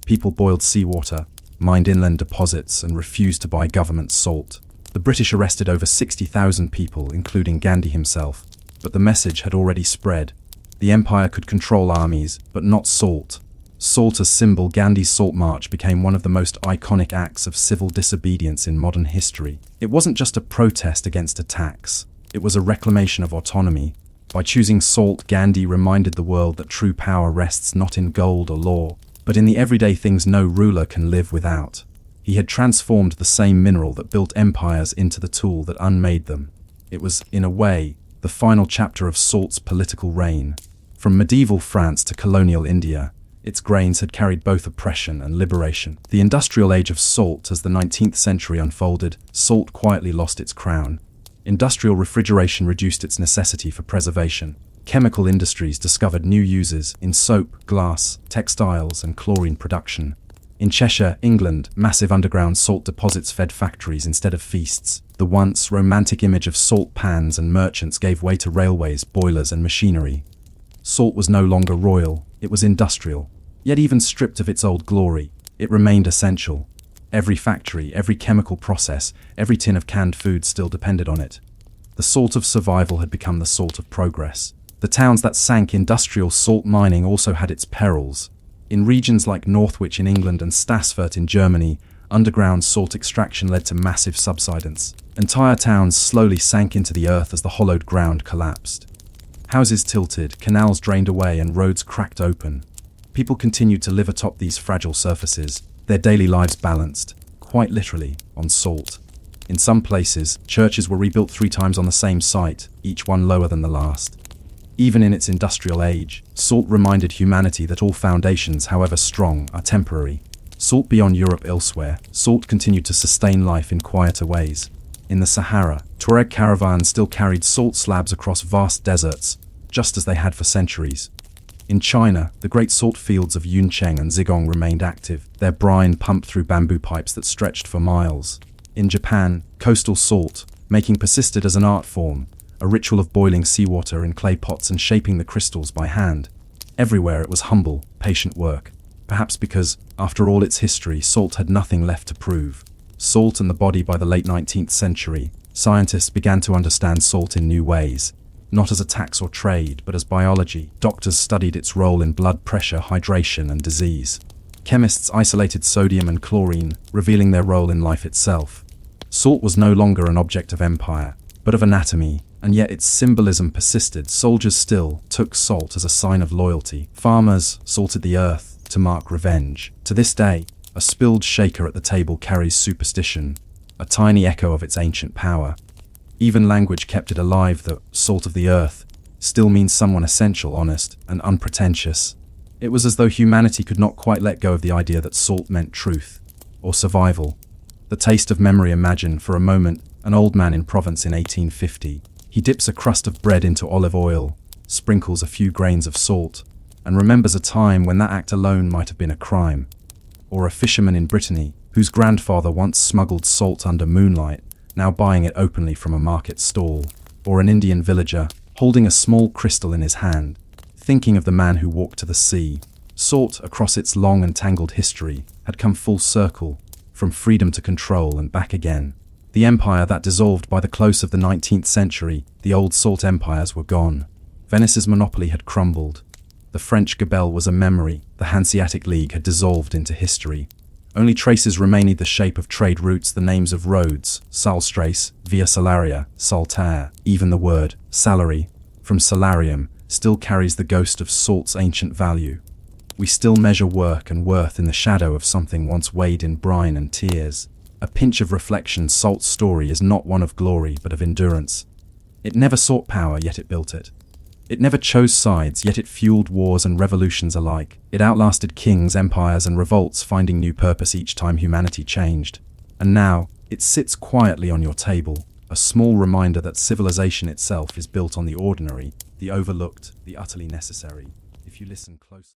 People boiled seawater, mined inland deposits, and refused to buy government salt. The British arrested over 60,000 people, including Gandhi himself, but the message had already spread. The empire could control armies, but not salt. Salt as symbol, Gandhi's Salt March became one of the most iconic acts of civil disobedience in modern history. It wasn't just a protest against a tax, it was a reclamation of autonomy. By choosing salt, Gandhi reminded the world that true power rests not in gold or law, but in the everyday things no ruler can live without. He had transformed the same mineral that built empires into the tool that unmade them. It was, in a way, the final chapter of salt's political reign. From medieval France to colonial India, its grains had carried both oppression and liberation. The industrial age of salt, as the 19th century unfolded, salt quietly lost its crown. Industrial refrigeration reduced its necessity for preservation. Chemical industries discovered new uses in soap, glass, textiles, and chlorine production. In Cheshire, England, massive underground salt deposits fed factories instead of feasts. The once romantic image of salt pans and merchants gave way to railways, boilers, and machinery. Salt was no longer royal, it was industrial. Yet even stripped of its old glory, it remained essential. Every factory, every chemical process, every tin of canned food still depended on it. The salt of survival had become the salt of progress. The towns that sank industrial salt mining also had its perils. In regions like Northwich in England and Stassfurt in Germany, underground salt extraction led to massive subsidence. Entire towns slowly sank into the earth as the hollowed ground collapsed. Houses tilted, canals drained away, and roads cracked open. People continued to live atop these fragile surfaces, their daily lives balanced, quite literally, on salt. In some places, churches were rebuilt 3 times on the same site, each one lower than the last. Even in its industrial age, salt reminded humanity that all foundations, however strong, are temporary. Salt beyond Europe elsewhere, salt continued to sustain life in quieter ways. In the Sahara, Tuareg caravans still carried salt slabs across vast deserts, just as they had for centuries. In China, the great salt fields of Yuncheng and Zigong remained active, their brine pumped through bamboo pipes that stretched for miles. In Japan, coastal salt making persisted as an art form, a ritual of boiling seawater in clay pots and shaping the crystals by hand. Everywhere it was humble, patient work. Perhaps because, after all its history, salt had nothing left to prove. Salt and the body. By the late 19th century, scientists began to understand salt in new ways. Not as a tax or trade, but as biology. Doctors studied its role in blood pressure, hydration, and disease. Chemists isolated sodium and chlorine, revealing their role in life itself. Salt was no longer an object of empire, but of anatomy, and yet its symbolism persisted. Soldiers still took salt as a sign of loyalty. Farmers salted the earth to mark revenge. To this day, a spilled shaker at the table carries superstition, a tiny echo of its ancient power. Even language kept it alive. The salt of the earth still means someone essential, honest, and unpretentious. It was as though humanity could not quite let go of the idea that salt meant truth, or survival. The taste of memory. Imagine, for a moment, an old man in Provence in 1850. He dips a crust of bread into olive oil, sprinkles a few grains of salt, and remembers a time when that act alone might have been a crime. Or a fisherman in Brittany, whose grandfather once smuggled salt under moonlight, now buying it openly from a market stall. Or an Indian villager, holding a small crystal in his hand, thinking of the man who walked to the sea. Salt, across its long and tangled history, had come full circle, from freedom to control and back again. The empire that dissolved by the close of the 19th century, the old salt empires, were gone. Venice's monopoly had crumbled. The French gabelle was a memory. The Hanseatic League had dissolved into history. Only traces remained: the shape of trade routes, the names of roads, Salstrace, Via Salaria, Saltaire. Even the word salary, from salarium, still carries the ghost of salt's ancient value. We still measure work and worth in the shadow of something once weighed in brine and tears. A pinch of reflection. Salt's story is not one of glory, but of endurance. It never sought power, yet it built it. It never chose sides, yet it fueled wars and revolutions alike. It outlasted kings, empires, and revolts, finding new purpose each time humanity changed. And now, it sits quietly on your table, a small reminder that civilization itself is built on the ordinary, the overlooked, the utterly necessary. If you listen close.